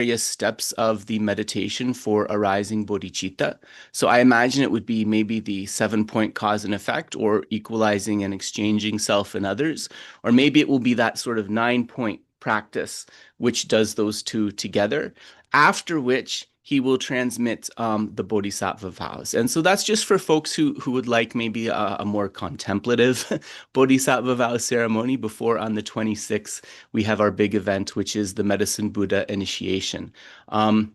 various steps of the meditation for arising bodhicitta. So I imagine it would be maybe the 7-point cause and effect, or equalizing and exchanging self and others, or maybe it will be that sort of 9-point practice which does those two together, after which he will transmit the bodhisattva vows. And so that's just for folks who would like maybe a more contemplative bodhisattva vow ceremony. Before, on the 26th, we have our big event, which is the Medicine Buddha initiation. Um,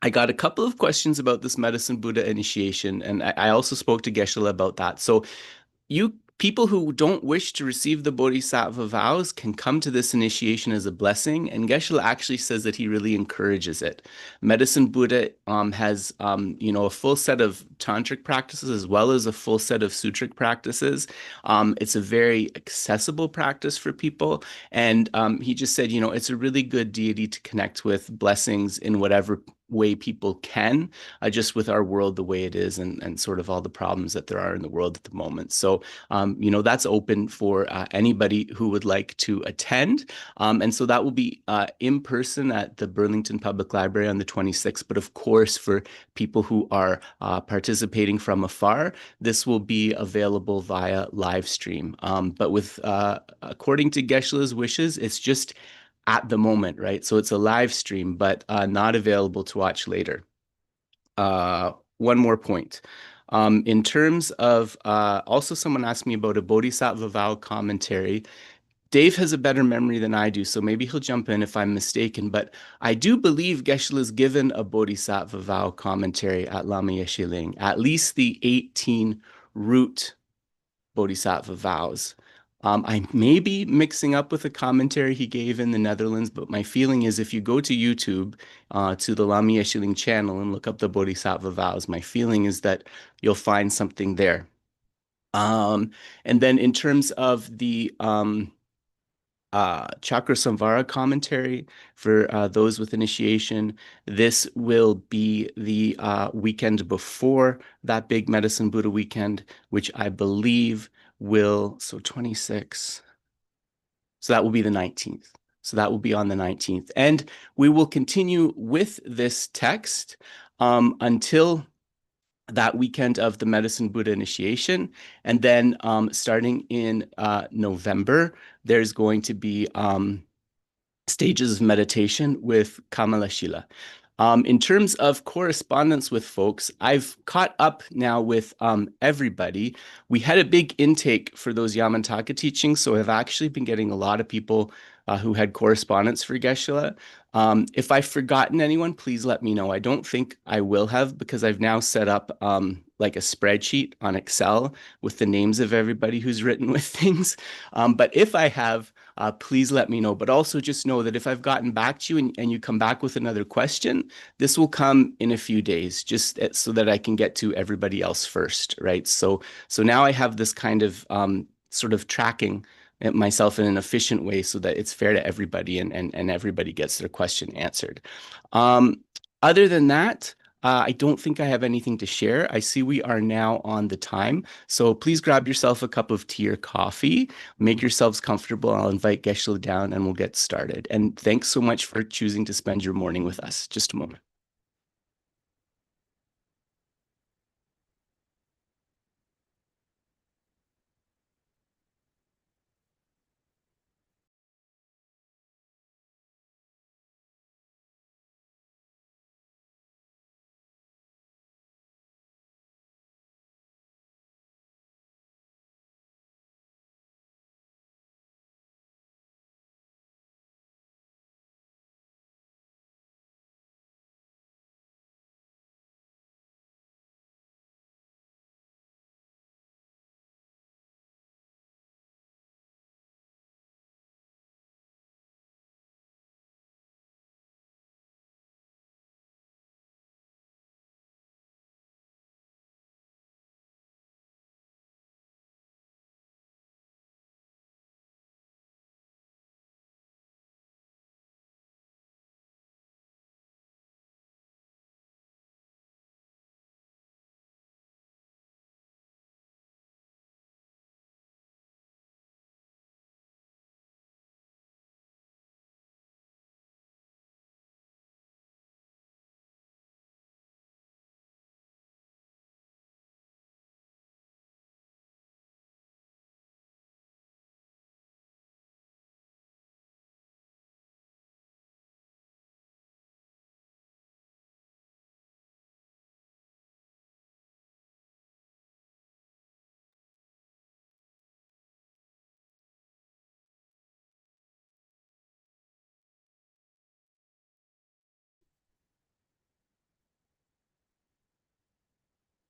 I got a couple of questions about this Medicine Buddha initiation, and I also spoke to Geshe about that. So you people who don't wish to receive the bodhisattva vows can come to this initiation as a blessing, and Geshe actually says that he really encourages it. Medicine Buddha has a full set of tantric practices as well as a full set of sutric practices. It's a very accessible practice for people, and he just said, it's a really good deity to connect with, blessings in whatever way people can, just with our world the way it is, and sort of all the problems that there are in the world at the moment. So that's open for anybody who would like to attend. And so that will be in person at the Burlington Public Library on the 26th. But of course, for people who are participating from afar, this will be available via live stream. But according to Geshe-la's wishes, it's just at the moment, right? So it's a live stream, but not available to watch later. One more point. In terms of, also someone asked me about a Bodhisattva vow commentary. Dave has a better memory than I do, so maybe he'll jump in if I'm mistaken, but I do believe Geshe has given a Bodhisattva vow commentary at Lama Yeshe Ling, at least the 18 root Bodhisattva vows. I may be mixing up with a commentary he gave in the Netherlands, but my feeling is if you go to YouTube, to the Lama Yeshe Ling channel and look up the Bodhisattva vows, my feeling is that you'll find something there. And then in terms of the Chakra Samvara commentary for those with initiation, this will be the weekend before that big Medicine Buddha weekend, which I believe so 26. So that will be the 19th. So that will be on the 19th. And we will continue with this text until that weekend of the Medicine Buddha initiation. And then starting in November, there's going to be stages of meditation with Kamala Shila. In terms of correspondence with folks, I've caught up now with everybody. We had a big intake for those Yamantaka teachings, so I've actually been getting a lot of people who had correspondence for Geshe. If I've forgotten anyone, please let me know. I don't think I will have, because I've now set up like a spreadsheet on Excel with the names of everybody who's written with things. But if I have, please let me know. But also just know that if I've gotten back to you and you come back with another question, this will come in a few days, just so that I can get to everybody else first, right? So now I have this kind of sort of tracking myself in an efficient way so that it's fair to everybody, and everybody gets their question answered. Other than that, I don't think I have anything to share. I see we are now on the time. So please grab yourself a cup of tea or coffee. Make yourselves comfortable. I'll invite Geshe down and we'll get started. And thanks so much for choosing to spend your morning with us. Just a moment.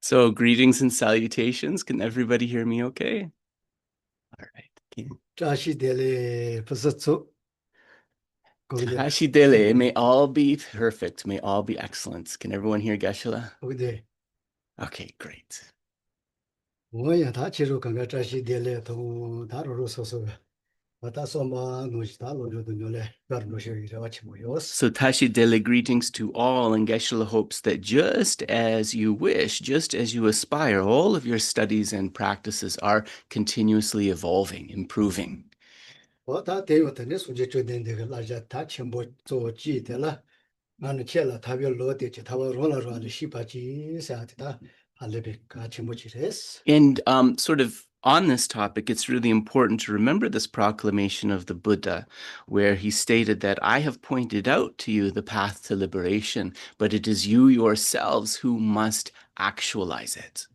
So greetings and salutations. Can everybody hear me okay? All right. Śāntideva Bodhisattva. Hashidele, may all be perfect. May all be excellent. Can everyone hear Geshe? Okay, great. So Tashidele, greetings to all, and Geshe hopes that just as you wish, just as you aspire, all of your studies and practices are continuously evolving, improving. And sort of on this topic, it's really important to remember this proclamation of the Buddha, where he stated that I have pointed out to you the path to liberation, but it is you yourselves who must actualize it.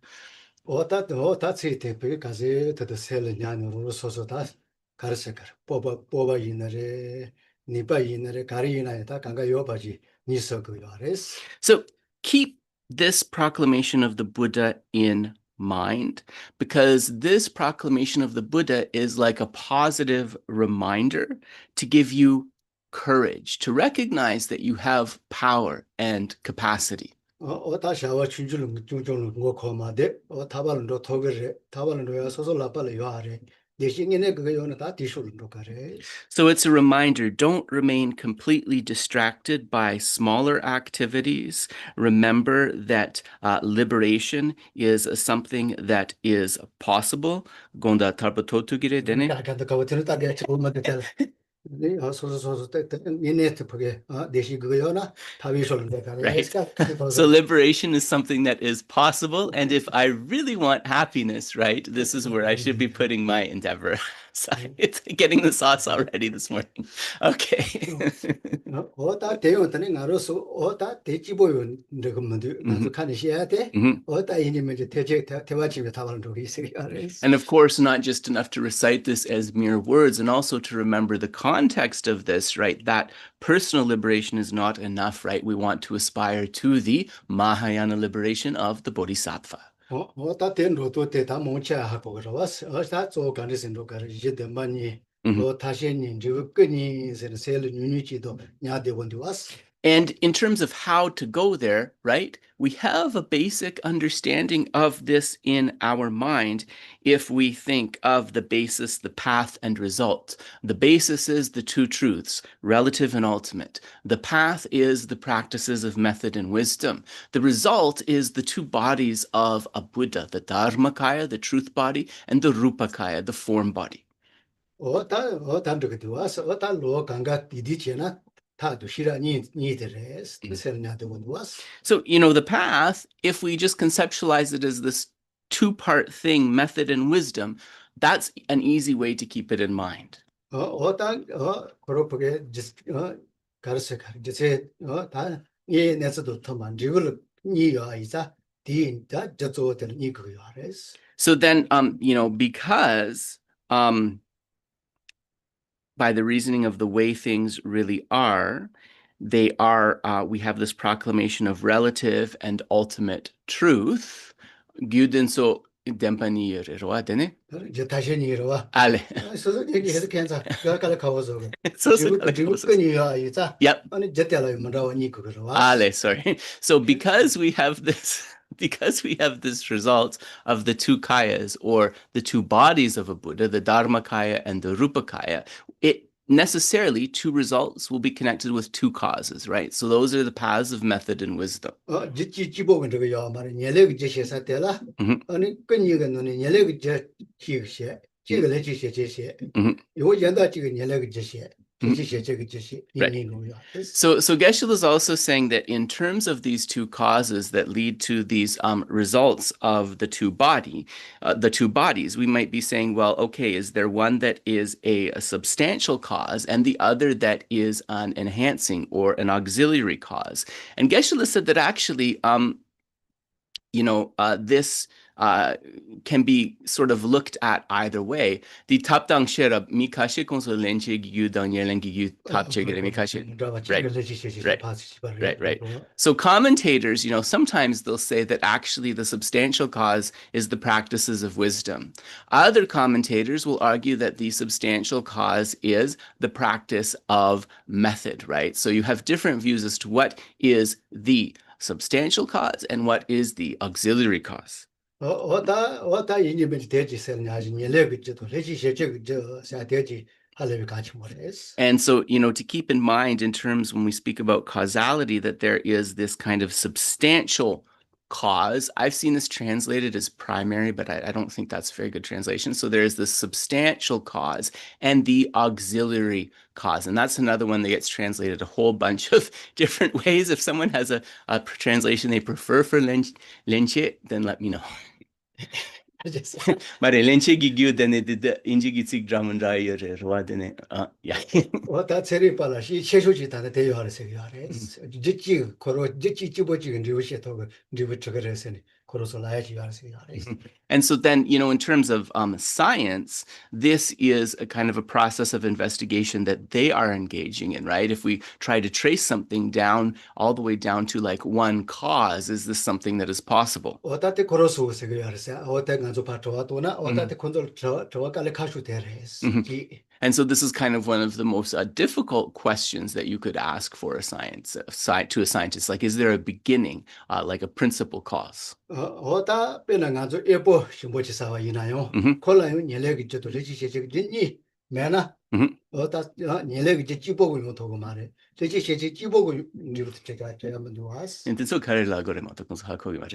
So keep this proclamation of the Buddha in mind, because this proclamation of the Buddha is like a positive reminder to give you courage, to recognize that you have power and capacity. So it's a reminder, don't remain completely distracted by smaller activities. Remember that liberation is something that is possible. Gonda tarbatotugire dene. Right. So liberation is something that is possible, and if I really want happiness, right, this is where I should be putting my endeavor. It's getting the sauce already this morning. Okay. And of course, not just enough to recite this as mere words, and also to remember the context of this, right? That personal liberation is not enough, right? We want to aspire to the Mahāyāna liberation of the Bodhisattva. And in terms of how to go there, right, we have a basic understanding of this in our mind if we think of the basis, the path, and result. The basis is the two truths, relative and ultimate. The path is the practices of method and wisdom. The result is the two bodies of a Buddha, the Dharmakaya, the truth body, and the Rupakaya, the form body. So, the path, if we just conceptualize it as this two-part thing, method and wisdom, that's an easy way to keep it in mind. So then, because by the reasoning of the way things really are, we have this proclamation of relative and ultimate truth. Gyudenso dempani roa dene. Ale. Yep. Ale, sorry. So because we have this result of the two kayas, or the two bodies of a Buddha, the Dharmakaya and the Rupakaya, it necessarily, two results will be connected with two causes, right? So those are the paths of method and wisdom. Right. So Geshe is also saying that in terms of these two causes that lead to these results of the two bodies, we might be saying, well, okay, is there one that is a substantial cause and the other that is an enhancing or an auxiliary cause? And Geshe said that actually, this can be sort of looked at either way. The tapdang sherab mikashe konso lenche gyu dang yerlen gyu tapchegere mikashe. Right. So commentators, sometimes they'll say that actually the substantial cause is the practices of wisdom. Other commentators will argue that the substantial cause is the practice of method, right? So you have different views as to what is the substantial cause and what is the auxiliary cause. And so, to keep in mind in terms when we speak about causality, that there is this kind of substantial cause. I've seen this translated as primary, but I don't think that's a very good translation. So there's the substantial cause and the auxiliary cause. And that's another one that gets translated a whole bunch of different ways. If someone has a translation they prefer for lenche, then let me know. Mare lenche gigyu dene de inji gitsik draman raya re rwa dene yeah. Wata tseri pala shi cheshuji tanda deyo hara segi hara. Jichi koro jichi chiboji gen ribu she toga ribu chukare seni koro so laya ji hara segi hara. And so then, in terms of science, this is a kind of a process of investigation that they are engaging in, right? If we try to trace something down, all the way down to like one cause, is this something that is possible? Watate koro so segi hara se, wate ganzo pato watona, watate kondol chawa kale kashu tere. And so this is kind of one of the most difficult questions that you could ask for to a scientist. Like, is there a beginning, like a principal cause? Wata pena ganzo epo shimbochi sawa inayo. Kola yo nyelegi joto lechi shechi jinyi mena. Wata nyelegi jechi bogu yo togo mare. Lechi shechi jibogu yo cheka manduas.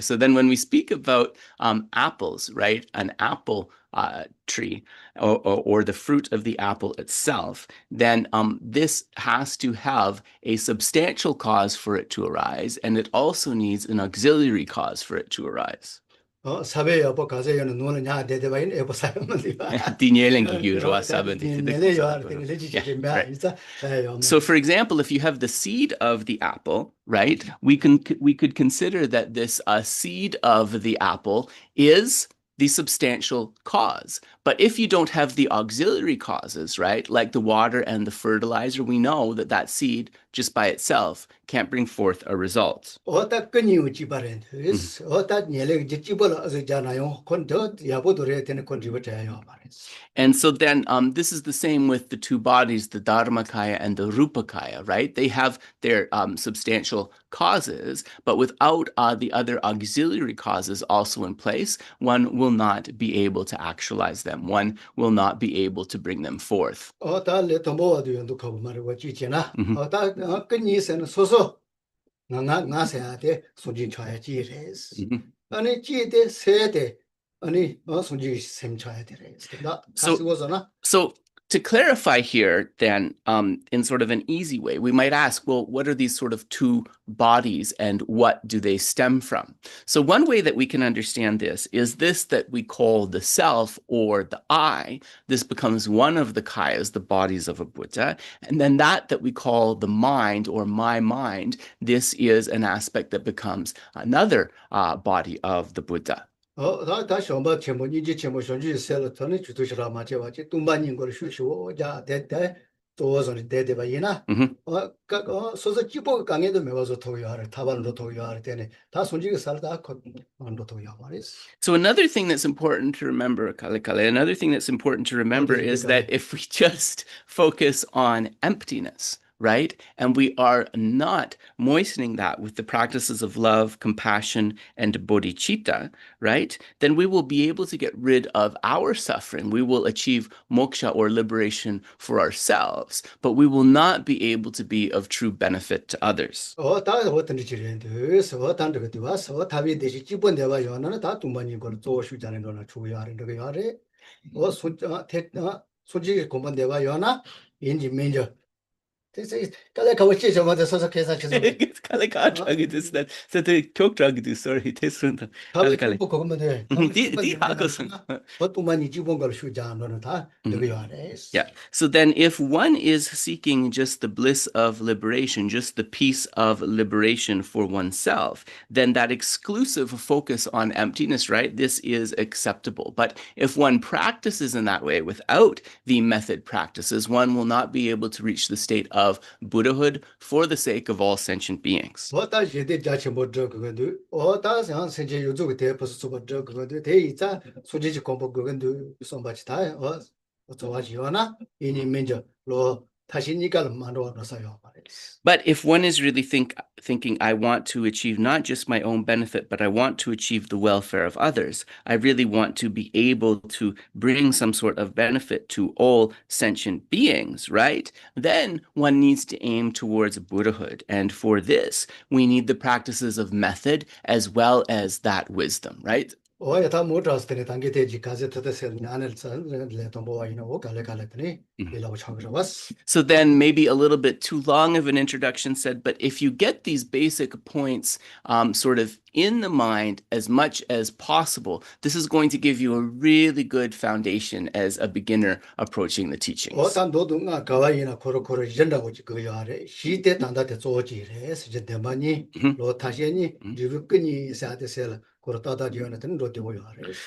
So then when we speak about apples, right? An apple tree or the fruit of the apple itself, then this has to have a substantial cause for it to arise, and it also needs an auxiliary cause for it to arise. So for example, if you have the seed of the apple, right, we could consider that this seed of the apple is the substantial cause. But if you don't have the auxiliary causes, right, like the water and the fertilizer, we know that that seed just by itself can't bring forth a result. And so then this is the same with the two bodies, the Dharmakaya and the Rupakaya, right? They have their substantial causes, but without the other auxiliary causes also in place, one will not be able to actualize them. One will not be able to bring them forth. So to clarify here, then, in sort of an easy way, we might ask, well, what are these sort of two bodies and what do they stem from? So one way that we can understand this is this that we call the self or the I. This becomes one of the kayas, the bodies of a Buddha. And then that we call the mind or my mind, this is an aspect that becomes another body of the Buddha. So another thing that's important to remember, is that if we just focus on emptiness, right? And we are not moistening that with the practices of love, compassion, and bodhicitta, right? Then we will be able to get rid of our suffering. We will achieve moksha or liberation for ourselves, but we will not be able to be of true benefit to others. Kale kawa chi chama de sosa kesa chiso. Kale ka drug this that so the coke drug do sorry this one Kale kale ko ko mane. di hagosun. What mani jibon gal shu jan no ta de yares. Yeah. So then if one is seeking just the bliss of liberation, just the peace of liberation for oneself, then that exclusive focus on emptiness, right? This is acceptable. But if one practices in that way without the method practices, one will not be able to reach the state of Buddhahood for the sake of all sentient beings. What does you did judge about drug do? Or does answer you do with the episode of drug do? They so did you combo go and do so much time or what's what you are in a major law Tashinikal Mando Sayo. But if one is really thinking, I want to achieve not just my own benefit, but I want to achieve the welfare of others, I really want to be able to bring some sort of benefit to all sentient beings, right? Then one needs to aim towards Buddhahood. And for this, we need the practices of method as well as that wisdom, right? Oh, I thought more trust in it and get educated to the cell and let them boy, So then maybe a little bit too long of an introduction said, but if you get these basic points sort of in the mind as much as possible, this is going to give you a really good foundation as a beginner approaching the teachings.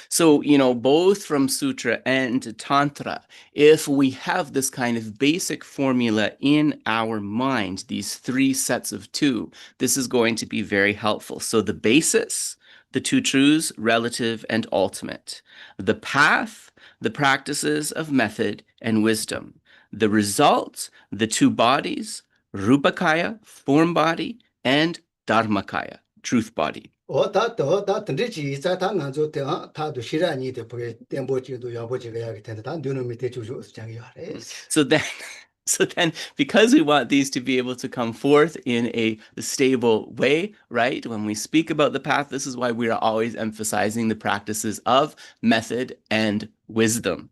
So, both from Sutra and Tantra, if we have this kind of basic formula in our mind, these three sets of two, this is going to be very helpful. So the basis, the two truths, relative and ultimate. The path, the practices of method and wisdom. The result, the two bodies, Rupakaya, form body, and Dharmakaya, truth body. So then because we want these to be able to come forth in a stable way, right? When we speak about the path, this is why we are always emphasizing the practices of method and wisdom.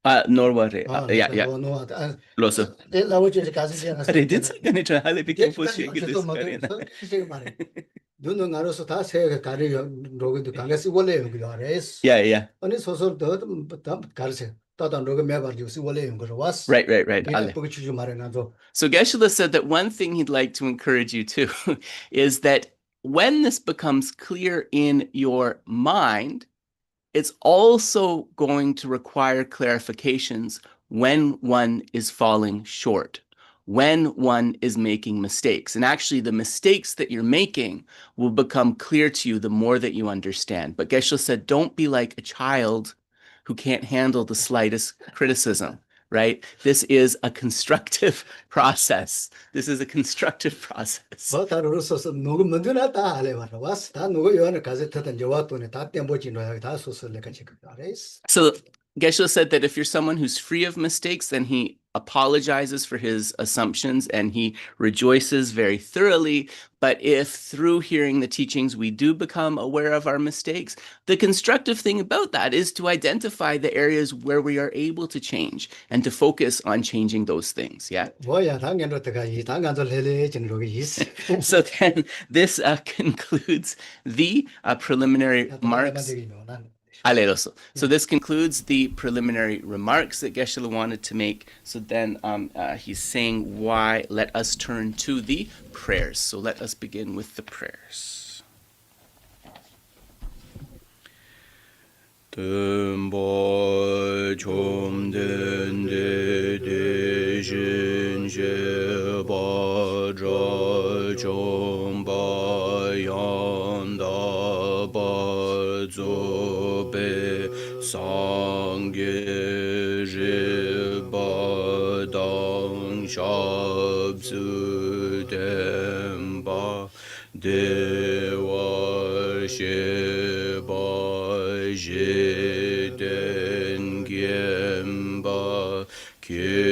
Norware. Yeah. Loso. Yeah. Right. So Geshe said that one thing he'd like to encourage you to is that when this becomes clear in your mind, it's also going to require clarifications when one is falling short, when one is making mistakes. And actually, the mistakes that you're making will become clear to you the more that you understand. But Geshe said, don't be like a child who can't handle the slightest criticism, right? This is a constructive process. So Geshe said that if you're someone who's free of mistakes, then he apologizes for his assumptions and he rejoices very thoroughly. But if through hearing the teachings we do become aware of our mistakes, the constructive thing about that is to identify the areas where we are able to change and to focus on changing those things. Yeah. So then this concludes the preliminary remarks. So this concludes the preliminary remarks that Geshe wanted to make. So then he's saying why. Let us turn to the prayers. So let us begin with the prayers. Sangye Jibadang Shabsu Demba Dewa Sheba Jiden Gyemba Kibudu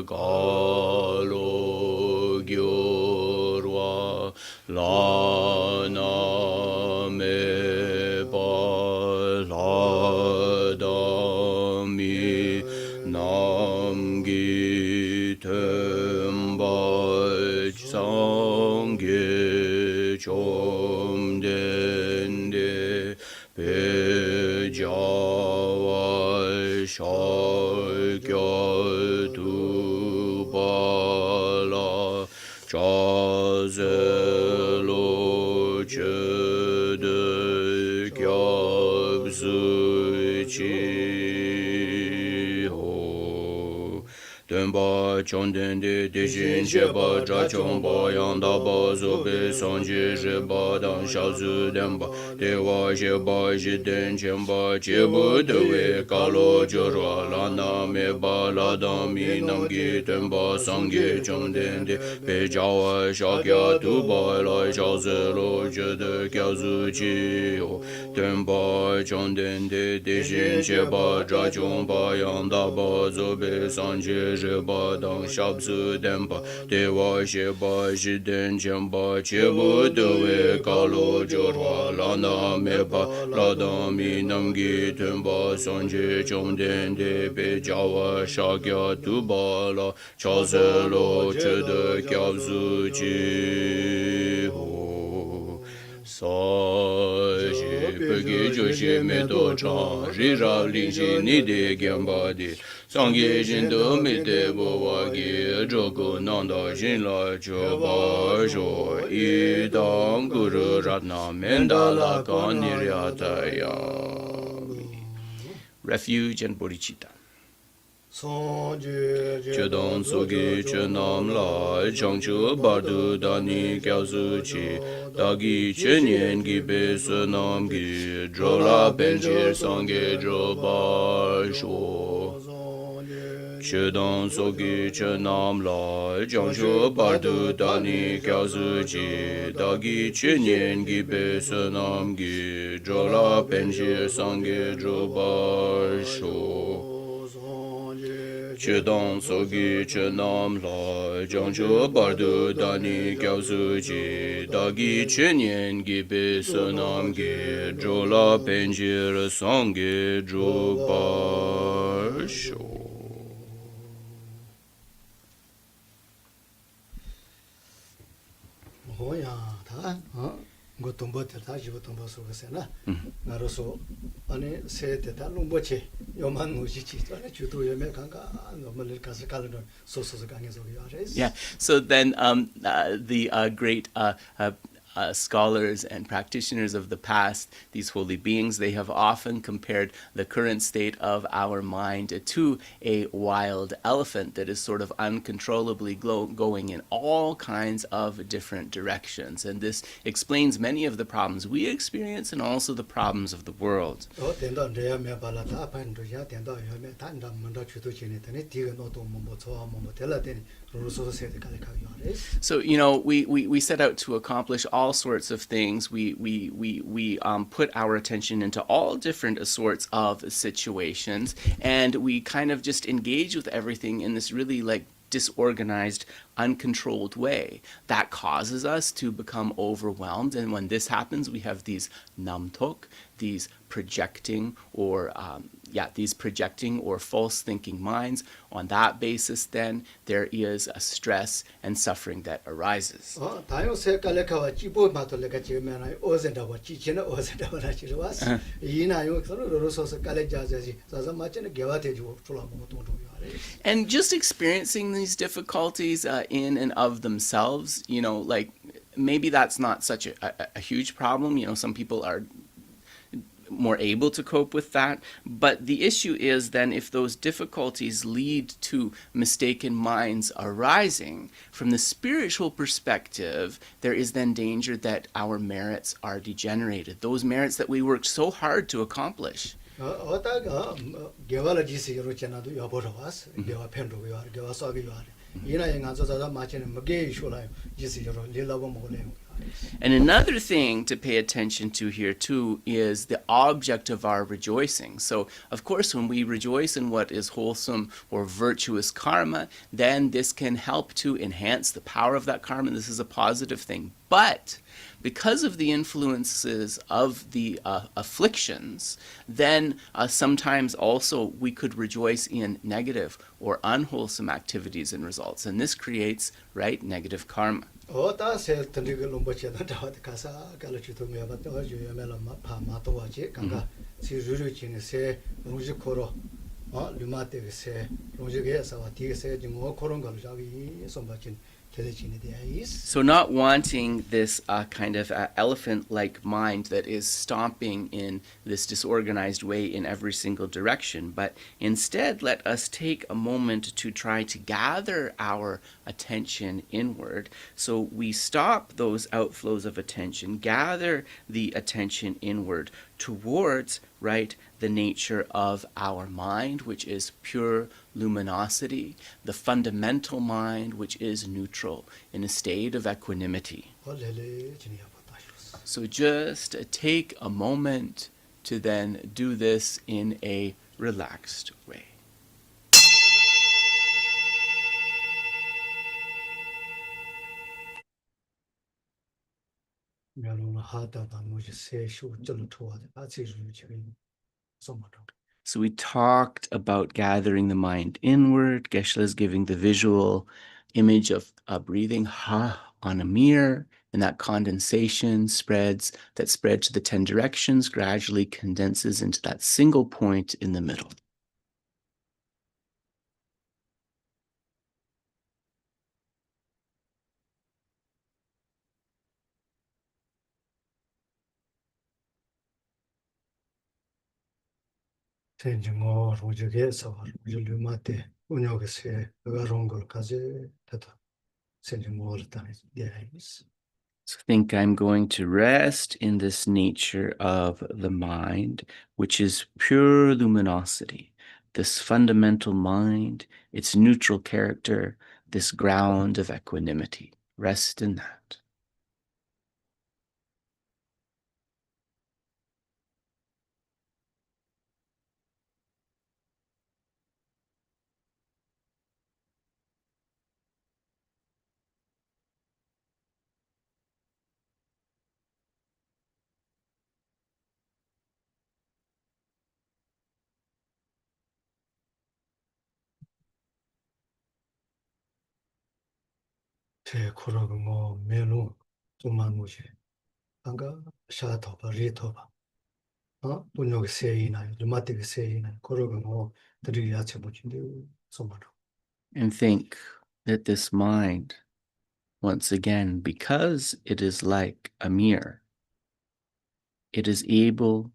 Egalo Gyo chom den de pe jawa sha kya tu ba la cha ze lo che de kya bzu chi ho Tenpa chonden de deshin sheba dra chomba yanda ba zobe sanje sheba dan shazu denpa dewa sheba jiden chenpa chebu dewe kalo jorwa lana meba ladan mi namgi tenpa sangye chonden de pe jawa shakya tuba la shazu lo jede kya zu chi ho tenpa chonden de deshin sheba dra chomba yanda ba zobe sanje Sheba dang shabsu denpa dewa sheba jiden chenpa chebu dewe kalo jorwa lana meba ladan mi namgi tenpa sanje chomden de pe jawa shakya tuba la chase lo chede kyabzu chi ho sa shi pegi joshi me do chan ri ra ling shi ni de gyamba di Sangye jindo me te bo wa gi jogo nanda jin la cho ba jo I dang guru ratna mendala kan niryataya. Refuge and bodhicitta. Chedon sogi chenam la changchu bardu dani kyausu chi dagi chenyen gi be sunam gi drola benjir sangye droba sho Chedon sogi chenam la changchu bardu dani kyausu chi dagi chenyen gi be sunam gi drola benjir sangye droba sho Chedon sogi chenam la jangchu bardu dani kyausu chi dagi chenyen gi be sunam gi drola penjir sangye droba sho. 고통버 다 지고통버 속에서나 나로서 아니 세대다 농보체 요만 노지치 전에 주도 예매 강가 너무 가서 갈는 소소서 강에서 요아레스 Yeah, so then the great scholars and practitioners of the past, these holy beings, they have often compared the current state of our mind to a wild elephant that is sort of uncontrollably going in all kinds of different directions. And this explains many of the problems we experience and also the problems of the world. So, you know, we set out to accomplish all sorts of things. We put our attention into all different sorts of situations, and we kind of just engage with everything in this really like disorganized, uncontrolled way that causes us to become overwhelmed. And when this happens, we have these namtok, these projecting or false thinking minds. On that basis, then, there is a stress and suffering that arises. And just experiencing these difficulties in and of themselves, you know, like maybe that's not such a huge problem. You know, some people are more able to cope with that. But the issue is then if those difficulties lead to mistaken minds arising, from the spiritual perspective, there is then danger that our merits are degenerated, those merits that we worked so hard to accomplish. And another thing to pay attention to here too is the object of our rejoicing. So, of course, when we rejoice in what is wholesome or virtuous karma, then this can help to enhance the power of that karma. This is a positive thing. But because of the influences of the afflictions, then sometimes also we could rejoice in negative or unwholesome activities and results. And this creates, right, negative karma. 어다 세 던지고 넘버치다 다와드 가사 갈치도 메바 또 주여멜라 파마도 와지 강가 지루루 진세 농지 코로 류마테 세 농지게서 디세 뭐 그런 걸 자기 손바친 결례진에 대해 So not wanting this kind of elephant-like mind that is stomping in this disorganized way in every single direction, but instead let us take a moment to try to gather our attention inward. So we stop those outflows of attention, gather the attention inward towards, right, the nature of our mind, which is pure luminosity, the fundamental mind, which is neutral, in a state of equanimity. So just take a moment to then do this in a relaxed way. So we talked about gathering the mind inward. Geshe is giving the visual image of breathing ha on a mirror, and that condensation that spreads to the 10 directions, gradually condenses into that single point in the middle. So think I'm going to rest in this nature of the mind, which is pure luminosity, this fundamental mind, its neutral character, this ground of equanimity. Rest in that. And think that this mind, once again, because it is like a mirror, it is able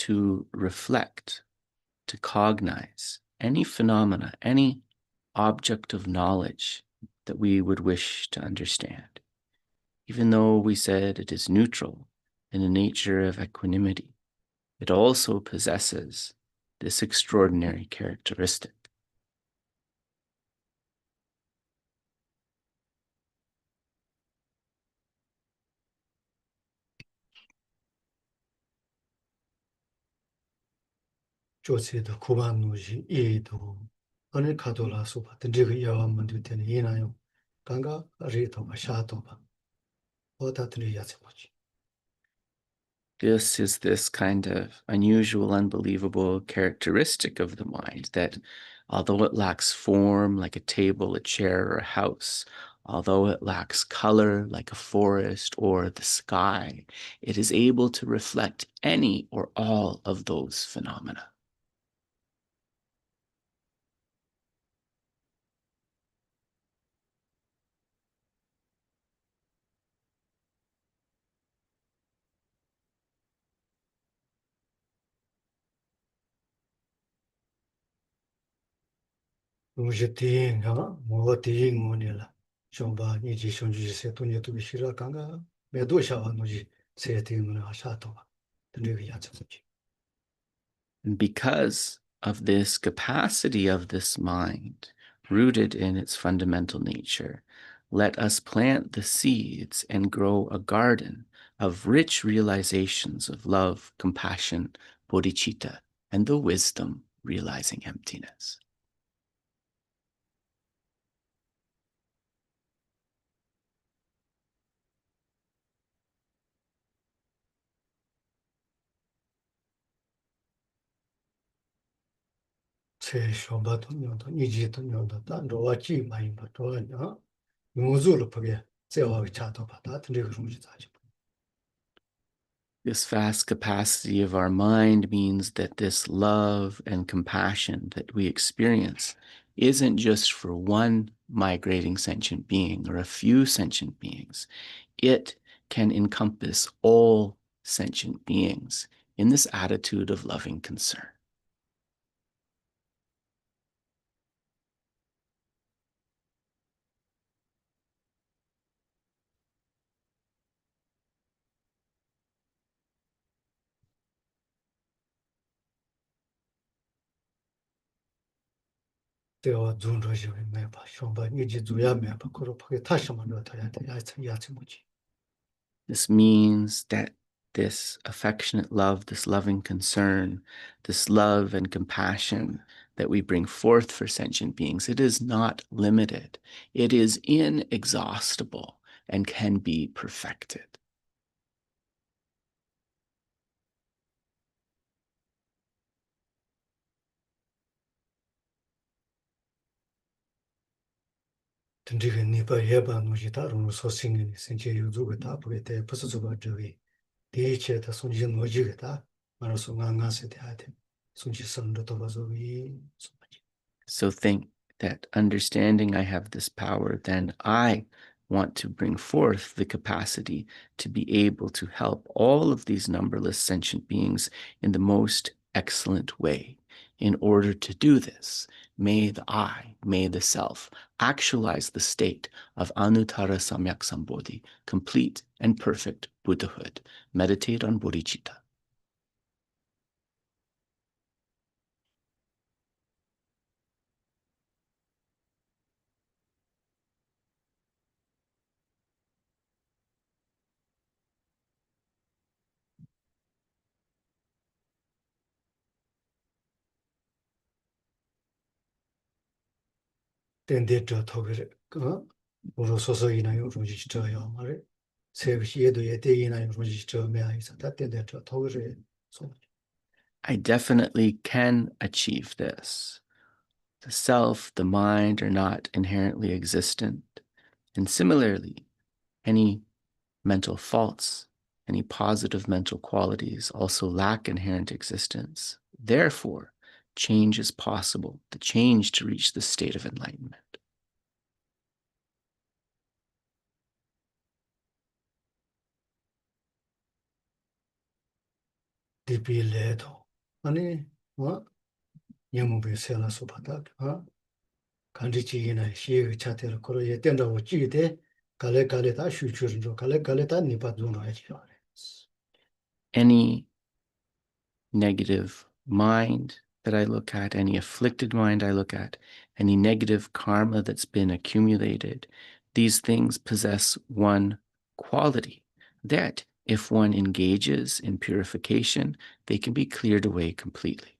to reflect, to cognize any phenomena, any object of knowledge that we would wish to understand. Even though we said it is neutral in the nature of equanimity, it also possesses this extraordinary characteristic. This is this kind of unusual, unbelievable characteristic of the mind that although it lacks form like a table, a chair, or a house, although it lacks color like a forest or the sky, it is able to reflect any or all of those phenomena. And because of this capacity of this mind, rooted in its fundamental nature, let us plant the seeds and grow a garden of rich realizations of love, compassion, bodhicitta, and the wisdom realizing emptiness. This vast capacity of our mind means that this love and compassion that we experience isn't just for one migrating sentient being or a few sentient beings. It can encompass all sentient beings in this attitude of loving concern. This means that this affectionate love, this loving concern, this love and compassion that we bring forth for sentient beings, it is not limited. It is inexhaustible and can be perfected. So think that understanding I have this power, then I want to bring forth the capacity to be able to help all of these numberless sentient beings in the most excellent way. In order to do this, may the I, may the self, actualize the state of Anuttara Samyak Sambodhi, complete and perfect Buddhahood. Meditate on bodhicitta. I definitely can achieve this. The self, the mind are not inherently existent. And similarly, any mental faults, any positive mental qualities also lack inherent existence. Therefore, change is possible, the change to reach the state of enlightenment. Any negative mind that I look at, any afflicted mind I look at, any negative karma that's been accumulated, these things possess one quality, that if one engages in purification, they can be cleared away completely.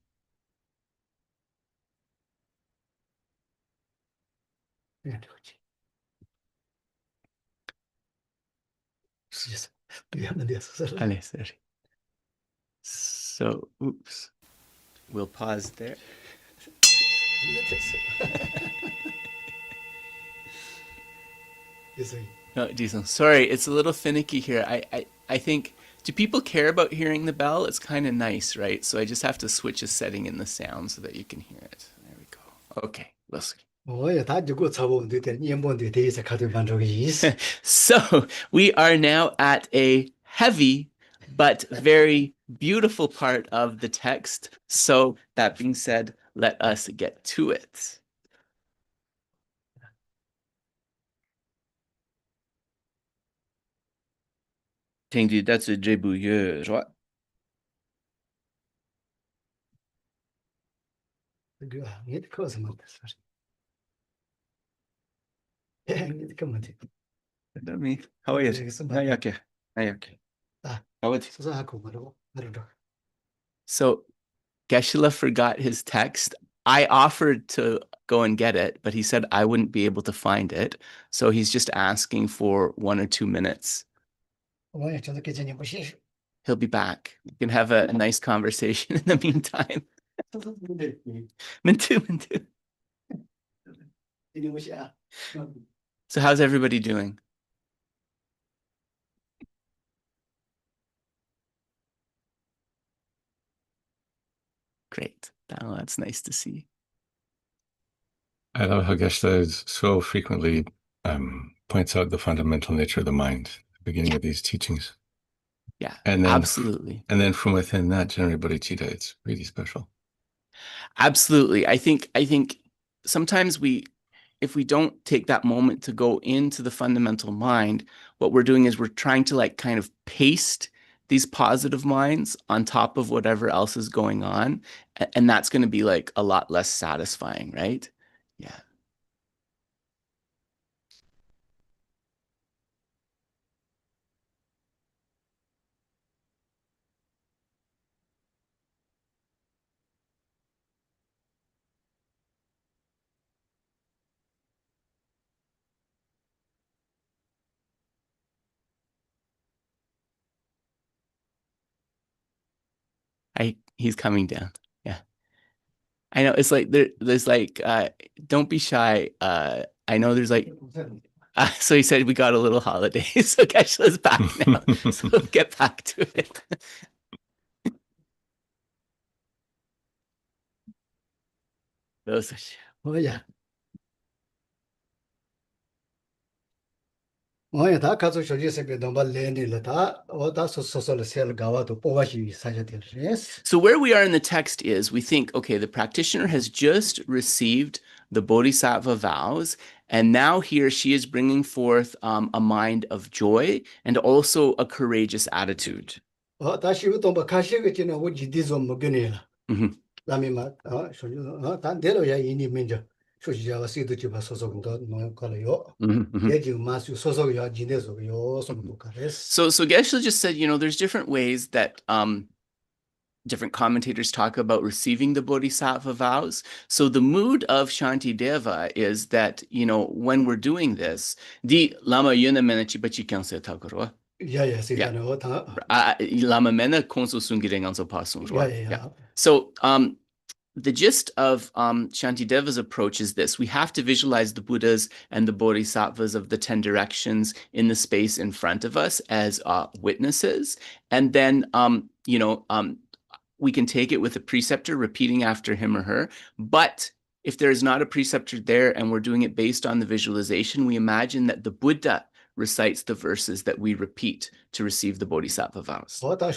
So, oops, we'll pause there. No, Jason, sorry, it's a little finicky here. I think, do people care about hearing the bell? It's kind of nice, right? So I just have to switch a setting in the sound so that you can hear it. There we go. Okay, listen. So we are now at a heavy but very beautiful part of the text. So that being said, let us get to it. So Geshe forgot his text. I offered to go and get it, but he said I wouldn't be able to find it. So he's just asking for 1 or 2 minutes. He'll be back. You can have a nice conversation in the meantime. Mintu. So how's everybody doing? Great. Oh, that's nice to see. I love how Geshe so frequently points out the fundamental nature of the mind at the beginning of these teachings. Yeah, and then absolutely. And then from within that generate bodhicitta. It's really special. Absolutely. I think sometimes if we don't take that moment to go into the fundamental mind, what we're doing is we're trying to like kind of paste these positive minds on top of whatever else is going on. And that's going to be like a lot less satisfying, right? Yeah. He's coming down. Yeah. I know it's like there's like don't be shy. I know there's like so he said we got a little holiday. So Geshe-la's back now. So we'll get back to it. Oh yeah. So where we are in the text is we think, okay, the practitioner has just received the Bodhisattva vows, and now he or she is bringing forth a mind of joy and also a courageous attitude. So Geshe just said, there's different ways that different commentators talk about receiving the Bodhisattva vows. So the mood of Śāntideva is that, when we're doing this, di lama yuna mena chibachi kyanse takuro. Lama mena konso sungireng anso pasung. Yeah. So the gist of Śāntideva's approach is this. We have to visualize the Buddhas and the Bodhisattvas of the 10 directions in the space in front of us as witnesses. And then, we can take it with a preceptor repeating after him or her. But if there is not a preceptor there and we're doing it based on the visualization, we imagine that the Buddha recites the verses that we repeat to receive the Bodhisattva vows. So Geshe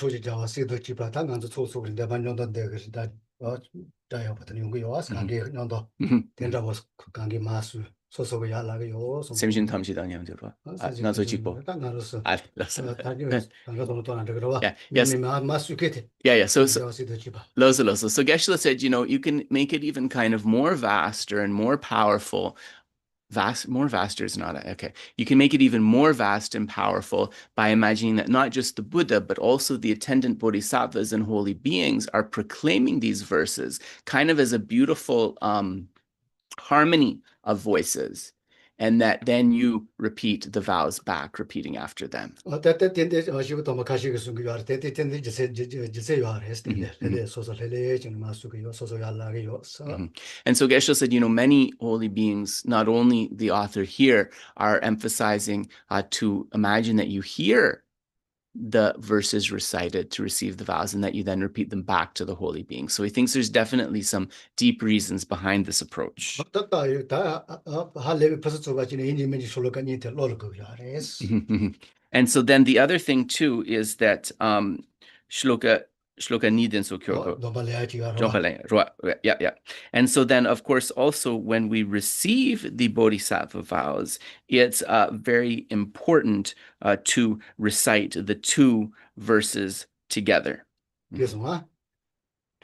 said, you can make it even kind of more vaster and more powerful. More vaster is not okay. You can make it even more vast and powerful by imagining that not just the Buddha, but also the attendant bodhisattvas and holy beings are proclaiming these verses kind of as a beautiful harmony of voices. And that then you repeat the vows back, repeating after them. And so Geshe said, many holy beings, not only the author here, are emphasizing to imagine that you hear the verses recited to receive the vows and that you then repeat them back to the holy being. So he thinks there's definitely some deep reasons behind this approach. And so then the other thing too is that Shloka Niden Sokyoko. Yeah. And so then, of course, also when we receive the Bodhisattva vows, it's very important to recite the two verses together. Yeah,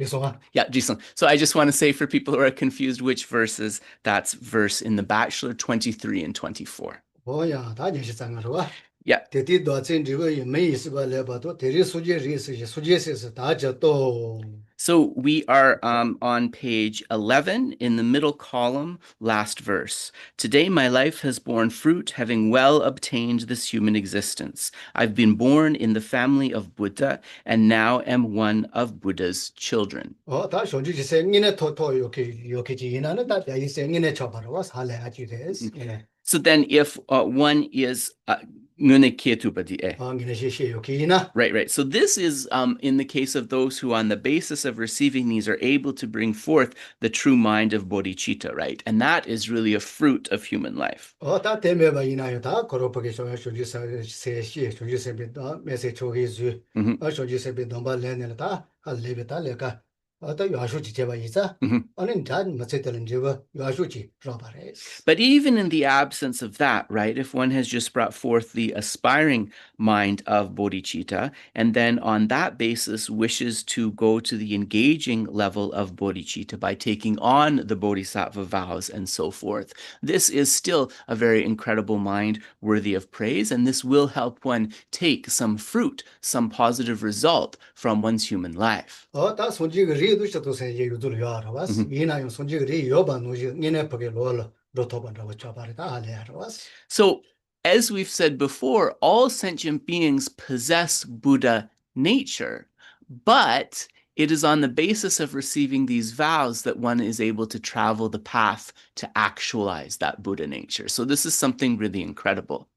Jisung. So I just want to say for people who are confused which verses, that's verse in the Bachelor 23 and 24. Oh, yeah, yeah. So we are on page 11 in the middle column, last verse. Today my life has borne fruit, having well obtained this human existence. I've been born in the family of Buddha and now am one of Buddha's children. So then if one is Right. So this is in the case of those who on the basis of receiving these are able to bring forth the true mind of bodhicitta, right? And that is really a fruit of human life. But even in the absence of that, right, if one has just brought forth the aspiring mind of bodhicitta, and then on that basis wishes to go to the engaging level of bodhicitta by taking on the bodhisattva vows and so forth, this is still a very incredible mind worthy of praise, and this will help one take some fruit, some positive result from one's human life. So, as we've said before, all sentient beings possess Buddha nature, but it is on the basis of receiving these vows that one is able to travel the path to actualize that Buddha nature. So this is something really incredible.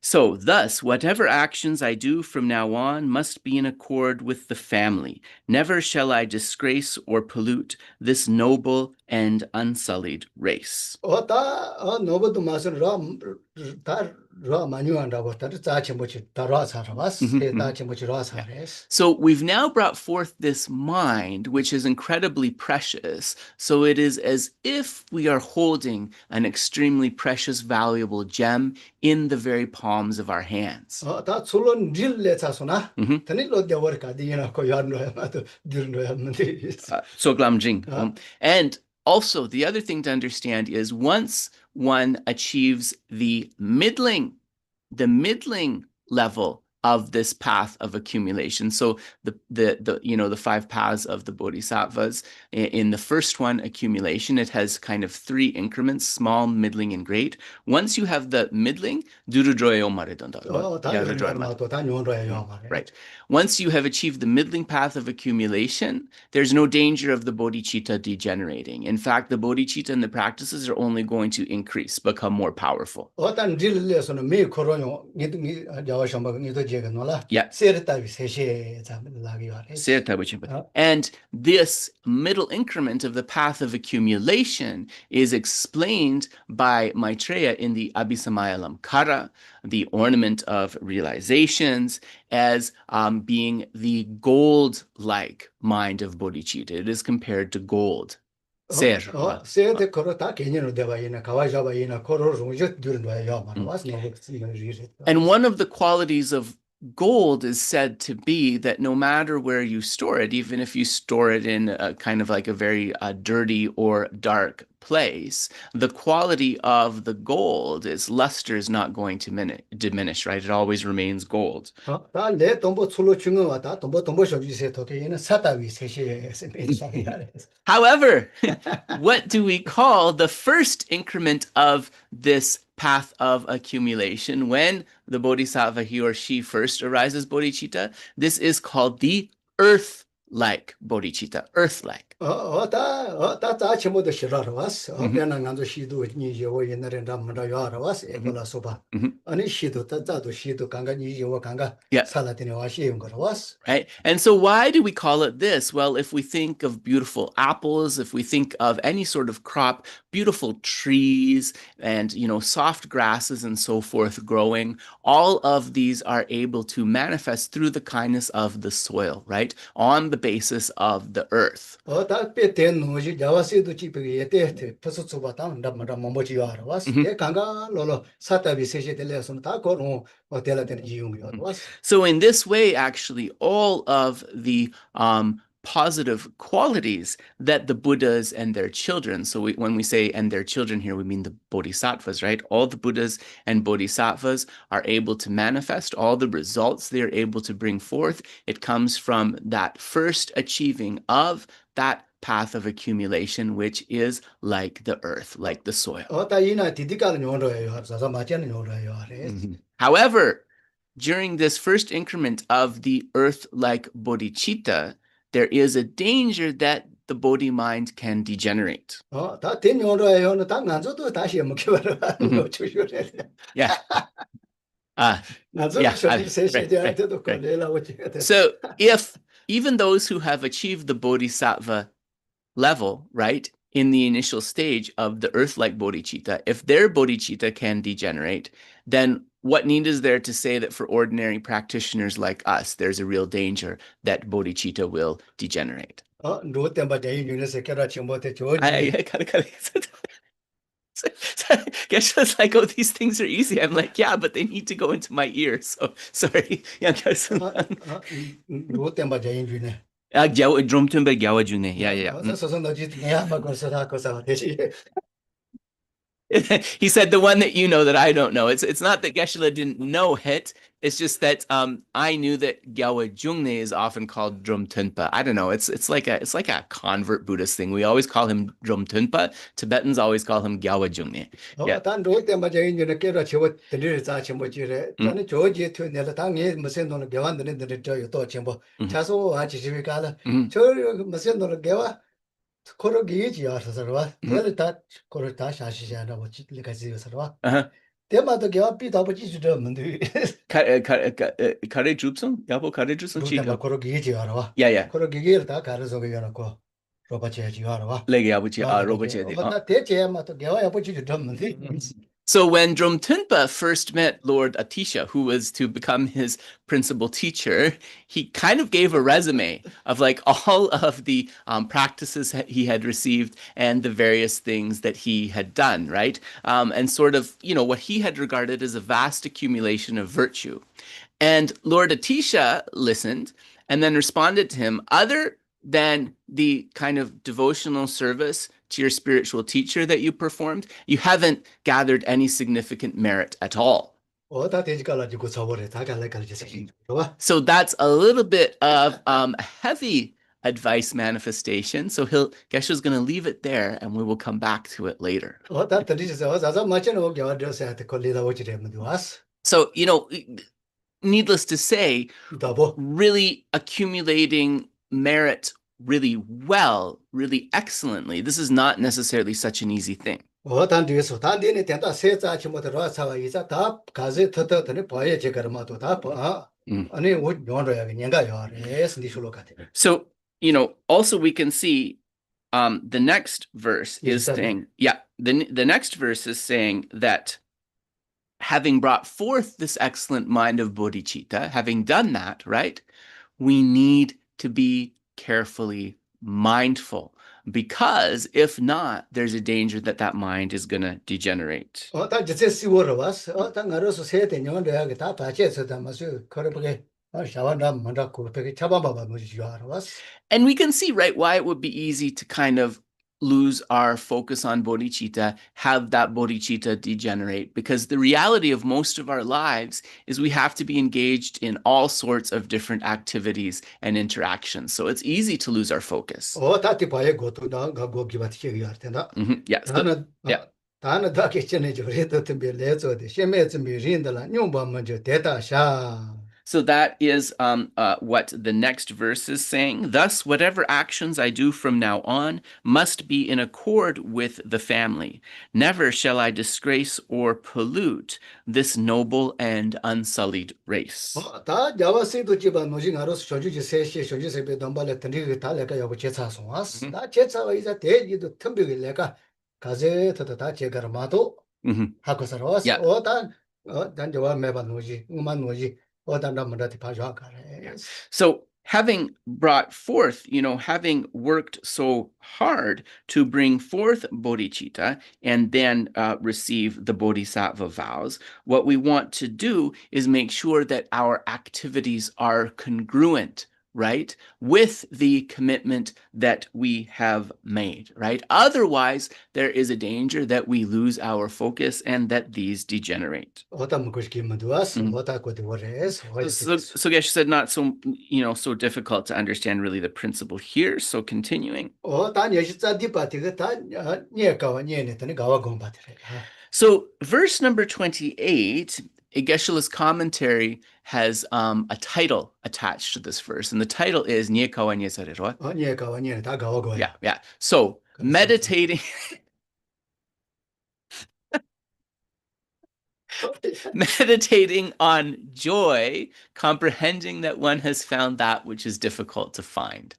So, thus, whatever actions I do from now on must be in accord with the family. Never shall I disgrace or pollute this noble and unsullied race. So we've now brought forth this mind, which is incredibly precious. So it is as if we are holding an extremely precious, valuable gem in the very palms of our hands. And also, the other thing to understand is once one achieves the middling level of this path of accumulation. So the 5 paths of the bodhisattvas. In the first one, accumulation, it has kind of 3 increments: small, middling, and great. Once you have the middling, right. Once you have achieved the middling path of accumulation, there's no danger of the bodhicitta degenerating. In fact, the bodhicitta and the practices are only going to increase, become more powerful. Yeah. And this middle increment of the path of accumulation is explained by Maitreya in the Abhisamayalankara, the ornament of realizations, as being the gold-like mind of bodhicitta. It is compared to gold. And one of the qualities of gold is said to be that no matter where you store it, even if you store it in a kind of like a very dirty or dark place, the quality of the gold, its luster, is not going to diminish, right? It always remains gold. However, what do we call the first increment of this path of accumulation when the bodhisattva, he or she, first arises bodhicitta? This is called the earth-like bodhicitta, earth-like. Right? And so why do we call it this? Well, if we think of beautiful apples, if we think of any sort of crop, beautiful trees and, soft grasses and so forth growing, all of these are able to manifest through the kindness of the soil, right? On the basis of the earth. So in this way, actually, all of the positive qualities that the Buddhas and their children, so when we say and their children here, we mean the bodhisattvas, right? All the Buddhas and bodhisattvas are able to manifest, all the results they're able to bring forth. It comes from that first achieving of that path of accumulation, which is like the earth, like the soil. However, during this first increment of the earth-like bodhicitta, there is a danger that the Bodhi mind can degenerate. 다 된용로예요. 다 간조도 다시 못 키워라. 너 조심해. Yeah. 나도 저기 세세대한테도 right. 걸려라고 지금. So if even those who have achieved the Bodhisattva level, right, in the initial stage of the earth-like bodhicitta, if their bodhicitta can degenerate, then what need is there to say that for ordinary practitioners like us, there's a real danger that bodhicitta will degenerate? Geshe's like, oh, these things are easy. I'm like, yeah, but they need to go into my ear. So sorry. Yeah. He said the one that you know that I don't know. It's not that Geshe didn't know it. It's just that I knew that Gyawa Jungne is often called Drum Tunpa. I don't know. It's like a convert Buddhist thing. We always call him Drum Tunpa. Tibetans always call him Gyawa Jungne. Yeah. Kare Jupsung? Yabo Kare Jupsung? Yeah, yeah. So when Drum Tunpa first met Lord Atisha, who was to become his principal teacher, he kind of gave a resume of like all of the practices he had received and the various things that he had done, right? And sort of, you know, what he had regarded as a vast accumulation of virtue. And Lord Atisha listened and then responded to him, other than the kind of devotional service to your spiritual teacher that you performed, you haven't gathered any significant merit at all. So that's a little bit of heavy advice manifestation. So Geshe's going to leave it there and we will come back to it later. So, you know, needless to say, really accumulating merit really well, really excellently, this is not necessarily such an easy thing. So, you know, also we can see the next verse is saying, the next verse is saying that having brought forth this excellent mind of bodhicitta, having done that, right, we need to be carefully mindful, because if not, there's a danger that that mind is going to degenerate. And we can see, right, why it would be easy to kind of lose our focus on bodhicitta, have that bodhicitta degenerate, because the reality of most of our lives is we have to be engaged in all sorts of different activities and interactions. So it's easy to lose our focus. So that is what the next verse is saying. Thus, whatever actions I do from now on must be in accord with the family. Never shall I disgrace or pollute this noble and unsullied race. So having brought forth, you know, having worked so hard to bring forth bodhicitta and then receive the bodhisattva vows, what we want to do is make sure that our activities are congruent, right, with the commitment that we have made, right? Otherwise, there is a danger that we lose our focus and that these degenerate. So Geshe said not so, you know, so difficult to understand really the principle here. So continuing. So verse number 28 Geshe-la's commentary has a title attached to this verse, and the title is Nye Kawa Nye Sarero. Yeah. So meditating meditating on joy, comprehending that one has found that which is difficult to find.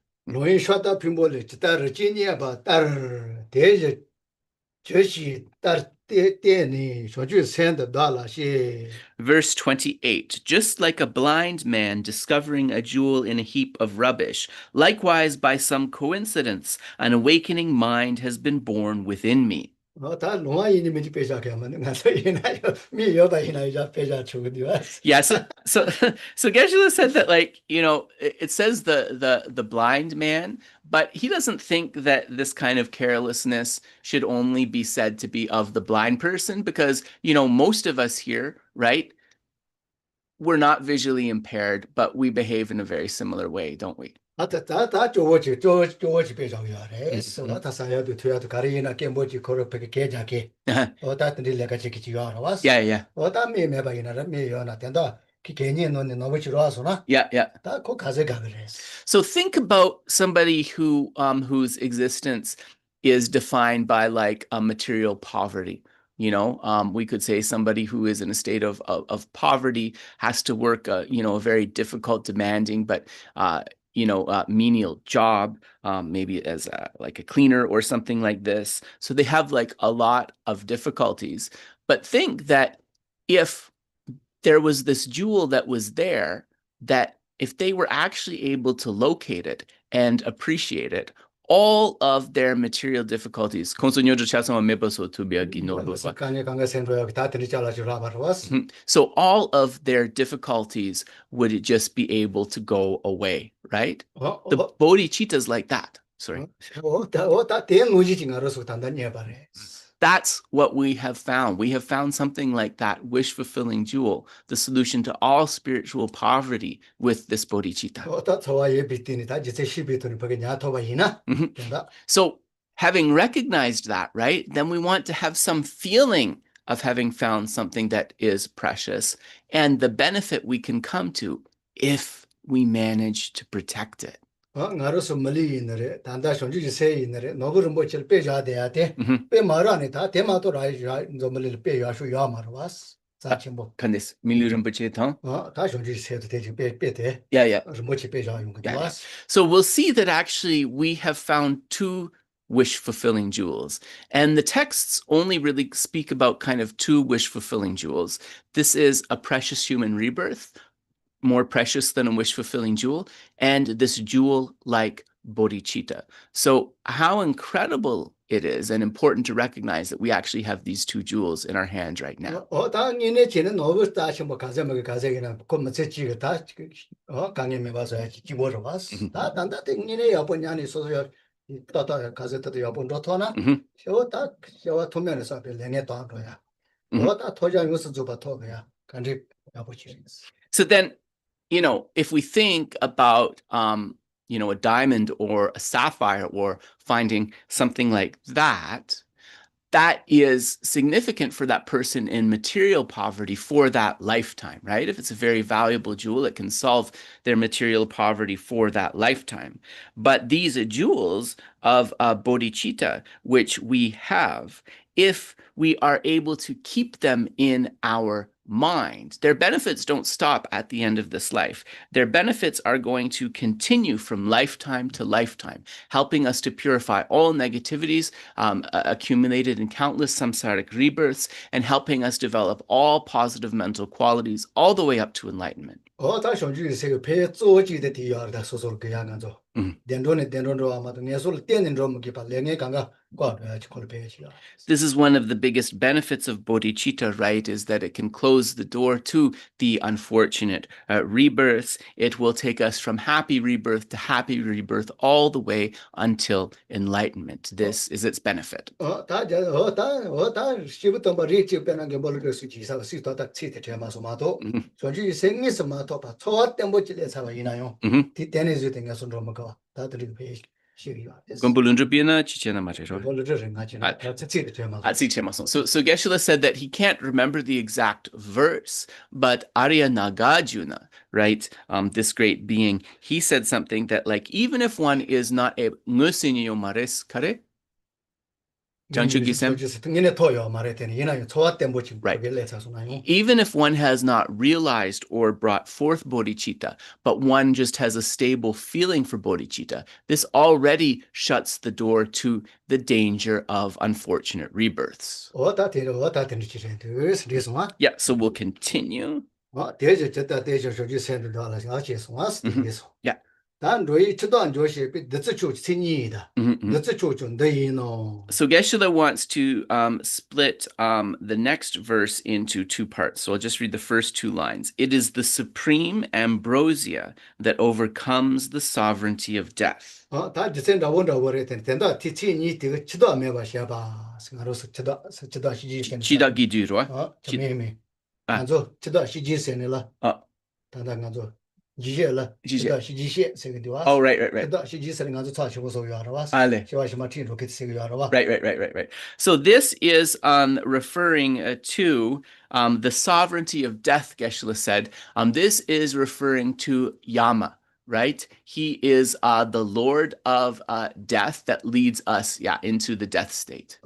Verse 28, just like a blind man discovering a jewel in a heap of rubbish, likewise by some coincidence, an awakening mind has been born within me. Yeah, so Geshe said that, like, you know, it says the blind man, but he doesn't think that this kind of carelessness should only be said to be of the blind person, because, you know, most of us here, right, we're not visually impaired, but we behave in a very similar way, don't we? Yeah, yeah. So think about somebody who whose existence is defined by like a material poverty. You know, we could say somebody who is in a state of poverty has to work you know, a very difficult, demanding, but you know, menial job, maybe as like a cleaner or something like this. So they have like a lot of difficulties. But think that if there was this jewel that was there, that if they were actually able to locate it and appreciate it, all of their material difficulties, so all of their difficulties would just be able to go away, right? The bodhicitta is like that. Sorry. That's what we have found. We have found something like that wish-fulfilling jewel, the solution to all spiritual poverty with this bodhicitta. So having recognized that, right, then we want to have some feeling of having found something that is precious and the benefit we can come to if we manage to protect it. Goodness, Yeah. So we'll see that actually we have found two wish-fulfilling jewels. And the texts only really speak about kind of two wish-fulfilling jewels. This is a precious human rebirth, more precious than a wish-fulfilling jewel, and this jewel like bodhicitta. So how incredible it is and important to recognize that we actually have these two jewels in our hands right now. So then, you know, if we think about, you know, a diamond or a sapphire or finding something like that, that is significant for that person in material poverty for that lifetime, right? If it's a very valuable jewel, it can solve their material poverty for that lifetime. But these jewels of bodhicitta, which we have, if we are able to keep them in our mind, their benefits don't stop at the end of this life. Their benefits are going to continue from lifetime to lifetime, helping us to purify all negativities accumulated in countless samsaric rebirths, and helping us develop all positive mental qualities all the way up to enlightenment. This is one of the biggest benefits of bodhicitta, right, is that it can close the door to the unfortunate rebirths. It will take us from happy rebirth to happy rebirth all the way until enlightenment. This is its benefit. Gumbulundrubina chichena machecho. So Geshe said that he can't remember the exact verse, but Arya Nagarjuna, right, this great being, he said something that, like, even if one is not a ngusinyo mares kare, right. Even if one has not realized or brought forth bodhicitta, but one just has a stable feeling for bodhicitta, this already shuts the door to the danger of unfortunate rebirths. Yeah, so we'll continue. Yeah. So Geshe wants to split the next verse into two parts. So I'll just read the first two lines. It is the supreme ambrosia that overcomes the sovereignty of death. Oh, right. Right. So this is referring to the sovereignty of death, Geshe said. This is referring to Yama, right? He is the Lord of death that leads us, into the death state.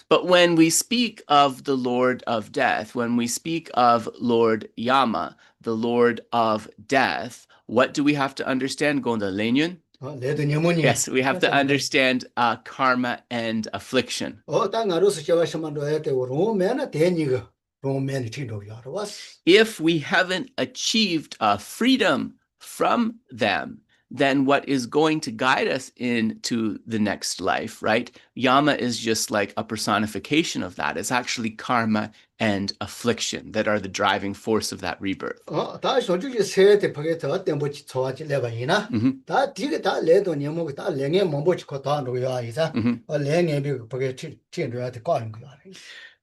But when we speak of the Lord of death, when we speak of Lord Yama, the Lord of death, what do we have to understand? Yes, we have to understand karma and affliction. If we haven't achieved freedom from them, then what is going to guide us into the next life, right? Yama is just like a personification of that. It's actually karma and affliction that are the driving force of that rebirth.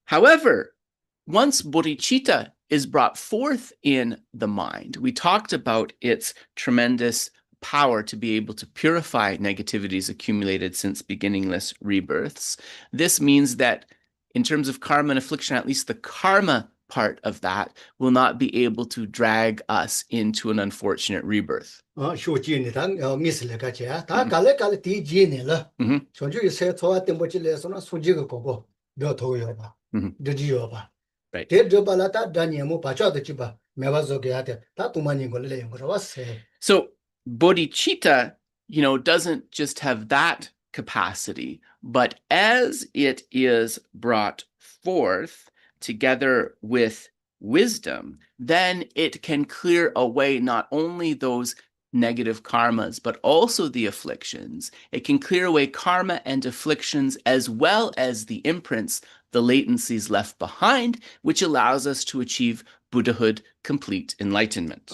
However, once bodhicitta is brought forth in the mind, we talked about its tremendous power to be able to purify negativities accumulated since beginningless rebirths. This means that in terms of karma and affliction, at least the karma part of that will not be able to drag us into an unfortunate rebirth. Right. So bodhicitta, doesn't just have that capacity, but as it is brought forth together with wisdom, then it can clear away not only those negative karmas, but also the afflictions. It can clear away karma and afflictions as well as the imprints, the latencies left behind, which allows us to achieve Buddhahood, complete enlightenment.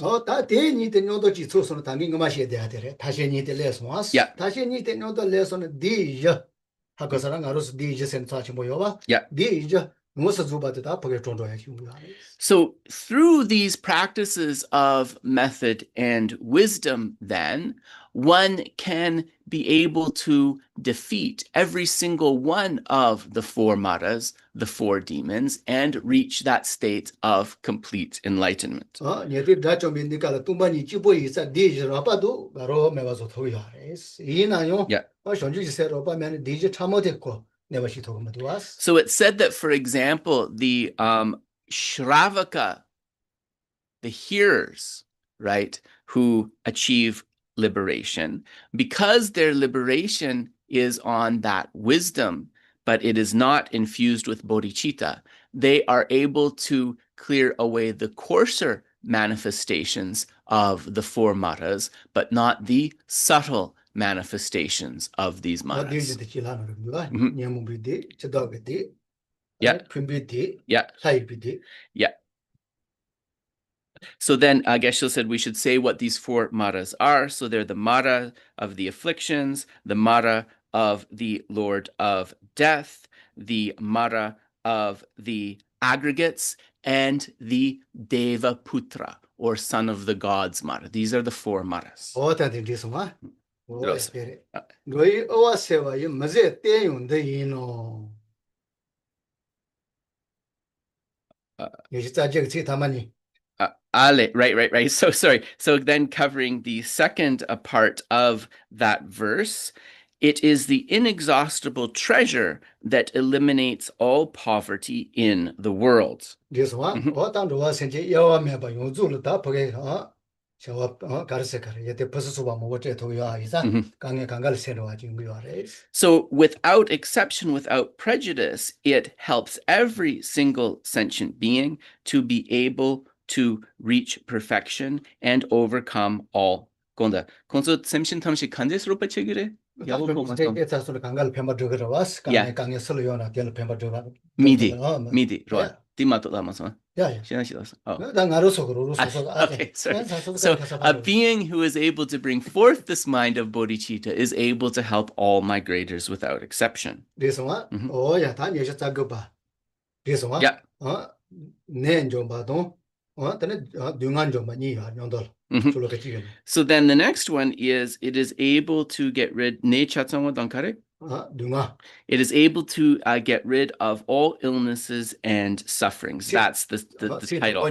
So through these practices of method and wisdom, then, one can be able to defeat every single one of the four maras, the four demons, and reach that state of complete enlightenment. So it's said that, for example, the Shravaka, the hearers, right, who achieve liberation, because their liberation is on that wisdom, but it is not infused with bodhicitta, they are able to clear away the coarser manifestations of the four maras, but not the subtle manifestations of these maras. Yeah. So then Geshe said we should say what these four maras are. So they're the mara of the afflictions, the mara of the Lord of Death, the mara of the aggregates, and the Deva Putra, or son of the gods Mara. These are the 4 Maras. this one. Gross. Roi owa sewa yi maze te yun de yino. Right. So sorry. So then covering the second part of that verse, it is the inexhaustible treasure that eliminates all poverty in the world. This one, what under was in Yawa Meba, you do the top again, show up Garsekar, yet the person who what you are is that Kangal said what you are. So without exception, without prejudice, it helps every single sentient being to be able to reach perfection and overcome all. Gonda. Konso semshin tamshi kandesro pachegire? Midi, right. Okay, sorry. So a being who is able to bring forth this mind of bodhicitta is able to help all migrators without exception. This one? Oh, yeah, Tanya just a go back. This one? Yeah. So then the next one is it is able to get rid it is able to get rid of all illnesses and sufferings. That's the title.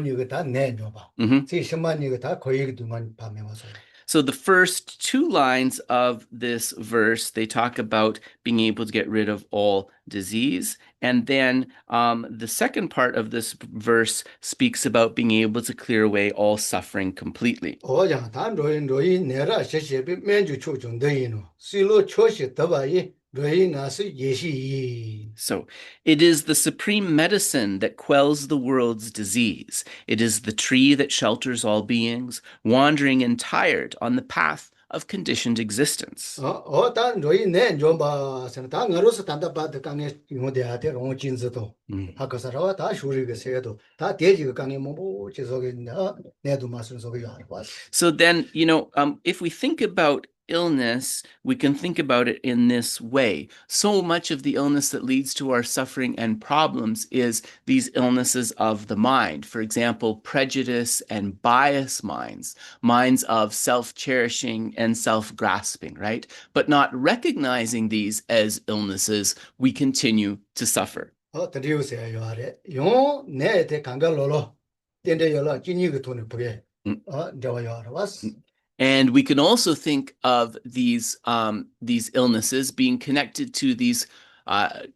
So the first 2 lines of this verse, they talk about being able to get rid of all disease. And then the second part of this verse speaks about being able to clear away all suffering completely. So it is the supreme medicine that quells the world's disease. It is the tree that shelters all beings, wandering and tired on the path of conditioned existence. So then, if we think about illness, we can think about it in this way. So much of the illness that leads to our suffering and problems is these illnesses of the mind. For example, prejudice and bias minds, minds of self-cherishing and self-grasping, right? But not recognizing these as illnesses, we continue to suffer. And we can also think of these illnesses being connected to these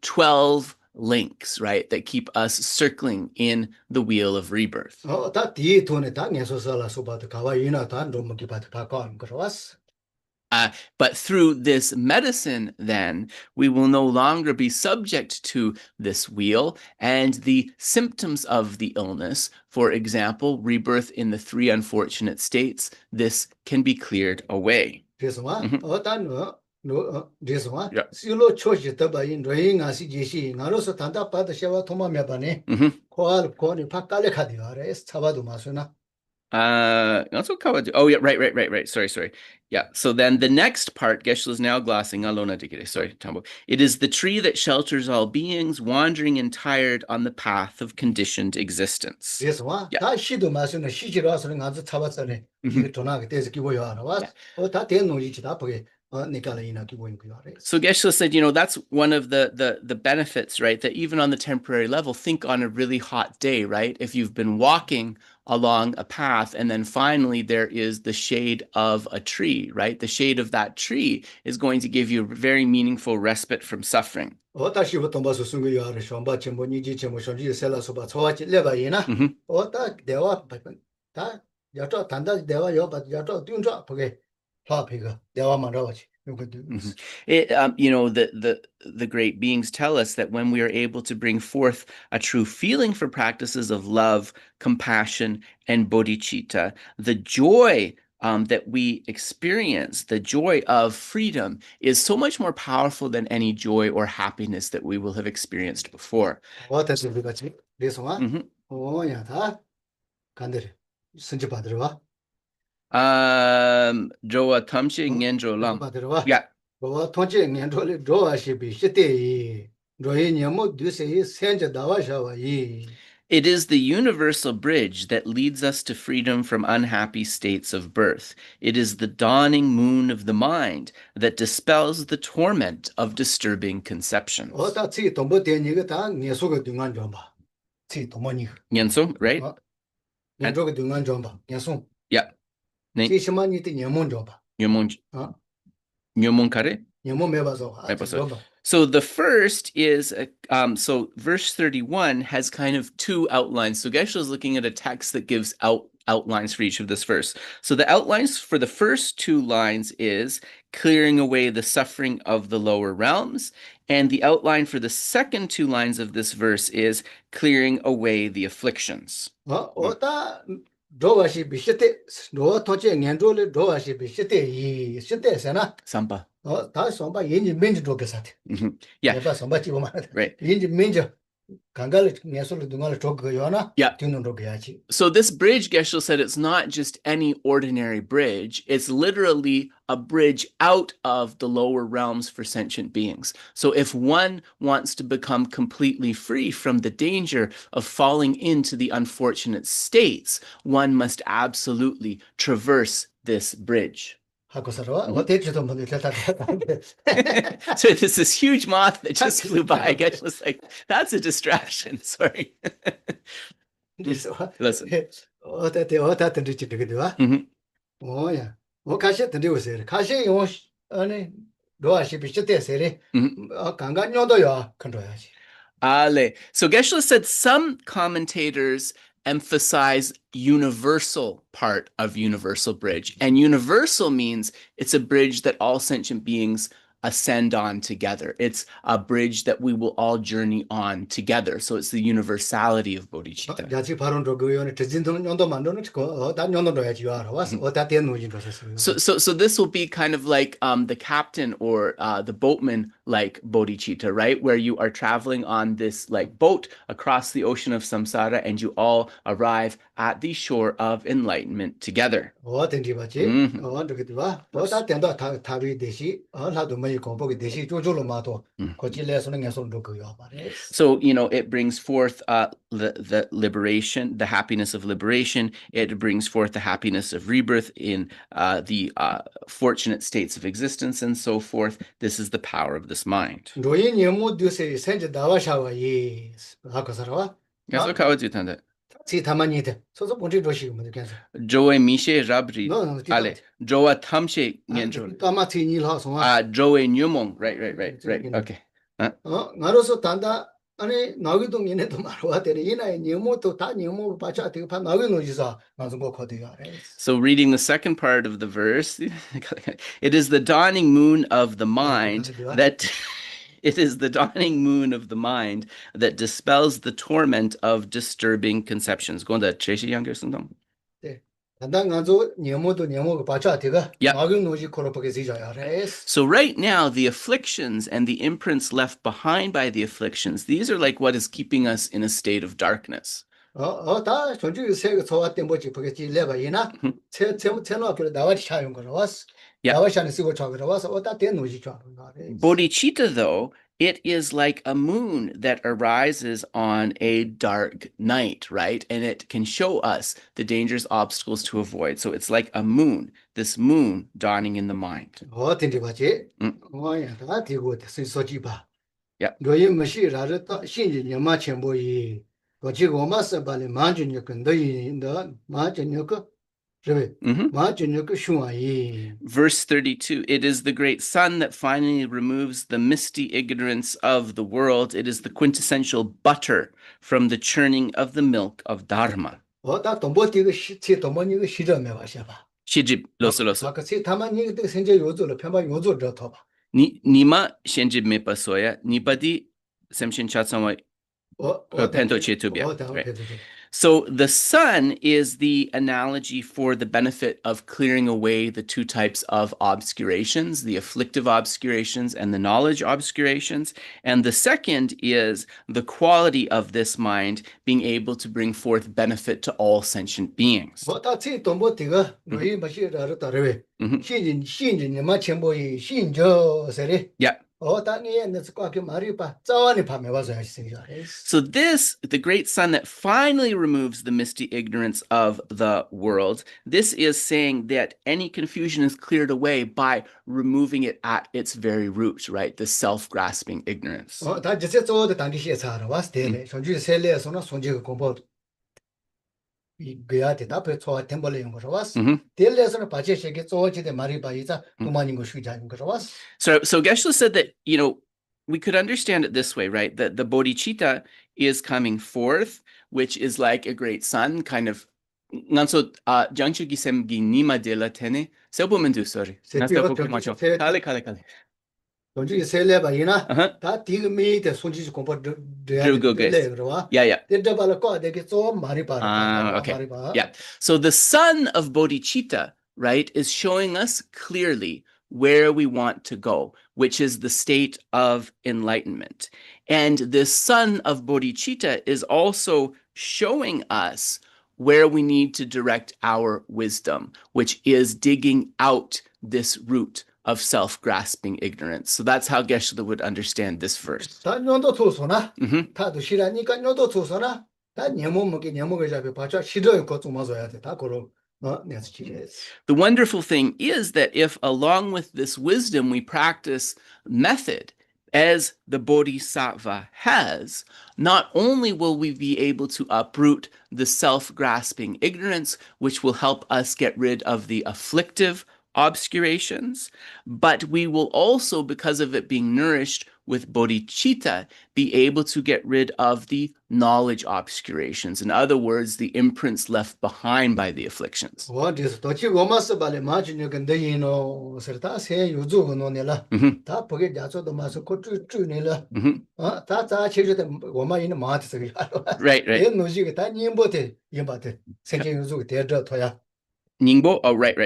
12 links, right, that keep us circling in the wheel of rebirth. But through this medicine, then, we will no longer be subject to this wheel, and the symptoms of the illness, for example, rebirth in the 3 unfortunate states, this can be cleared away. This one? This one? Yeah. Oh yeah, right. Sorry. Yeah. So then the next part, Geshe is now glossing. Sorry, Tambo. It is the tree that shelters all beings, wandering and tired on the path of conditioned existence. This one? Yeah. So Geshe said, that's one of the benefits, right? That even on the temporary level, think on a really hot day, right? If you've been walking along a path and then finally there is the shade of a tree, right? The shade of that tree is going to give you a very meaningful respite from suffering. The great beings tell us that when we are able to bring forth a true feeling for practices of love, compassion, and bodhicitta, the joy that we experience, the joy of freedom, is so much more powerful than any joy or happiness that we will have experienced before. What is this one? Oh, yeah, Joa tamshi ngendro lam. Yeah. It is the universal bridge that leads us to freedom from unhappy states of birth. It is the dawning moon of the mind that dispels the torment of disturbing conceptions. Nyenso, right? Yeah. So the first is, so verse 31 has kind of two outlines. So Geshe is looking at a text that gives outlines for each of this verse. So the outlines for the first two lines is clearing away the suffering of the lower realms. And the outline for the second two lines of this verse is clearing away the afflictions. Sampa. Yeah. Right. Yeah. So this bridge, Geshe said, it's not just any ordinary bridge. It's literally a bridge out of the lower realms for sentient beings. So if one wants to become completely free from the danger of falling into the unfortunate states, one must absolutely traverse this bridge. So there's this huge moth that just flew by. I guess was like, that's a distraction. Sorry. Listen. So Geshe said some commentators emphasize universal part of universal bridge, and universal means it's a bridge that all sentient beings ascend on together. It's a bridge that we will all journey on together. So it's the universality of bodhicitta. So this will be kind of like the captain or the boatman like bodhicitta, right? Where you are traveling on this like boat across the ocean of samsara and you all arrive at the shore of enlightenment together. So, it brings forth the liberation, the happiness of liberation. It brings forth the happiness of rebirth in the fortunate states of existence and so forth. This is the power of this mind. Joe Mishe Rabri, Ale, Joa Tamshe Nyenjol, Joe Nyumong, right, okay. So reading the second part of the verse, it is the dawning moon of the mind that it is the dawning moon of the mind that dispels the torment of disturbing conceptions. So right now, the afflictions and the imprints left behind by the afflictions, these are like what is keeping us in a state of darkness. Bodhicitta, though, it is like a moon that arises on a dark night, right? And it can show us the dangerous obstacles to avoid. So it's like a moon, this moon dawning in the mind. Verse 32, it is the great sun that finally removes the misty ignorance of the world. It is the quintessential butter from the churning of the milk of Dharma. Shijib, loso. Nima shenjib me pasoya, nipadi semshin chatsamwa pento chetubia. So the sun is the analogy for the benefit of clearing away the two types of obscurations, the afflictive obscurations and the knowledge obscurations. And the second is the quality of this mind being able to bring forth benefit to all sentient beings. Yeah. So this, the great sun that finally removes the misty ignorance of the world, this is saying that any confusion is cleared away by removing it at its very root, right? The self-grasping ignorance. So Geshe said that, you know, we could understand it this way, right? That the bodhicitta is coming forth, which is like a great sun, kind of. Nganso jangchu gisem gi nima de la tene sebo mendu sorry. Kale. Yeah. Okay. Yeah. So the sun of bodhicitta, right, is showing us clearly where we want to go, which is the state of enlightenment. And this sun of bodhicitta is also showing us where we need to direct our wisdom, which is digging out this root of self-grasping ignorance. So that's how Geshe would understand this verse. The wonderful thing is that if along with this wisdom we practice method, as the Bodhisattva has, not only will we be able to uproot the self-grasping ignorance, which will help us get rid of the afflictive obscurations, but we will also, because of it being nourished with bodhicitta, be able to get rid of the knowledge obscurations. In other words, the imprints left behind by the afflictions. Right. Ningbo? Oh, right.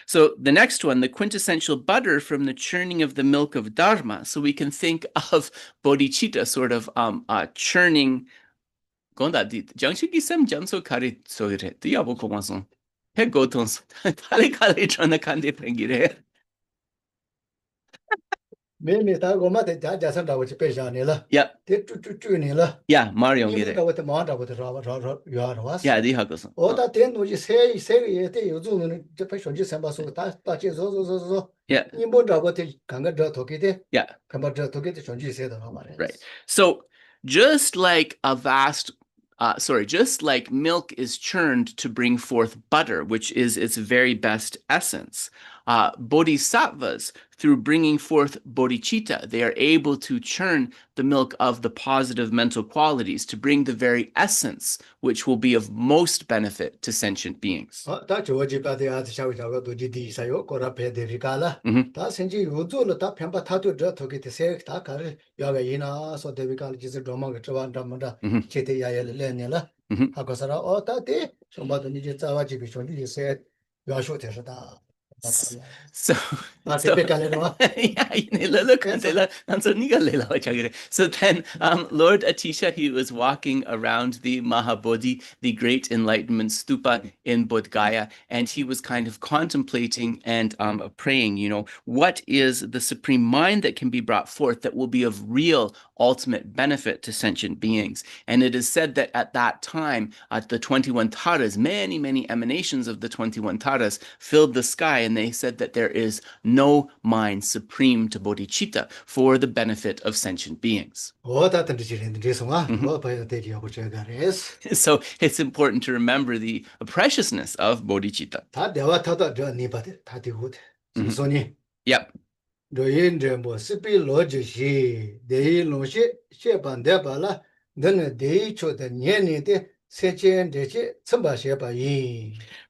So the next one, the quintessential butter from the churning of the milk of Dharma. So we can think of bodhicitta sort of churning. Gonda di jangshiki sem janso kari soire. Diabo komason. He gotons. Tale kale chana kande pengire. Yeah, Mario gire. Yeah, di hakoson. Right. So just like just like milk is churned to bring forth butter, which is its very best essence, bodhisattvas, through bringing forth bodhicitta, they are able to churn the milk of the positive mental qualities to bring the very essence, which will be of most benefit to sentient beings. So then Lord Atisha, he was walking around the Mahabodhi, the great enlightenment stupa in Bodh Gaya, and he was kind of contemplating and praying, you know, what is the supreme mind that can be brought forth that will be of real ultimate benefit to sentient beings. And it is said that at that time, the 21 taras, many emanations of the 21 taras filled the sky, and they said that there is no mind supreme to bodhicitta for the benefit of sentient beings. So it's important to remember the preciousness of bodhicitta. Yep.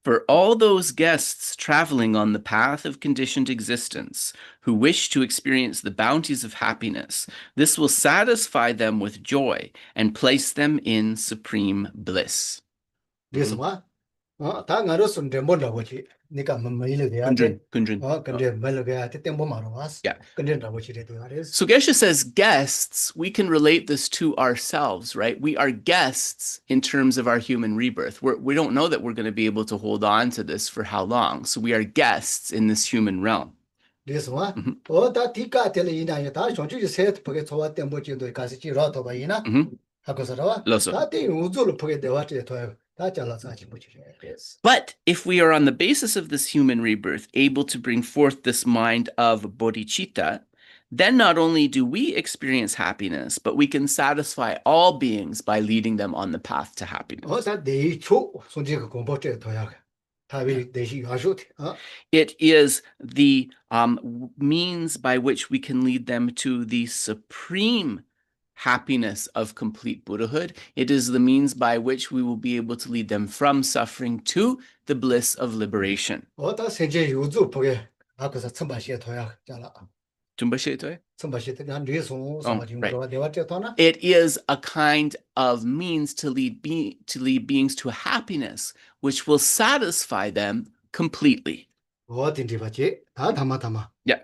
For all those guests traveling on the path of conditioned existence who wish to experience the bounties of happiness, this will satisfy them with joy and place them in supreme bliss. So Geshe says guests, we can relate this to ourselves, right? We are guests in terms of our human rebirth. We don't know that we're going to be able to hold on to this for how long. So we are guests in this human realm. This one. Oh, that tika tell you now, that don't you say forget what them what you do, because you wrote over in Hakosarawa. That thing Uzulu forget the what you have. But if we are on the basis of this human rebirth able to bring forth this mind of bodhicitta, then not only do we experience happiness, but we can satisfy all beings by leading them on the path to happiness. It is the means by which we can lead them to the supreme happiness of complete Buddhahood. It is the means by which we will be able to lead them from suffering to the bliss of liberation. It is a kind of means to lead beings to a happiness which will satisfy them completely. Yeah.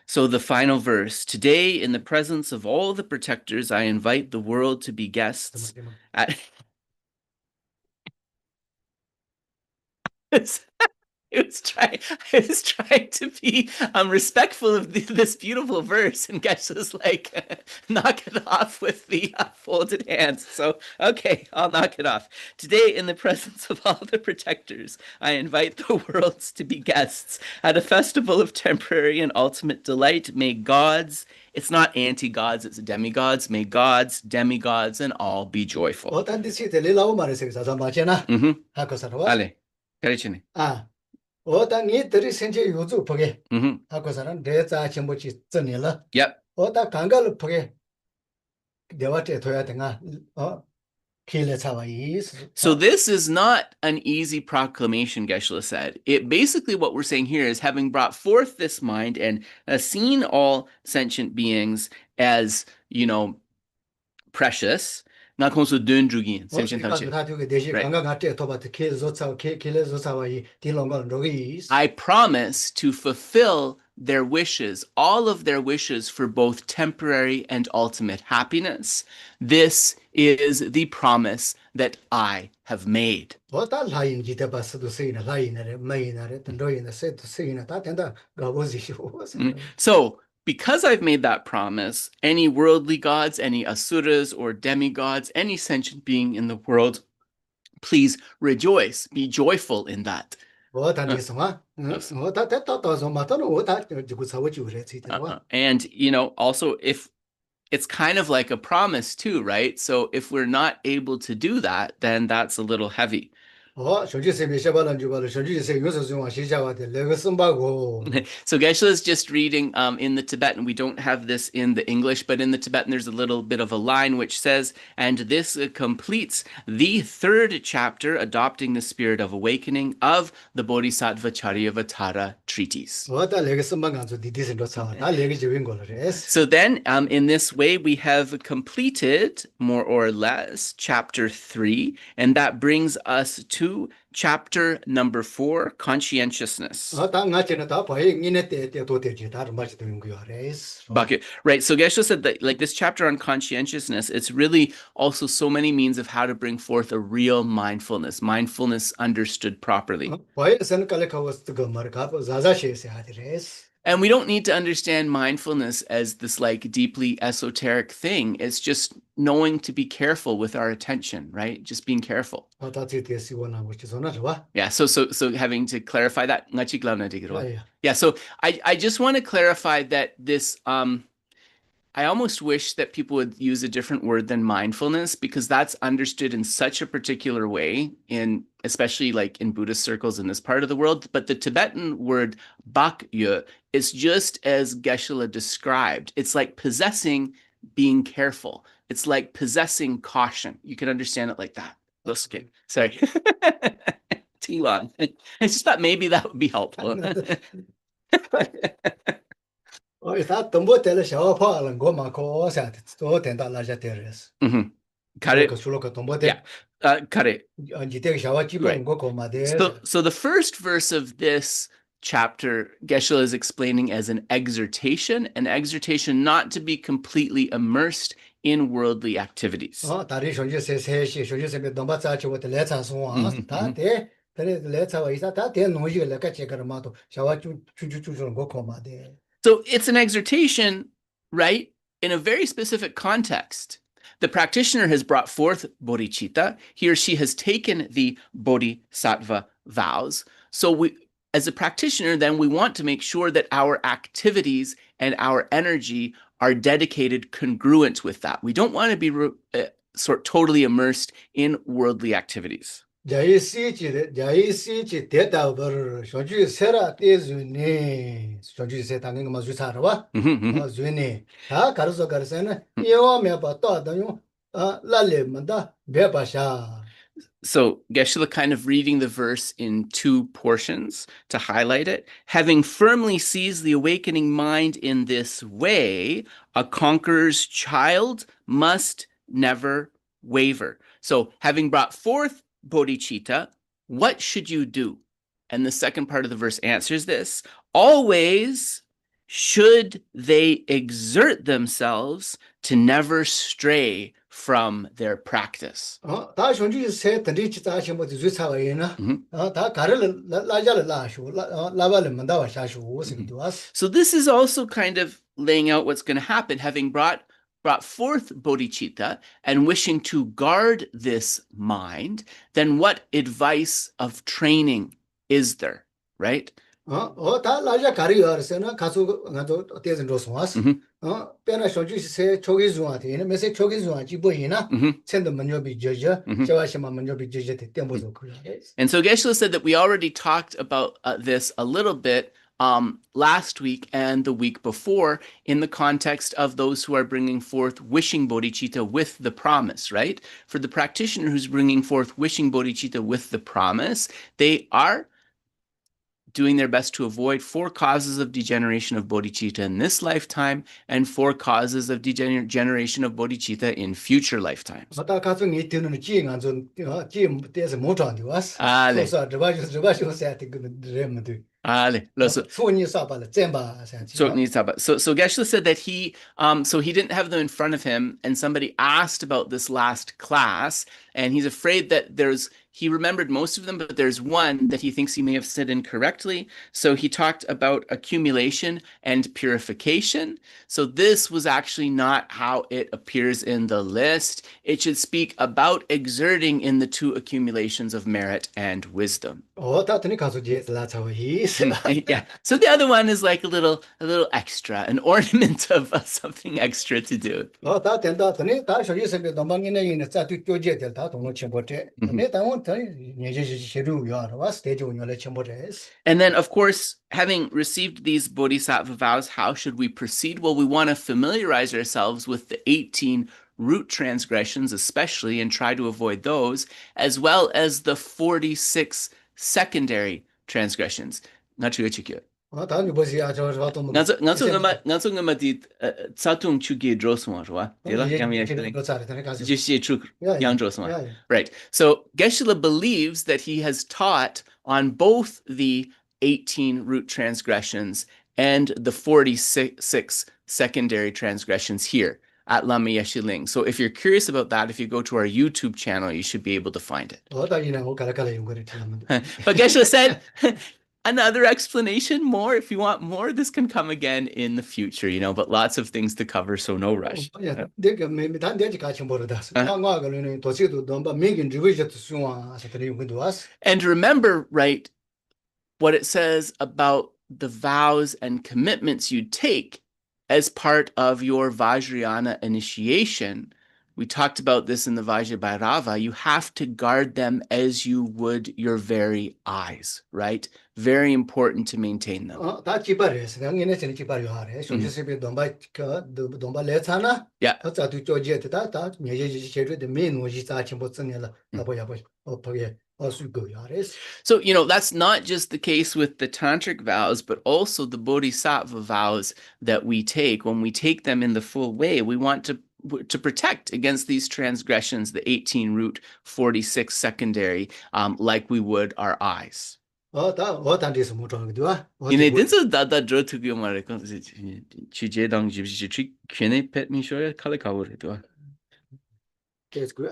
So the final verse, today in the presence of all the protectors, I invite the world to be guests at I was trying to be respectful of this beautiful verse, and Geshe was like, knock it off with the folded hands. So, okay, I'll knock it off. Today, in the presence of all the protectors, I invite the worlds to be guests at a festival of temporary and ultimate delight. May gods, it's not anti-gods, it's demigods. May gods, demigods, and all be joyful. Yep. So this is not an easy proclamation, Geshe said. It basically what we're saying here is having brought forth this mind and seen all sentient beings as, precious. I promise to fulfill their wishes, all of their wishes for both temporary and ultimate happiness. This is the promise that I have made. So, because I've made that promise, any worldly gods, any asuras or demigods, any sentient being in the world, please rejoice, be joyful in that. And, also if it's kind of like a promise too, right? So if we're not able to do that, then that's a little heavy. So Geshe is just reading in the Tibetan. We don't have this in the English, but in the Tibetan there's a little bit of a line which says, and this completes the third chapter, adopting the spirit of awakening, of the Bodhisattvacaryāvatāra treatise. So then in this way we have completed more or less chapter 3, and that brings us to chapter number 4, conscientiousness. Right, so Geshe said that like this chapter on conscientiousness, it's really also so many means of how to bring forth a real mindfulness understood properly. And we don't need to understand mindfulness as this like deeply esoteric thing. It's just knowing to be careful with our attention, right? Just being careful. Yeah, so having to clarify that. Yeah, so I just want to clarify that this I almost wish that people would use a different word than mindfulness, because that's understood in such a particular way, especially like in Buddhist circles in this part of the world. But the Tibetan word bakye is just as Geshe described. It's like possessing being careful. It's like possessing caution. You can understand it like that. Okay, sorry. Too long. I just thought maybe that would be helpful. So the first verse of this chapter, Geshe is explaining as an exhortation not to be completely immersed in worldly activities. 다리 쇼주세 세시 쇼주세 domba 자치 with 레차 소아 다데 데레 레차와 이사 다데 노지가 레카 체가마도 샤와 추추추추는 거 코마데. So it's an exhortation, right, in a very specific context. The practitioner has brought forth bodhicitta. He or she has taken the bodhisattva vows. So we, as a practitioner, then we want to make sure that our activities and our energy are dedicated congruent with that. We don't want to be totally immersed in worldly activities. 자이시지 대다버 쇼주 세라 때즈네 쇼주 세 당는 거 주사라와 주네 다 가르서는 예와메 바따다요 라레만다 베바샤. So Geshe kind of reading the verse in two portions to highlight it. Having firmly seized the awakening mind in this way, a conqueror's child must never waver. So having brought forth bodhicitta, what should you do? And the second part of the verse answers this. Always should they exert themselves to never stray from their practice. 다 쇼주 세 던지 자시 뭐 주사와이나 다 가르를 라자를 라쇼 라발을 만다와 샤쇼 생도스. So this is also kind of laying out what's going to happen, having brought forth bodhicitta and wishing to guard this mind, then what advice of training is there, right? 다 라자 가리어서나 가수 가도 어때서 좋소스. 페나 쇼주 세 초기 중한테 메세 초기 중한테 보이나 챈도 먼저비 저저 저와시마 먼저비 저저 때문에 그래. And so Geshe said that we already talked about this a little bit last week and the week before in the context of those who are bringing forth wishing bodhicitta with the promise, right? For the practitioner who's bringing forth wishing bodhicitta with the promise, they are doing their best to avoid 4 causes of degeneration of bodhicitta in this lifetime and 4 causes of degeneration of bodhicitta in future lifetimes. So Geshe said that he didn't have them in front of him, and somebody asked about this last class, and he's afraid that he remembered most of them, but there's one that he thinks he may have said incorrectly. So he talked about accumulation and purification. So this was actually not how it appears in the list. It should speak about exerting in the 2 accumulations of merit and wisdom. Yeah. So the other one is like a little extra, an ornament of something extra to do. And then, of course, having received these bodhisattva vows, how should we proceed? Well, we want to familiarize ourselves with the 18 root transgressions, especially, and try to avoid those, as well as the 46 secondary transgressions. Not too cute. Right. So Geshe believes that he has taught on both the 18 root transgressions and the 46 secondary transgressions here at Lama Yeshe Ling. So if you're curious about that, if you go to our YouTube channel, you should be able to find it. But Geshe said, another explanation, more, if you want more, this can come again in the future, but lots of things to cover, so no rush. And remember, right, what it says about the vows and commitments you take as part of your Vajrayana initiation. We talked about this in the Vajrabhairava. You have to guard them as you would your very eyes, right? Very important to maintain them. Yeah. So, that's not just the case with the tantric vows, but also the bodhisattva vows that we take. When we take them in the full way, we want to protect against these transgressions, the 18 root, 46 secondary, like we would our eyes. 이네 댄서 다다 저트기 말에 컨세 취재당 집시 취 괜히 펫미 쇼야 칼레 가버려도 That's good.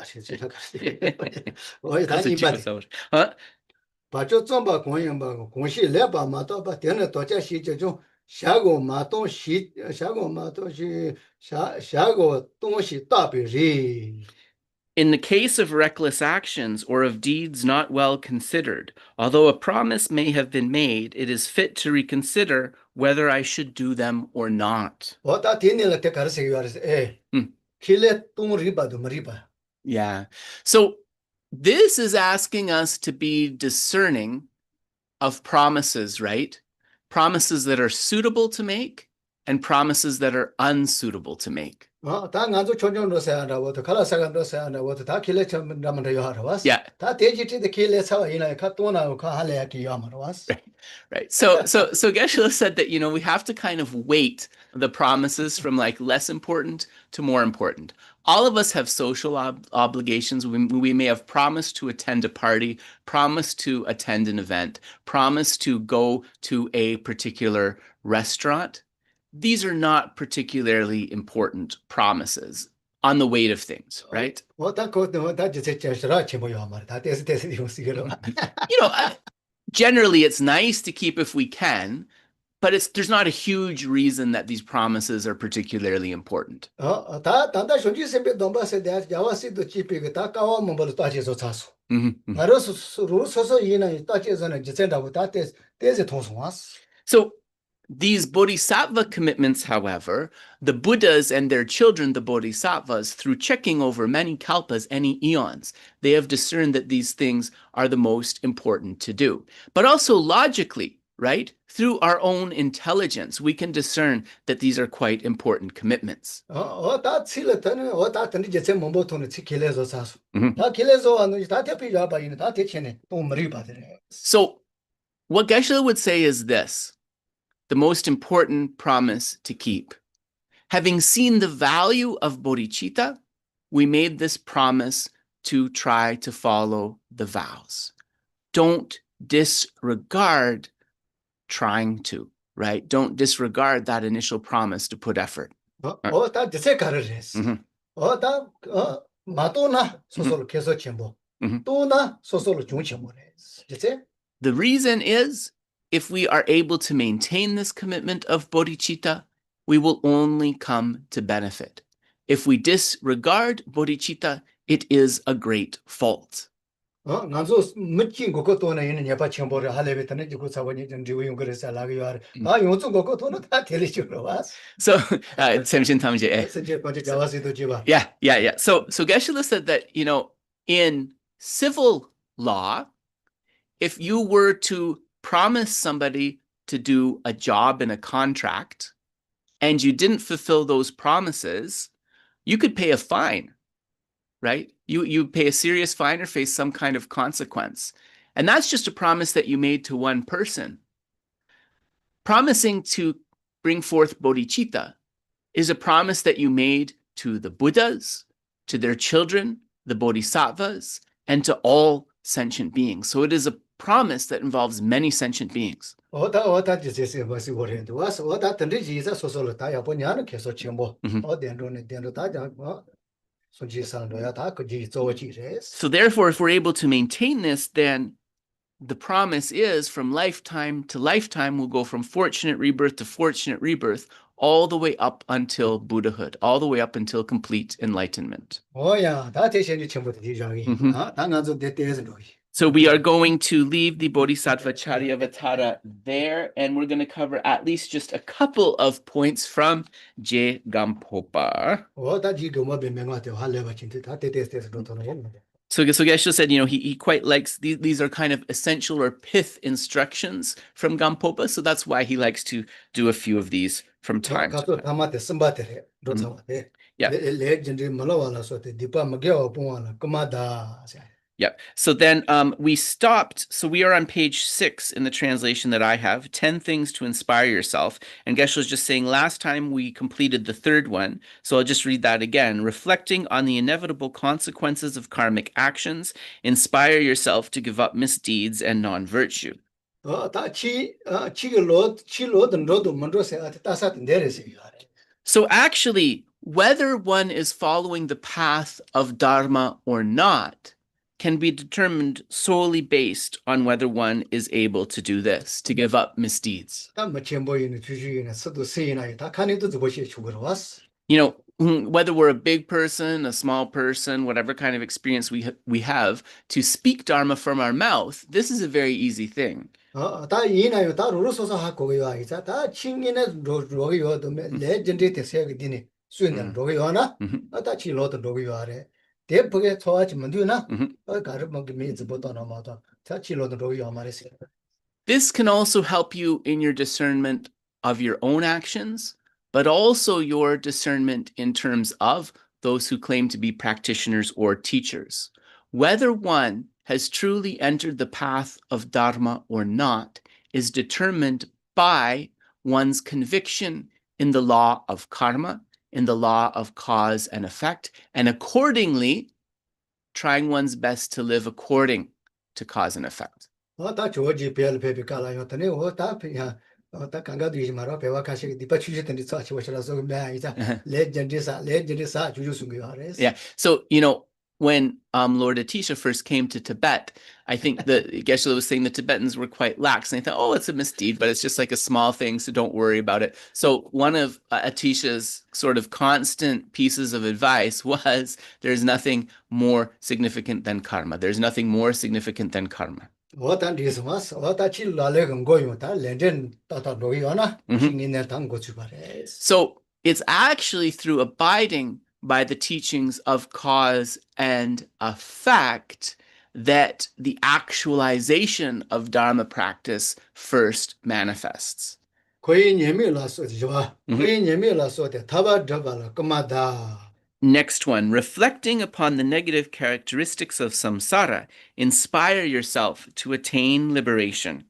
그래서 집에서 바저 좀바 공연바 공시 레바 마도바 되는 도자시 좀 샤고 마도시 샤고 마도시 샤고 동시 다비리. In the case of reckless actions or of deeds not well considered, although a promise may have been made, it is fit to reconsider whether I should do them or not. Yeah. So this is asking us to be discerning of promises, right? Promises that are suitable to make and promises that are unsuitable to make. Yeah. Right. So Geshe said that, we have to kind of weight the promises from like less important to more important. All of us have social obligations. We may have promised to attend a party, promised to attend an event, promised to go to a particular restaurant. These are not particularly important promises on the weight of things, right? Generally, it's nice to keep if we can, but there's not a huge reason that these promises are particularly important. So these bodhisattva commitments, however, the Buddhas and their children, the bodhisattvas, through checking over many kalpas, any eons, they have discerned that these things are the most important to do. But also logically, right? Through our own intelligence, we can discern that these are quite important commitments. So what Geshe would say is this: the most important promise to keep. Having seen the value of bodhicitta, we made this promise to try to follow the vows. Don't disregard trying to, right? Don't disregard that initial promise to put effort. The reason is, if we are able to maintain this commitment of bodhicitta, we will only come to benefit. If we disregard bodhicitta, it is a great fault. So yeah. So Geshe said that, in civil law, if you were to promise somebody to do a job in a contract and you didn't fulfill those promises, you could pay a fine, right? You pay a serious fine or face some kind of consequence. And that's just a promise that you made to one person. Promising to bring forth bodhicitta is a promise that you made to the Buddhas, to their children, the bodhisattvas, and to all sentient beings. So it is a promise that involves many sentient beings. So therefore, if we're able to maintain this, then the promise is from lifetime to lifetime, we'll go from fortunate rebirth to fortunate rebirth, all the way up until Buddhahood, all the way up until complete enlightenment. So we are going to leave the Bodhisattvacaryāvatāra there, and we're going to cover at least just a couple of points from Gampopa. So Geshe said, he quite likes, these are kind of essential or pith instructions from Gampopa, so that's why he likes to do a few of these from time to time. Yeah. So then we stopped. So we are on page 6 in the translation that I have, 10 things to inspire yourself. And Geshe was just saying last time we completed the third one. So I'll just read that again. Reflecting on the inevitable consequences of karmic actions, inspire yourself to give up misdeeds and non-virtue. So actually, whether one is following the path of Dharma or not can be determined solely based on whether one is able to do this, to give up misdeeds. You know, whether we're a big person, a small person, whatever kind of experience we have, to speak Dharma from our mouth, this is a very easy thing. This can also help you in your discernment of your own actions, but also your discernment in terms of those who claim to be practitioners or teachers. Whether one has truly entered the path of Dharma or not is determined by one's conviction in the law of karma, in the law of cause and effect, and accordingly, trying one's best to live according to cause and effect. Yeah, so, you know, when Lord Atisha first came to Tibet, I think that Geshe was saying the Tibetans were quite lax, and they thought, oh, it's a misdeed, but it's just like a small thing, so don't worry about it. So one of Atisha's sort of constant pieces of advice was, there's nothing more significant than karma. There's nothing more significant than karma. So it's actually through abiding by the teachings of cause and effect that the actualization of Dharma practice first manifests. Next one, reflecting upon the negative characteristics of samsara, inspire yourself to attain liberation.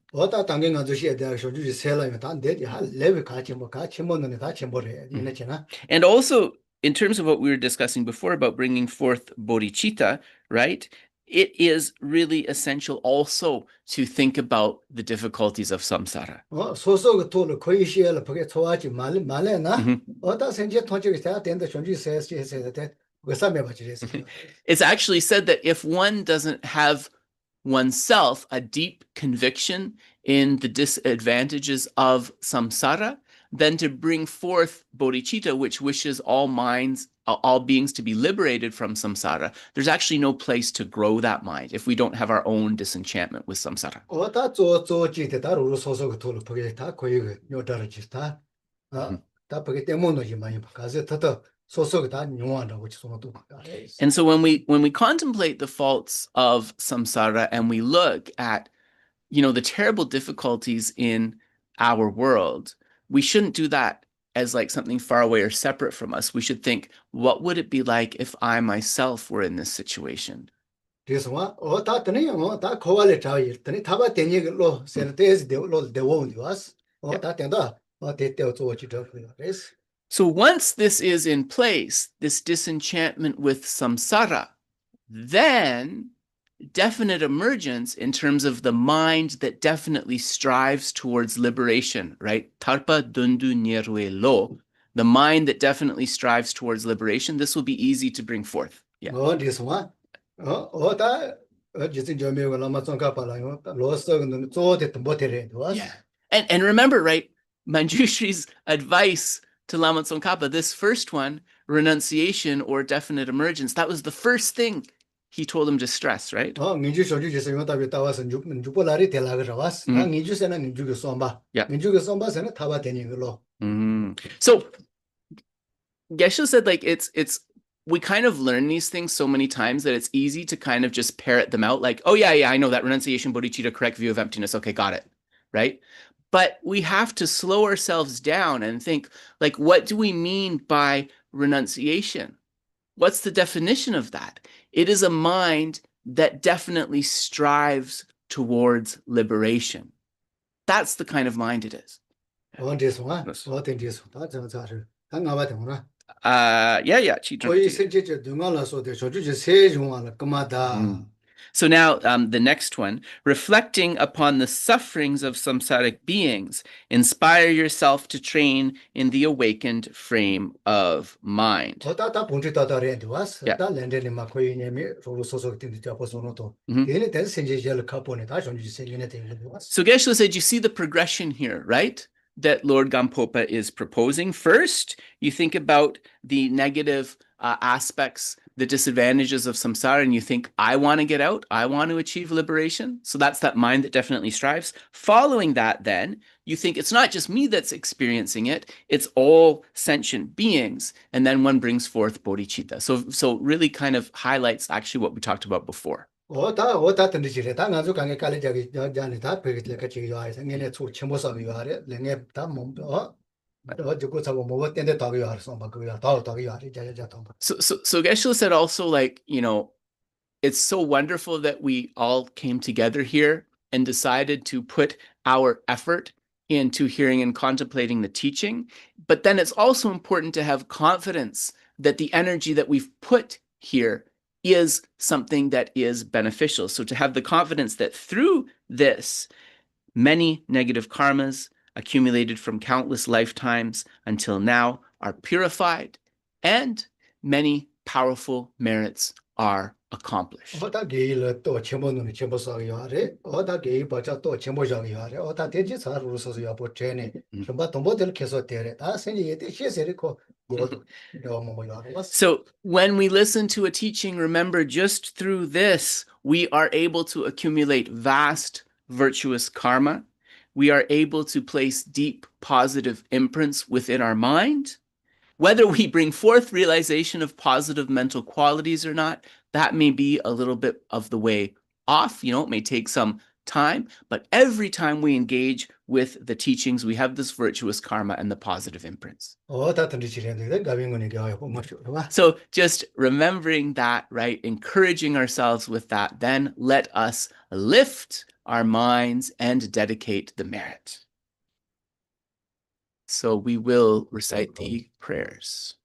And also, in terms of what we were discussing before about bringing forth bodhicitta, right? It is really essential also to think about the difficulties of samsara. It's actually said that if one doesn't have oneself a deep conviction in the disadvantages of samsara, then to bring forth bodhicitta, which wishes all minds, all beings to be liberated from samsara, there's actually no place to grow that mind if we don't have our own disenchantment with samsara. And so when we contemplate the faults of samsara and we look at, you know, the terrible difficulties in our world, we shouldn't do that as like something far away or separate from us. We should think, what would it be like if I myself were in this situation? So once this is in place, this disenchantment with samsara, then definite emergence in terms of the mind that definitely strives towards liberation, right? Tarpa dundu nyerwe lo, the mind that definitely strives towards liberation, this will be easy to bring forth. Yeah. Yeah. And remember, right, Manjushri's advice to Lama Tsongkhapa, this first one, renunciation or definite emergence, that was the first thing he told him to stress, right? Yeah. So Geshe said, like, it's we kind of learn these things so many times that it's easy to kind of just parrot them out, like, oh yeah, I know that, renunciation, bodhicitta, correct view of emptiness, okay, got it, right? But we have to slow ourselves down and think, like, what do we mean by renunciation? What's the definition of that? It is a mind that definitely strives towards liberation. That's the kind of mind it is. So now the next one, reflecting upon the sufferings of samsaric beings, inspire yourself to train in the awakened frame of mind. So Geshe said, you see the progression here, right? That Lord Gampopa is proposing. First, you think about the negative aspects, the disadvantages of samsara, and you think, I want to get out, I want to achieve liberation. So that's that mind that definitely strives. Following that, then, you think it's not just me that's experiencing it, it's all sentient beings. And then one brings forth bodhicitta. So really kind of highlights actually what we talked about before. So Geshe said also, like, you know, it's so wonderful that we all came together here and decided to put our effort into hearing and contemplating the teaching. But then it's also important to have confidence that the energy that we've put here is something that is beneficial. So to have the confidence that through this, many negative karmas accumulated from countless lifetimes until now are purified, and many powerful merits are accomplished. So when we listen to a teaching, remember, just through this, we are able to accumulate vast virtuous karma. We are able to place deep positive imprints within our mind. Whether we bring forth realization of positive mental qualities or not, that may be a little bit of the way off. You know, it may take some time, but every time we engage with the teachings, we have this virtuous karma and the positive imprints. So just remembering that, right, encouraging ourselves with that, then let us lift our minds and dedicate the merit. So we will recite the prayers.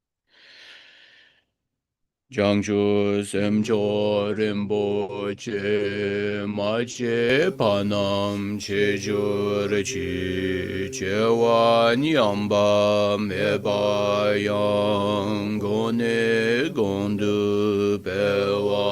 Jangju semjo rinpoche mache panam chejo rechi chewa nyamba meba yang gone gondu bewa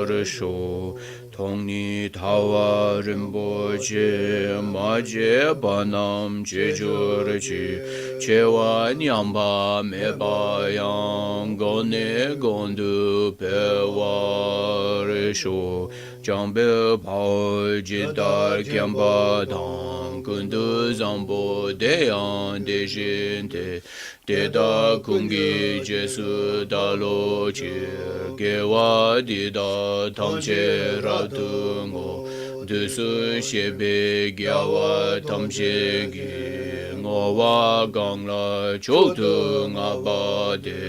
resho Tongni tawa rinpoche maje banam chejo rechi chewa nyamba meba yang gone gondu pewa resho jambe pao jidar kyamba dang kundu zambo deyan dejinte Deda kungi jesu dalo chir gewa dida tamche radungo dusu shebe gyawa tamche gi ngowa gangla chotu ngabade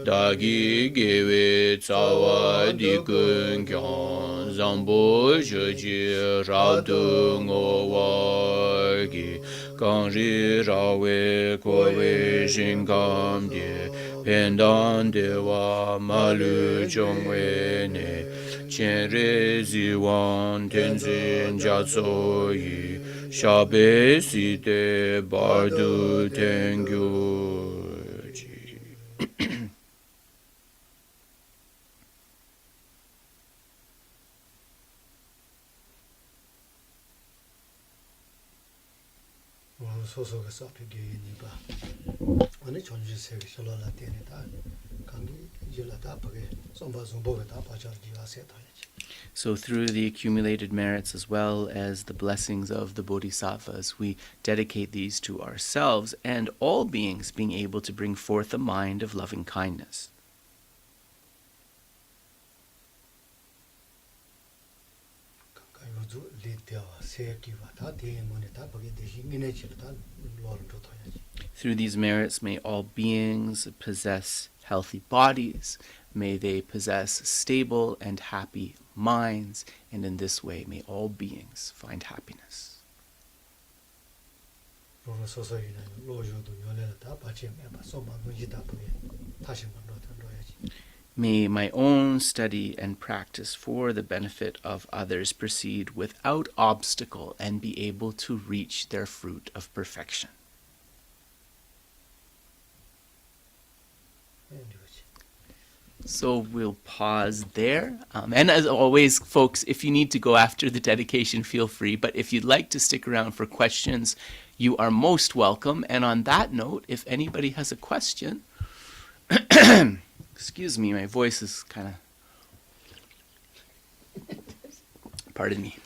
dagi gewe tsawa dikun kyan zambo jeji radungo wagi Kanri rawe kowe shingam de pendan dewa malu chongwe ne chenre ziwan tenzin jatso yi shabe site bardu tengyu So through the accumulated merits as well as the blessings of the Bodhisattvas, we dedicate these to ourselves and all beings being able to bring forth a mind of loving kindness. Through these merits, may all beings possess healthy bodies, may they possess stable and happy minds, and in this way, may all beings find happiness. May my own study and practice for the benefit of others proceed without obstacle and be able to reach their fruit of perfection. So we'll pause there. And as always, folks, if you need to go after the dedication, feel free. But if you'd like to stick around for questions, you are most welcome. And on that note, if anybody has a question, excuse me, my voice is kind of, pardon me.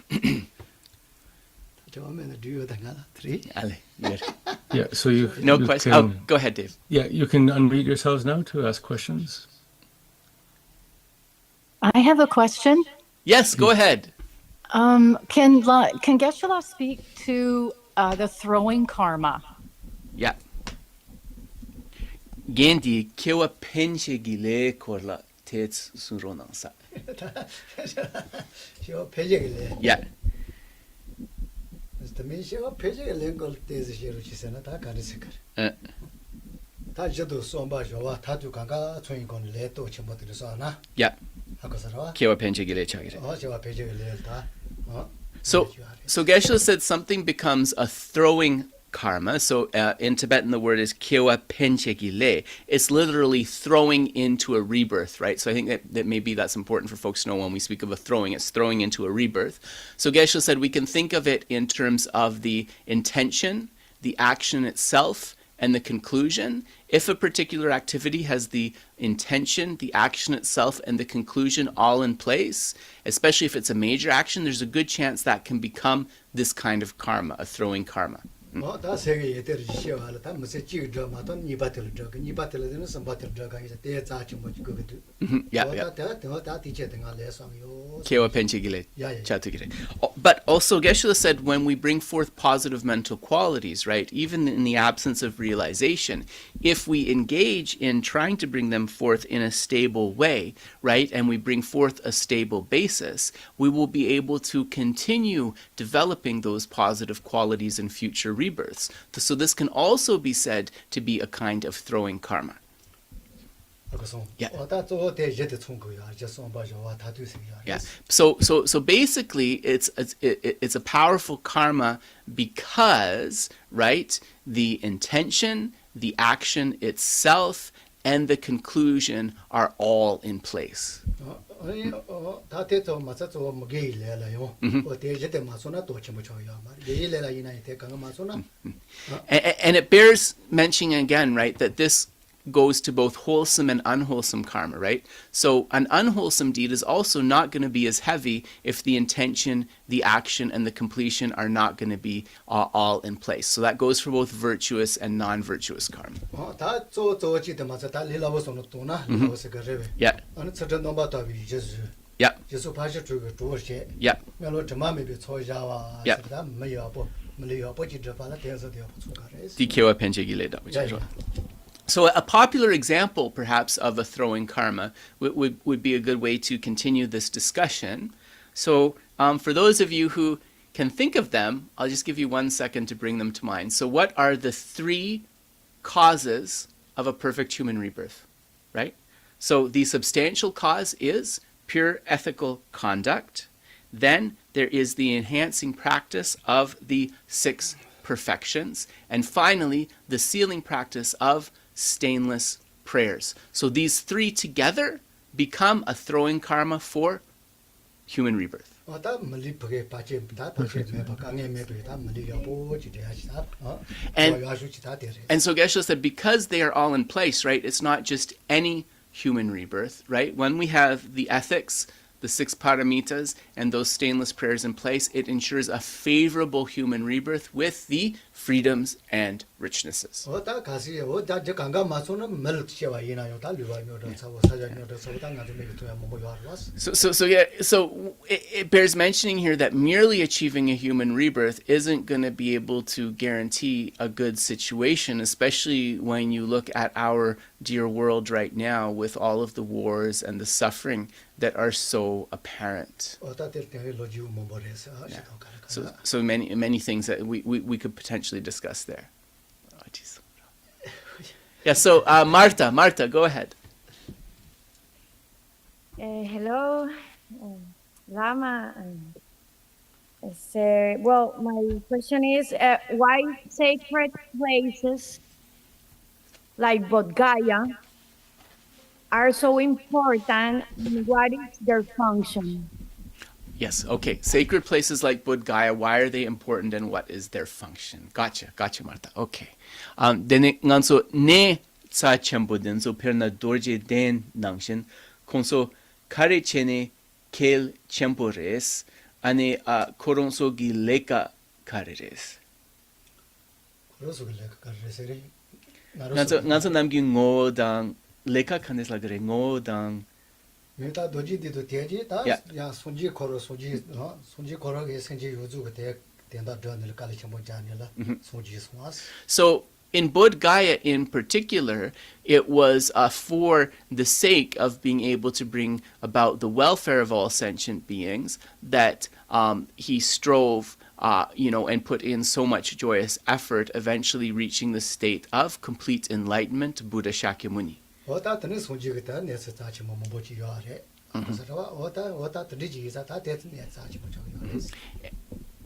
Yeah, so you No you question. can- Oh, go ahead, Dave. Yeah, you can unmute yourselves now to ask questions. I have a question. Yes, go ahead. Can Geshe speak to the throwing karma? Yeah. Gendi kewa penche gile korla tets suronangsa. Yeah. Yeah. Kewa penche gile chagire. So Geshe said something becomes a throwing karma. So in Tibetan, the word is kewa penche gile. It's literally throwing into a rebirth, right? So I think that maybe that's important for folks to know when we speak of a throwing. It's throwing into a rebirth. So Geshe said we can think of it in terms of the intention, the action itself, and the conclusion. If a particular activity has the intention, the action itself, and the conclusion all in place, especially if it's a major action, there's a good chance that can become this kind of karma, a throwing karma. But also Geshe said when we bring forth positive mental qualities, right, even in the absence of realization, if we engage in trying to bring them forth in a stable way, right, and we bring forth a stable basis, we will be able to continue developing those positive qualities in future rebirths. So this can also be said to be a kind of throwing karma. Yeah. Yeah. So basically, it's a powerful karma because, right, the intention, the action itself, and the conclusion are all in place. And it bears mentioning again, right, that this goes to both wholesome and unwholesome karma, right? So an unwholesome deed is also not going to be as heavy if the intention, the action, and the completion are not going to be all in place. So that goes for both virtuous and non-virtuous karma. Yeah. Yeah. Yeah. Yeah. So a popular example, perhaps, of a throwing karma would be a good way to continue this discussion. So for those of you who can think of them, I'll just give you 1 second to bring them to mind. So what are the 3 causes of a perfect human rebirth, right? So the substantial cause is pure ethical conduct. Then there is the enhancing practice of the 6 perfections. And finally, the sealing practice of stainless prayers. So these 3 together become a throwing karma for human rebirth. And so Geshe said because they are all in place, right, it's not just any human rebirth, right? When we have the ethics, the 6 paramitas, and those stainless prayers in place, it ensures a favorable human rebirth with the freedoms and richnesses. So it bears mentioning here that merely achieving a human rebirth isn't going to be able to guarantee a good situation, especially when you look at our dear world right now with all of the wars and the suffering that are so apparent. Yeah. So many things that we could potentially discuss there. Oh, geez. Yeah, so Marta, go ahead. Hello, Lama. Well, my question is, why sacred places like Bodh Gaya are so important, and what is their function? Yes, okay. Sacred places like Bodh Gaya, why are they important and what is their function? Gotcha, Martha. Okay. Then nganso ne sa chambo den so perna dorje den nangshin konso kare chene kel chambo res ane koronso gi leka kare res. Nganso namgi ngo dang leka kanes la gre ngo dang 메타 도지디도 대지 다 야 손지 걸어 손지 걸어게 생지 요주가 대 된다 전을 가르쳐 보자니라 손지 소스. So in Bodh Gaya in particular, it was for the sake of being able to bring about the welfare of all sentient beings that he strove, and put in so much joyous effort, eventually reaching the state of complete enlightenment, Buddha Shakyamuni. 어따드는 손지가 내서 자치 뭐 뭐지 요아래. 그래서 어따 드리지 이사 다 됐는 내 자치 뭐 저기 요아래.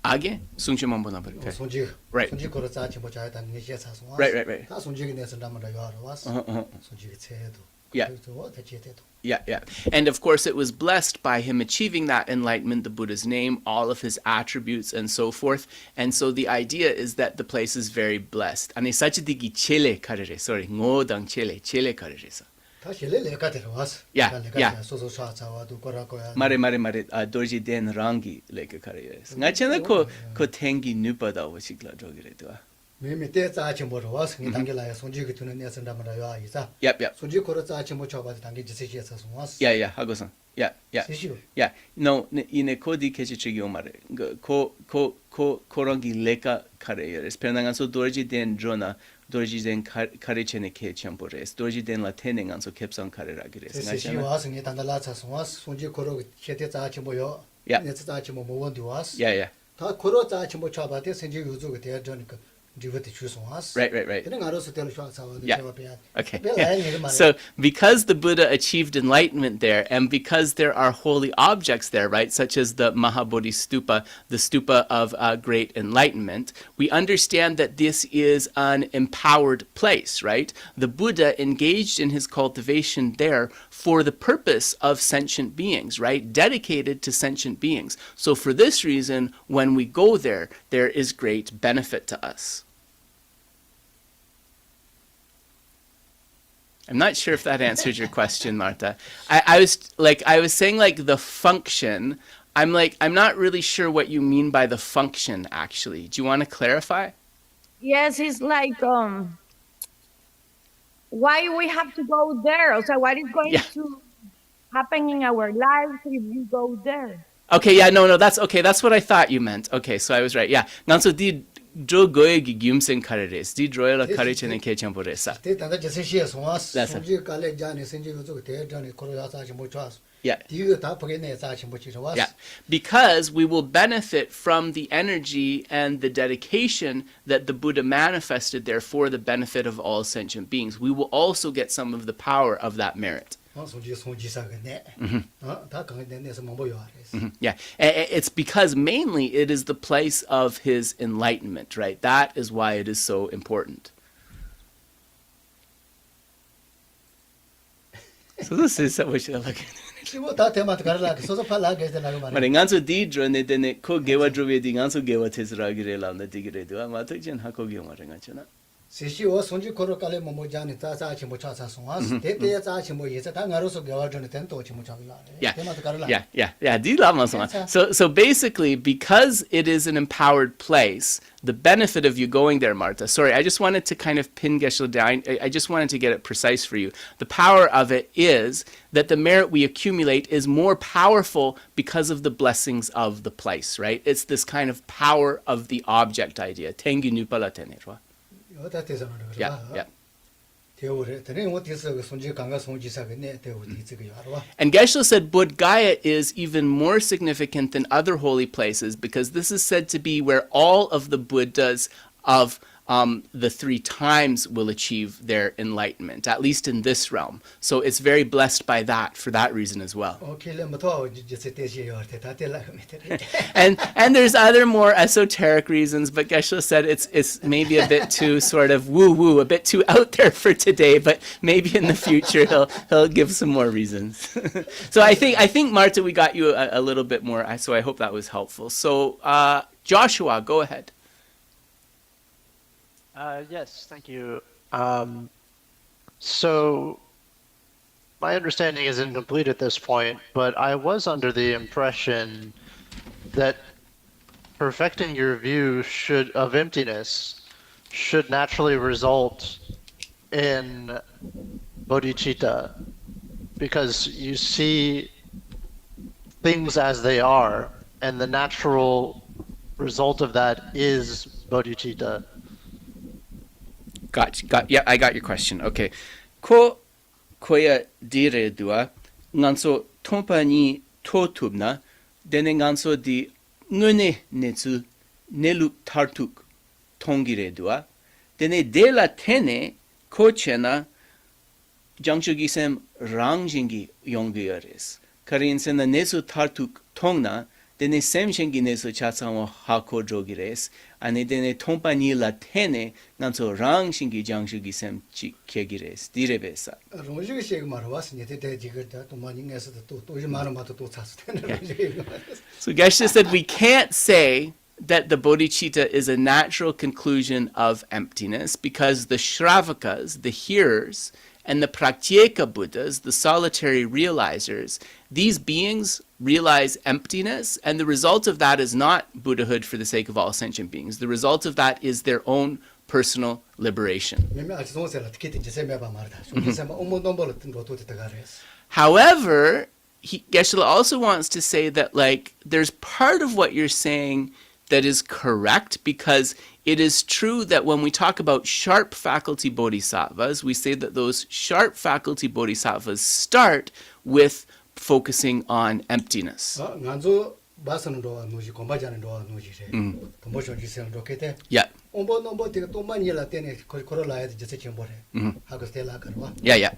Age sungshim mambo number. 손지. Right. 손지 걸어 자치 뭐 자다 내 제사 송. Right. 다 손지가 내서 남아 요아래 왔어. 손지가 체도. Yeah. 그래서 Yeah. And of course, it was blessed by him achieving that enlightenment, the Buddha's name, all of his attributes, and so forth. And so the idea is that the place is very blessed. Ane sachidigi chele karere, sorry, ngodang chele karere sa. Yeah. Mare, dorji den rangi leka karere. Ngachana ko tengi nupa da wachikla drogire dua. 매매 때 자치 뭐로 와서 이 단계라야 손지가 두는 내선 담으라 요 이사. Yep. 손지 걸어 자치 뭐 쳐봐 단계 지세시에서 왔어. Yeah, 하고선. Yeah. Yeah. No, ine kodi kechichigi omare. Korangi leka karere. Spenanganso dorji den drona, dorji den karechene ke champores. Dorji den la tenenganso kepsan kareragires. 지세시 와서 이 단달라서 왔어. 손지 걸어 셰테 자치 뭐요. Yeah. 내 자치 뭐 원디 왔어. Yeah. 다 걸어 자치 뭐 쳐봐 때 생지 요소가 돼야 되니까. Right. Yeah. Okay. So because the Buddha achieved enlightenment there, and because there are holy objects there, right, such as the Mahabodhistupa, the stupa of great enlightenment, we understand that this is an empowered place, right? The Buddha engaged in his cultivation there for the purpose of sentient beings, right? Dedicated to sentient beings. So for this reason, when we go there, there is great benefit to us. I'm not sure if that answered your question, Marta. I was saying like the function. I'm not really sure what you mean by the function actually. Do you want to clarify? Yes, it's like why we have to go there? So what is going to happen in our lives if we go there? Okay, yeah, no, that's okay. That's what I thought you meant. Okay, so I was right. Yeah. Nanso di dro goye gi gyumsen kareres. Di droela karechene ke champoresa. Yeah. Because we will benefit from the energy and the dedication that the Buddha manifested there for the benefit of all sentient beings. We will also get some of the power of that merit. Yeah, it's because mainly it is the place of his enlightenment, right? That is why it is so important. So this is what you like. Maringanso di drone dene ko gewa drove di ganso gewa tesra gire la na digire do ma to jen hako ge maringachana. 시시오 손지 걸어갈래 뭐 자니 자자치 뭐 차차 송아스 대대 자치 뭐 예자 당가로서 겨와전에 된 도치 뭐 잡을라. So basically, because it is an empowered place, the benefit of you going there, Marta. Sorry, I just wanted to kind of pin Geshe down. I just wanted to get it precise for you. The power of it is that the merit we accumulate is more powerful because of the blessings of the place, right? It's this kind of power of the object idea. Tengi nupala tenerwa. Yeah. And Geshe said Bodh Gaya is even more significant than other holy places because this is said to be where all of the Buddhas of the 3 times will achieve their enlightenment, at least in this realm. So it's very blessed by that, for that reason as well. And there's other more esoteric reasons, but Geshe said it's maybe a bit too sort of woo-woo, a bit too out there for today, but maybe in the future he'll give some more reasons. So I think Marta, we got you a little bit more, so I hope that was helpful. So Joshua, go ahead. Yes, thank you. So my understanding is incomplete at this point, but I was under the impression that perfecting your view of emptiness should naturally result in bodhicitta, because you see things as they are, and the natural result of that is bodhicitta. Yeah, I got your question. Okay. Ko koya dire dua nganso tompa ni totubna dene nganso di ngune netsu nelu tartuk tongire dua dene de la tene ko chena jangshugisem rangjingi yongyeres karin sena nesu tartuk tongna dene semshengi nesu chatsamo hako jogires ane dene tompa ni la tene nanso rangshingi jangshugi sem chikegires direbesa. So Geshe said we can't say that the bodhicitta is a natural conclusion of emptiness, because the Shravakas, the hearers, and the Pratyeka Buddhas, the solitary realizers, these beings realize emptiness, and the result of that is not Buddhahood for the sake of all sentient beings. The result of that is their own personal liberation. However, Geshe also wants to say that, like, there's part of what you're saying that is correct, because it is true that when we talk about sharp faculty bodhisattvas, we say that those sharp faculty bodhisattvas start with focusing on emptiness. Yeah.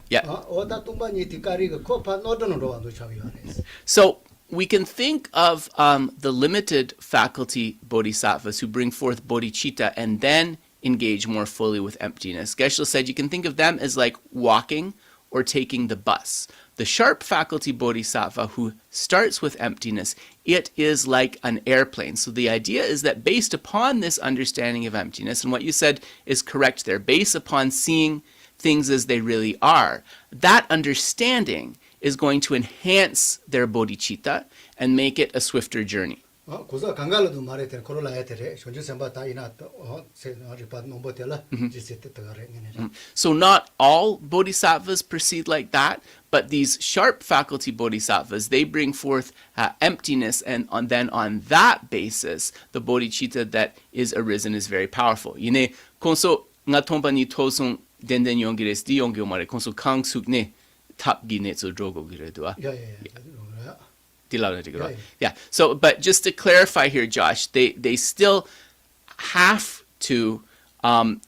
Yeah. So we can think of the limited faculty bodhisattvas who bring forth bodhicitta and then engage more fully with emptiness. Geshe said you can think of them as like walking or taking the bus. The sharp faculty bodhisattva who starts with emptiness, it is like an airplane. So the idea is that based upon this understanding of emptiness, and what you said is correct there, based upon seeing things as they really are, that understanding is going to enhance their bodhicitta and make it a swifter journey. So not all bodhisattvas proceed like that, but these sharp faculty bodhisattvas, they bring forth emptiness, and then on that basis, the bodhicitta that is arisen is very powerful. Yine konso nga tompa ni tosung denden yongires di yongyo mare konso kang sukne tap gi netso drogo gire dua. Yeah. So, but just to clarify here, Josh, they still have to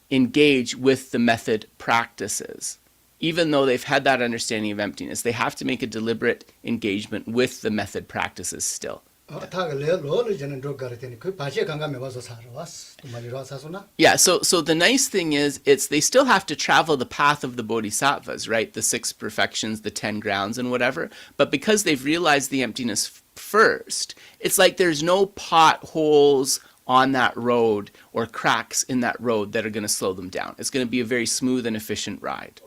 engage with the method practices. Even though they've had that understanding of emptiness, they have to make a deliberate engagement with the method practices still. Yeah, so the nice thing is, they still have to travel the path of the bodhisattvas, right? The 6 perfections, the 10 grounds and whatever. But because they've realized the emptiness first, it's like there's no potholes on that road or cracks in that road that are going to slow them down. It's going to be a very smooth and efficient ride.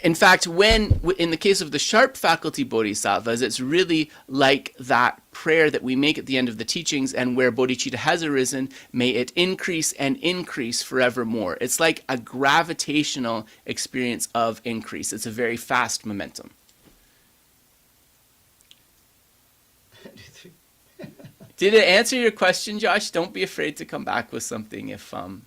In fact, in the case of the sharp faculty bodhisattvas, it's really like that prayer that we make at the end of the teachings, and where bodhicitta has arisen, may it increase and increase forevermore. It's like a gravitational experience of increase. It's a very fast momentum. Did it answer your question, Josh? Don't be afraid to come back with something if And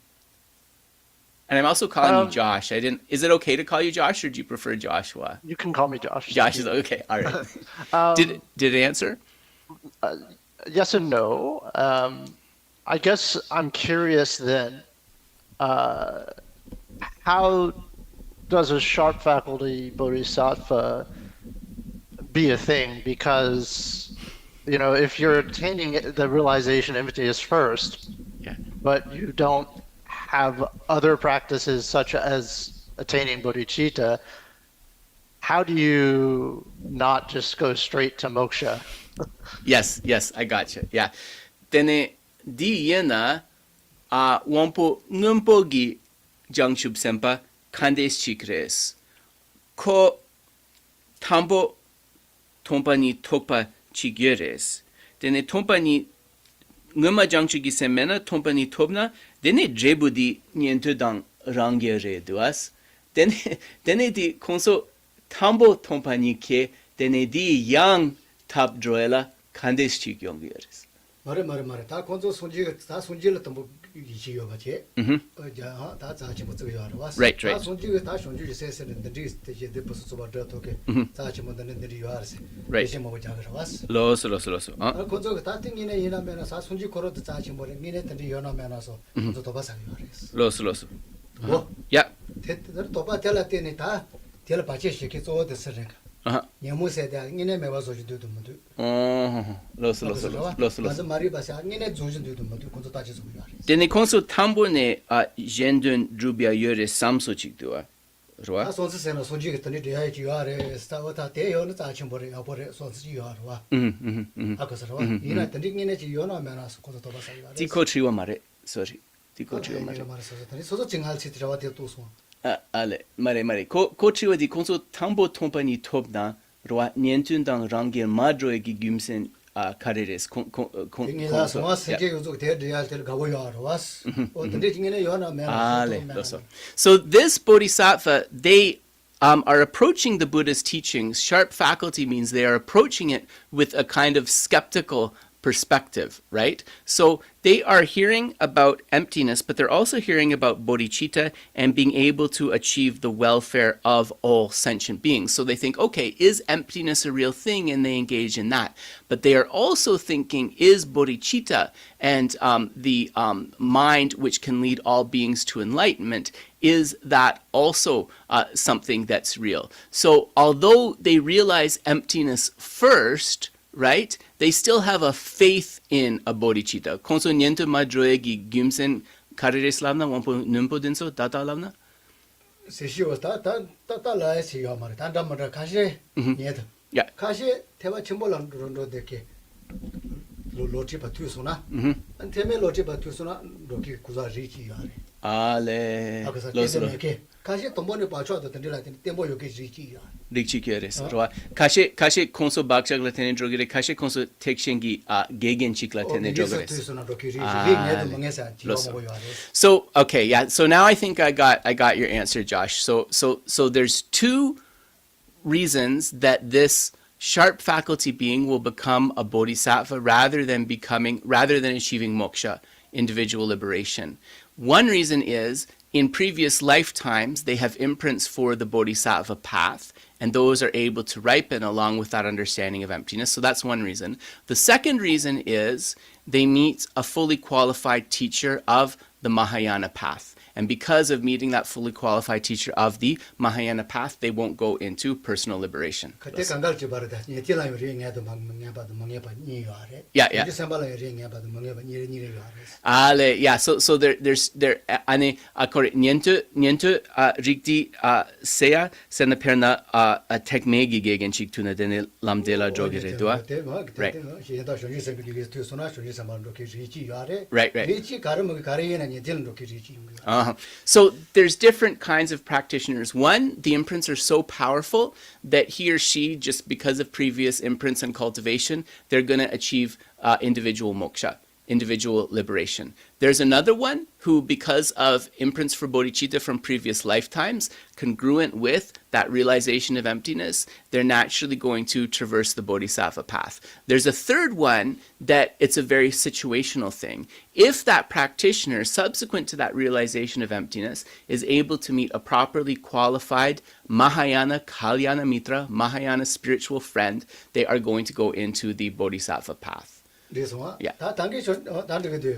I'm also calling you Josh. Is it okay to call you Josh, or do you prefer Joshua? You can call me Josh. Josh is okay. All right. Did it answer? Yes and no. I guess I'm curious then, how does a sharp faculty bodhisattva be a thing? Because, you know, if you're attaining the realization of emptiness first, but you don't have other practices such as attaining bodhicitta, how do you not just go straight to moksha? Yes, I gotcha. Yeah. Tene di yena wampo ngumpo gi jangshub sempa kandes chikres. Ko tambo tompani tokpa chigyeres. Tene tompani nguma jangshub gi semena tompani topna dene jebu di niento dang rangye re duas. Dene di konso tambo tompani ke dene di yang 탑 드로엘라 칸데스틱 연구여스. 말해. 다 건조 다 손질을 또 이지요 같이. 다 자치 못 저기 알아. Right. 다 손질 다 손질 세세는 데 이제 버스 저버더 토게. 자치 못 되는 데리 요아르세. 이제 뭐 자그라 왔어. 로스. 건조 다 땡기네 이나면은 사 손질 걸어도 자치 못 미네 데리 요나면서 건조 더 바상 요아르세. 로스. 뭐? 야. 대들 도바 tel라 때니 다 텔 바치 시키 쪼데스르가. 녀무세다 니네 메와서지도 못도 로스 맞아 말이 봐서 니네 조진도 못도 건조 다지 좀 요아르세. 데네 콘소 탐보네 젠든 루비아 요레 삼소직도아. 로아. 손스세는 손지게 더니 돼야 지요아레 스타워타 대요는 자친 버려 버려 손스 요아르와. 아까서와 이나 더니 니네 지요나 면아서 건조 더 바상 요아르세. 디코치와 말해. sorry. 디코치와 말해. 소소 징할치 들어와대 또소. Ale, mare. Kochiwa di konso tambo tompani topna roa nientundang rangir madroe gi gymsen kareres. So this bodhisattva, they are approaching the Buddha's teachings. Sharp faculty means they are approaching it with a kind of skeptical perspective, right? So they are hearing about emptiness, but they're also hearing about bodhicitta and being able to achieve the welfare of all sentient beings. So they think, okay, is emptiness a real thing? And they engage in that. But they are also thinking, is bodhicitta and the mind which can lead all beings to enlightenment, is that also something that's real? So although they realize emptiness first, right? They still have a faith in a bodhicitta. Konso niento madroegi gymsen kareres lavna wampo numpo denso data lavna? 세시오 다 라이시요 말이 단단마다 가시 니에다. Yeah. 가시 대화 첨벌랑 론도데게 로치바 투소나. 안 테메 로치바 투소나 로키 구자리지 야레. Ale. 로스로게 가시 돈번에 빠쳐도 된다라 때모 요게 지지 야. Rikchikeres. Roa. Kashe konso bakchagla tene drogere kashe konso tekshengi gegen chikla tene drogeres. So okay, yeah. So now I think I got your answer, Josh. So there's two reasons that this sharp faculty being will become a bodhisattva rather than achieving moksha, individual liberation. One reason is in previous lifetimes they have imprints for the bodhisattva path, and those are able to ripen along with that understanding of emptiness. So that's one reason. The second reason is they meet a fully qualified teacher of the Mahāyāna path. And because of meeting that fully qualified teacher of the Mahāyāna path, they won't go into personal liberation. Yeah. Yeah. So there's ane akore niente rikti sea sena perna a tekmegi gegen chiktuna dene lamdela drogere dua. Right. So there's different kinds of practitioners. One, the imprints are so powerful that he or she, just because of previous imprints and cultivation, they're going to achieve individual moksha, individual liberation. There's another one who, because of imprints for bodhicitta from previous lifetimes, congruent with that realization of emptiness, they're naturally going to traverse the bodhisattva path. There's a third one that it's a very situational thing. If that practitioner, subsequent to that realization of emptiness, is able to meet a properly qualified Mahāyāna Kalyana Mitra, Mahāyāna spiritual friend, they are going to go into the bodhisattva path. This one? Yeah. 다 단계 전 단계 돼.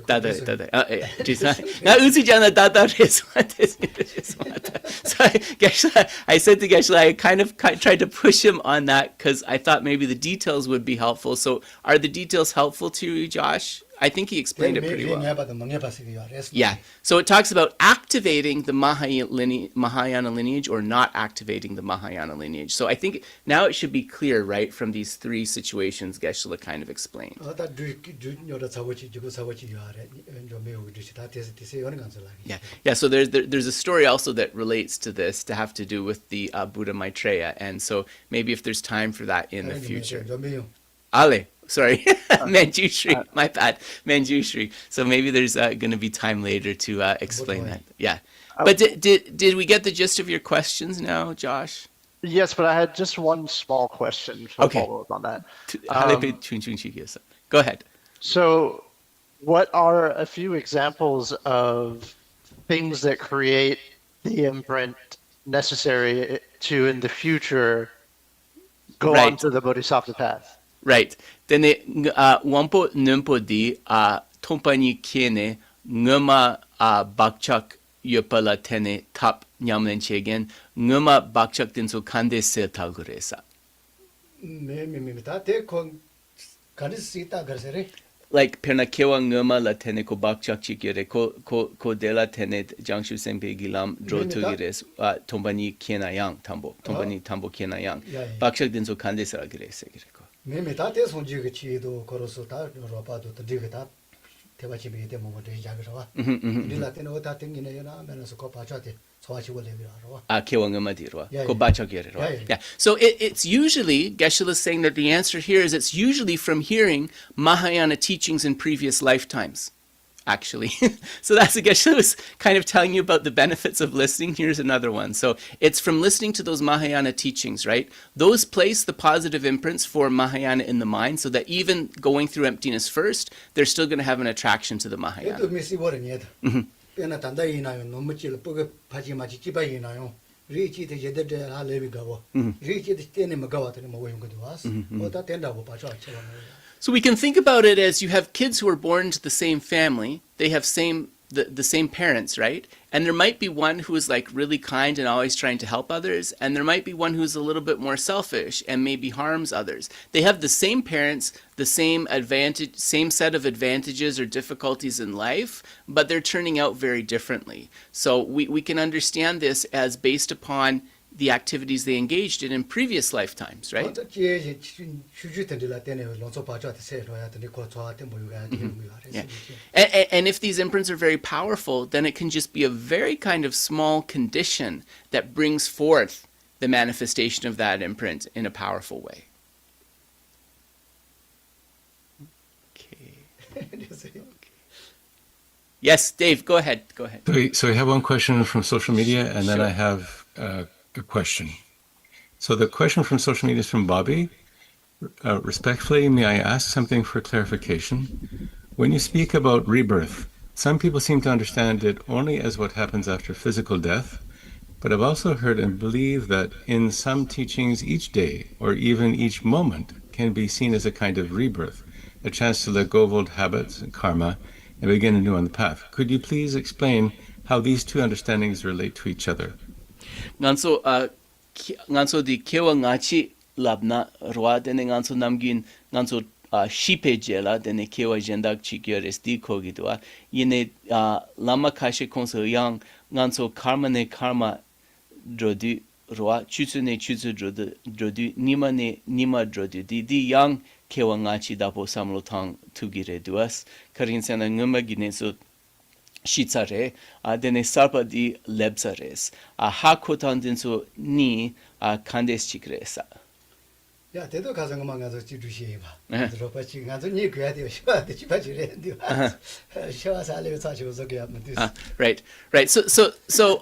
So I said to Geshe, I kind of tried to push him on that because I thought maybe the details would be helpful. So are the details helpful to you, Josh? I think he explained it pretty well. Yeah. So it talks about activating the Mahāyāna lineage or not activating the Mahāyāna lineage. So I think now it should be clear, right, from these three situations Geshe kind of explained. Yeah. So there's a story also that relates to this to have to do with the Buddha Maitreya. And so maybe if there's time for that in the future. Ale. Sorry, Manjushri, my bad, Manjushri. So maybe there's going to be time later to explain that. Yeah. But did we get the gist of your questions now, Josh? Yes, but I had just one small question for follow-up on that. Go ahead. So what are a few examples of things that create the imprint necessary to, in the future, go on to the bodhisattva path? Right. Then wampo numpo di tompani kene nguma bakchak yopala tene tap nyamlen chegen nguma bakchak dinso kande se talguresa. Like perna kewa nguma la tene ko bakchak chikire ko de la tene jangshu sempe gilam drotugires tompani kena yang tambo tompani tambo kena yang bakchak dinso kande se talguresa. Mimi ta te sonji ge chi do koroso ta ropa do de ge ta te ba chi be de mo de ja ge ro. Ni la te no ta ting ni na me so ko pa cha te so wa chi wo le bi ro. Kewa ngama di ro. Ko ba cha ge ro. Yeah. So it's usually Geshe is saying that the answer here is it's usually from hearing Mahāyāna teachings in previous lifetimes. Actually. So that's what Geshe was kind of telling you about the benefits of listening. Here's another one. So it's from listening to those Mahāyāna teachings, right? Those place the positive imprints for Mahāyāna in the mind so that even going through emptiness first, they're still going to have an attraction to the Mahāyāna. So we can think about it as you have kids who are born into the same family, they have the same parents, right? And there might be one who is like really kind and always trying to help others, and there might be one who's a little bit more selfish and maybe harms others. They have the same parents, the same set of advantages or difficulties in life, but they're turning out very differently. So we can understand this as based upon the activities they engaged in previous lifetimes, right? Yeah. And if these imprints are very powerful, then it can just be a very kind of small condition that brings forth the manifestation of that imprint in a powerful way. Okay. Yes, Dave, go ahead. So we have one question from social media, and then I have a question. So the question from social media is from Bobby. Respectfully, may I ask something for clarification? When you speak about rebirth, some people seem to understand it only as what happens after physical death, but I've also heard and believe that in some teachings each day, or even each moment, can be seen as a kind of rebirth, a chance to let go of old habits and karma and begin anew on the path. Could you please explain how these two understandings relate to each other? Nganso di kewa ngachi labna roa dene nganso namgin nganso shipe jela dene kewa jendak chikyo resti kogidwa yene lama kashe konso yang nganso karma ne karma drodu roa chutsu ne chutsu drodu nima ne nima drodu di yang kewa ngachi dapo samlo tang tugire duas karin sena nguma gine so shitsare dene sarpa di lebsares ha kotan dinso ni kandes chikresa. 야, 대도 가서 가서 지주시해 봐. 들어봐지 가서 니 그야 돼요. 쉬어야 지바지 래요. 쉬어서 알려 사시고서 그야면 돼. Right. So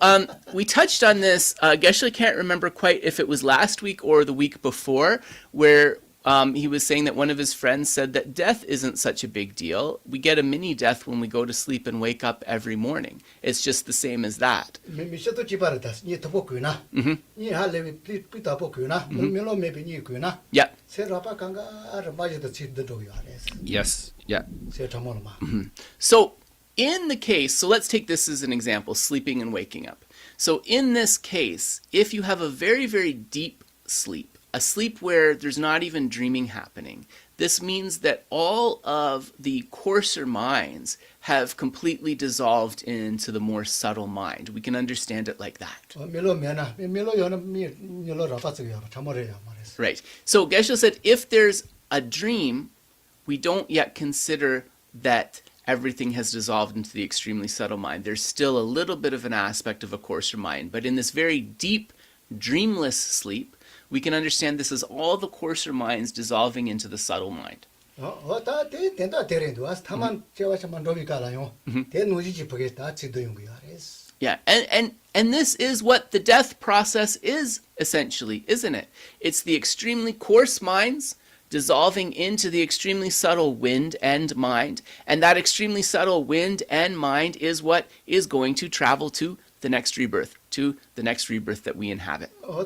we touched on this. Geshe can't remember quite if it was last week or the week before, where he was saying that one of his friends said that death isn't such a big deal. We get a mini death when we go to sleep and wake up every morning. It's just the same as that. 미셔도 지바르다. 니 더보구나. 니 할레비 피다 보구나. 밀로 메비 니 구나. Yeah. 세라파 강가 아르 마지도 지드도 요아레스. Yes. Yeah. 세타모마. So in the case, so let's take this as an example, sleeping and waking up. So in this case, if you have a very, very deep sleep, a sleep where there's not even dreaming happening, this means that all of the coarser minds have completely dissolved into the more subtle mind. We can understand it like that. Right. So Geshe said, if there's a dream, we don't yet consider that everything has dissolved into the extremely subtle mind. There's still a little bit of an aspect of a coarser mind. But in this very deep, dreamless sleep, we can understand this is all the coarser minds dissolving into the subtle mind. Yeah, and this is what the death process is, essentially, isn't it? It's the extremely coarse minds dissolving into the extremely subtle wind and mind, and that extremely subtle wind and mind is what is going to travel to the next rebirth, that we inhabit. So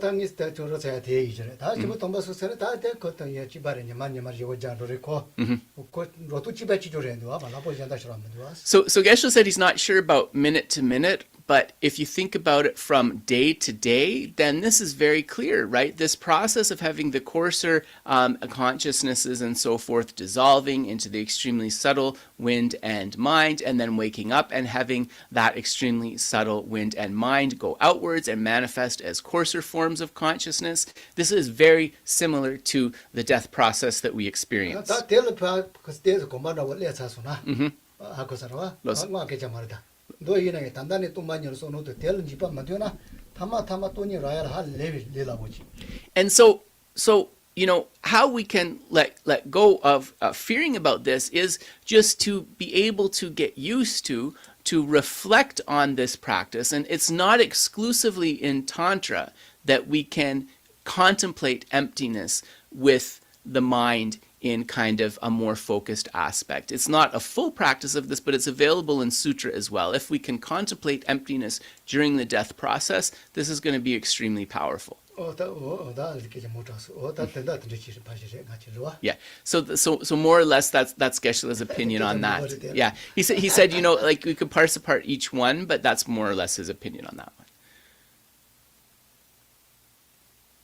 Geshe said he's not sure about minute to minute, but if you think about it from day to day, then this is very clear, right? This process of having the coarser consciousnesses and so forth dissolving into the extremely subtle wind and mind, and then waking up and having that extremely subtle wind and mind go outwards and manifest as coarser forms of consciousness. This is very similar to the death process that we experience. And so you know, how we can let go of fearing about this is just to be able to get used to reflect on this practice. And it's not exclusively in Tantra that we can contemplate emptiness with the mind in kind of a more focused aspect. It's not a full practice of this, but it's available in Sutra as well. If we can contemplate emptiness during the death process, this is going to be extremely powerful. Yeah. So more or less that's Geshe-la's opinion on that. Yeah. He said, you know, like we could parse apart each one, but that's more or less his opinion on that one.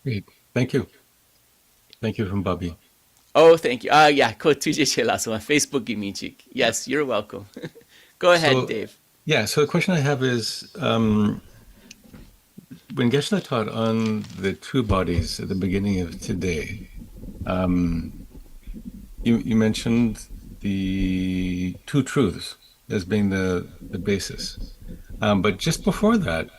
Great. Thank you. Thank you from Bobby. Oh, thank you. Yeah, ko tuje la so Facebook imichik. Yes, you're welcome. Go ahead, Dave. Yeah, so the question I have is when Geshe taught on the two bodies at the beginning of today, you mentioned the two truths as being the basis. But just before that,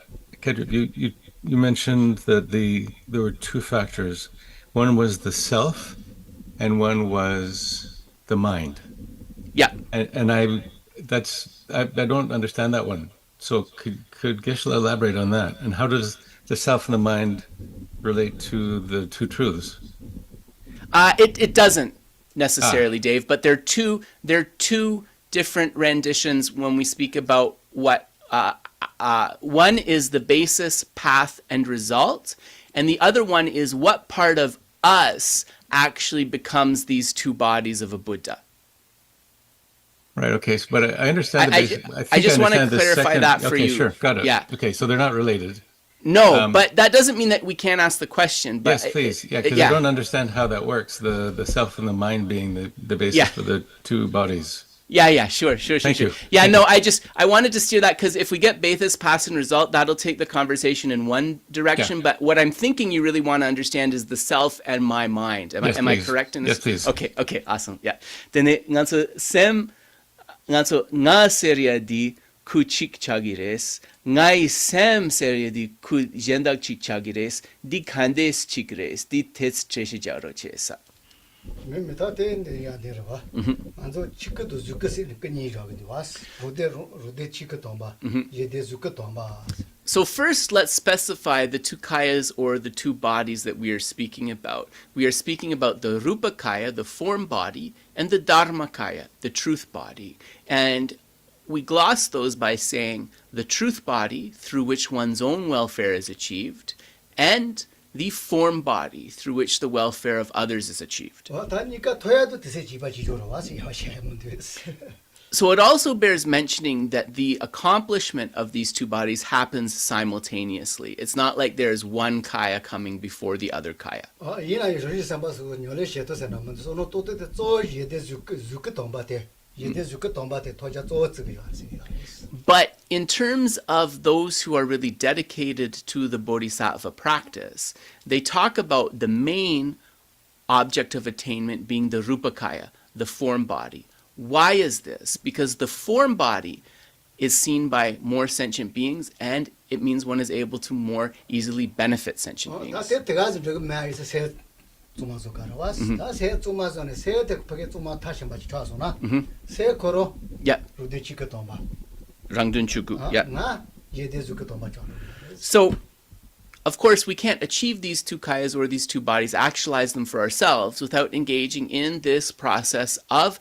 Kedrick, you mentioned that there were two factors. One was the self, and one was the mind. Yeah. And I don't understand that one. So could Geshe elaborate on that? And how does the self and the mind relate to the two truths? It doesn't necessarily, Dave, but they're two different renditions when we speak about what one is the basis, path, and result, and the other one is what part of us actually becomes these two bodies of a Buddha. Right, okay, but I understand I just want to clarify that for you. Okay, sure, got it. Yeah. Okay, so they're not related. No, but that doesn't mean that we can't ask the question. But yes, please. Yeah, because I don't understand how that works, the self and the mind being the basis for the two bodies. Yeah, sure. Thank you. Yeah, no, I wanted to steer that because if we get basis, path, and result, that'll take the conversation in one direction. Yeah. But what I'm thinking you really want to understand is the self and my mind. Am I correct in this? Yes, please. Okay, awesome. Yeah. Then nga seria di ku chik chagires, ngai sem serie di ku jendak chik chagires, di kandes chikres, di tets cheshi jaro chesa. So first, let's specify the two kayas or the two bodies that we are speaking about. We are speaking about the rupa kaya, the form body, and the dharma kaya, the truth body. And we gloss those by saying the truth body through which one's own welfare is achieved, and the form body through which the welfare of others is achieved. So it also bears mentioning that the accomplishment of these two bodies happens simultaneously. It's not like there's one kaya coming before the other kaya. But in terms of those who are really dedicated to the bodhisattva practice, they talk about the main object of attainment being the rupakaya, the form body. Why is this? Because the form body is seen by more sentient beings, and it means one is able to more easily benefit sentient beings. Yeah. Rangdunchuku. Yeah. So, of course, we can't achieve these two kayas or these two bodies, actualize them for ourselves without engaging in this process of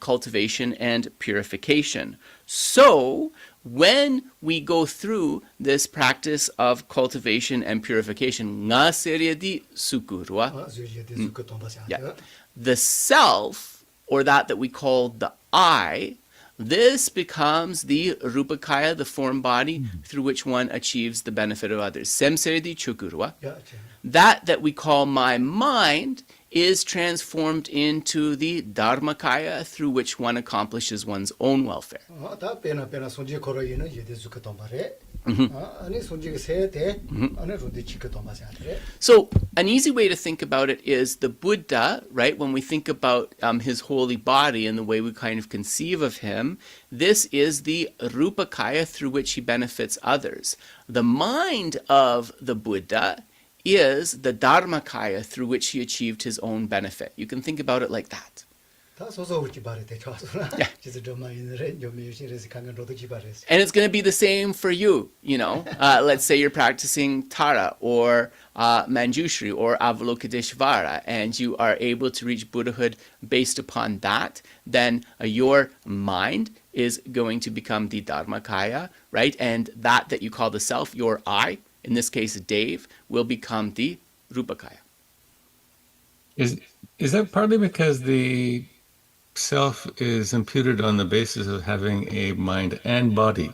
cultivation and purification. So, when we go through this practice of cultivation and purification, the self, or that we call the I, this becomes the rupakaya, the form body, through which one achieves the benefit of others. That we call my mind is transformed into the dharmakaya, through which one accomplishes one's own welfare. So an easy way to think about it is the Buddha, right? When we think about his holy body and the way we kind of conceive of him, this is the rupakaya through which he benefits others. The mind of the Buddha is the dharmakaya through which he achieved his own benefit. You can think about it like that. Yeah. And it's going to be the same for you, you know. Let's say you're practicing Tara or Manjushri or Avalokiteshvara, and you are able to reach Buddhahood based upon that, then your mind is going to become the dharmakaya, right? And that you call the self, your I, in this case Dave, will become the rupakaya. Is that partly because the self is imputed on the basis of having a mind and body?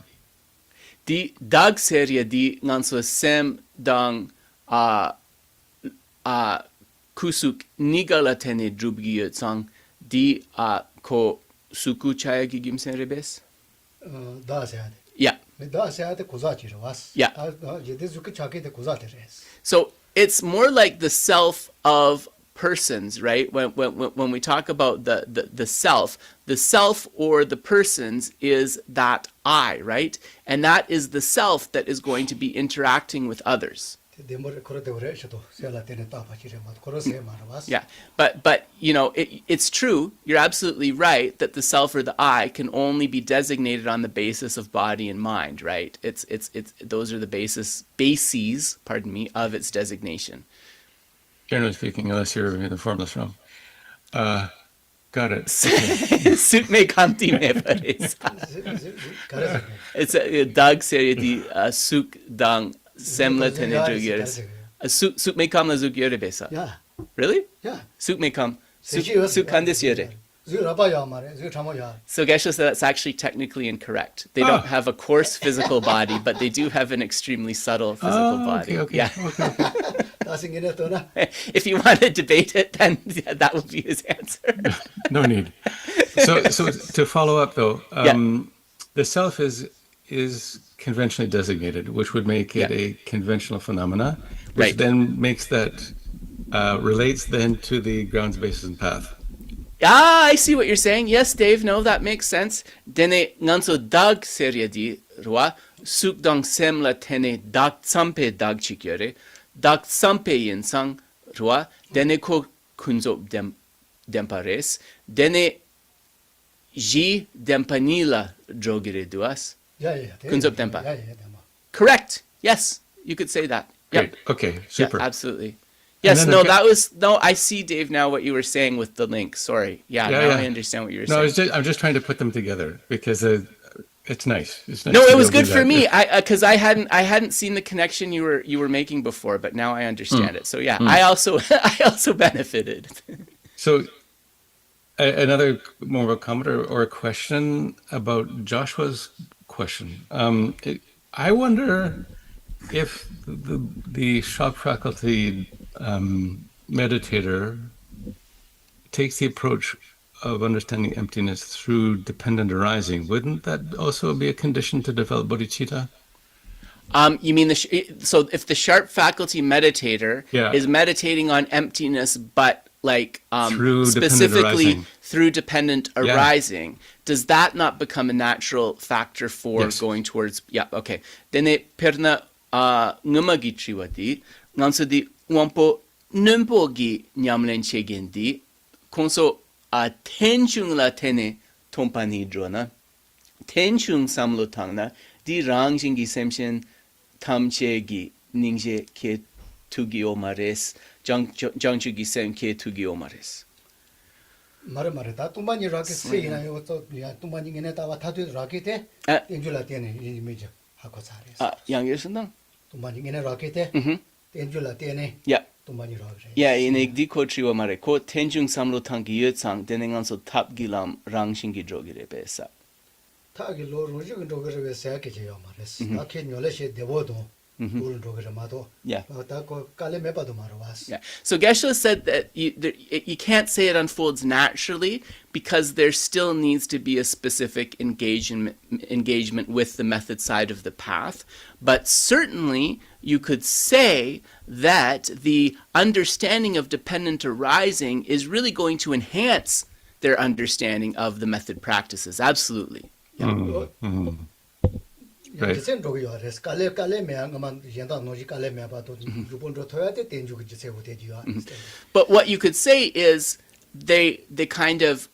Di dag seria di nganso sem dang kusuk nigala tene drubgi tsang di ko suku chaya gigim serebes? Yeah. Yeah. So it's more like the self of persons, right? When we talk about the self or the persons is that I, right? And that is the self that is going to be interacting with others. Yeah, but you know, it's true, you're absolutely right that the self or the I can only be designated on the basis of body and mind, right? It's those are the bases, pardon me, of its designation. Generally speaking, unless you're in the formless realm. Got it. Sut me kanti me pares. It's a dag serie di suk dang semla tenedrugeres. Suk me kam la zugere besa. Yeah. Really? Yeah. Suk me kam. Suk kandis yere. So Geshe said that's actually technically incorrect. They don't have a coarse physical body, but they do have an extremely subtle physical body. Okay. Yeah. Okay. If you want to debate it, then that would be his answer. No need. So to follow up though, the self is conventionally designated, which would make it a conventional phenomena, which then makes that relates then to the grounds, basis, and path. Ah, I see what you're saying. Yes, Dave. No, that makes sense. Dene nganso dag seria di rwa sukdang semla tene dag sampe dag chikyore dag sampe yinsang rwa dene ko kunzo dempares dene ji dempanila drogire duas. Kunzo dempa. Correct. Yes, you could say that. Great. Yep. Okay, super. Yeah, absolutely. Yes, no, that was, no, I see, Dave, now what you were saying with the link. Sorry. Yeah, now I understand what you were saying. I'm just trying to put them together because it's nice. It's nice. No, it was good for me because I hadn't seen the connection you were making before, but now I understand it. So yeah, I also benefited. So another more of a comment or a question about Joshua's question. I wonder if the shop faculty meditator takes the approach of understanding emptiness through dependent arising, wouldn't that also be a condition to develop bodhicitta? You mean so if the sharp faculty meditator is meditating on emptiness, but like specifically through dependent arising, does that not become a natural factor for going towards? Yeah, okay. Dene perna ngumagi triwati nganso di wampo numpo gi nyamlen chegendi konso tenchung la tene tompani drona tenchung samlo tangna di rangjing gi semshen tamche gi ningje ke tugi omares jangchu gi sem ke tugi omares 말을 다 뚜만이 라켓 세이나 이것도 야 뚜만이 얘네 다와 타도 라켓에 엔줄라 때네 이미지 하고 잘했어. 양계선당 뚜만이 얘네 라켓에 엔줄라 때네. 야. 뚜만이 라켓. 야, 이네 디코트리와 말에 고 텐중 삼로 탕기 여창 되는간서 탑기람 랑신기 조기레 베사. 타기 로로지근 조기레 베사 계제요 말했어. 나케 녀레시 데보도 Yeah. Yeah. So Geshe said that you can't say it unfolds naturally because there still needs to be a specific engagement with the method side of the path. But certainly you could say that the understanding of dependent arising is really going to enhance their understanding of the method practices. Absolutely. Yeah. Right. But what you could say is they kind of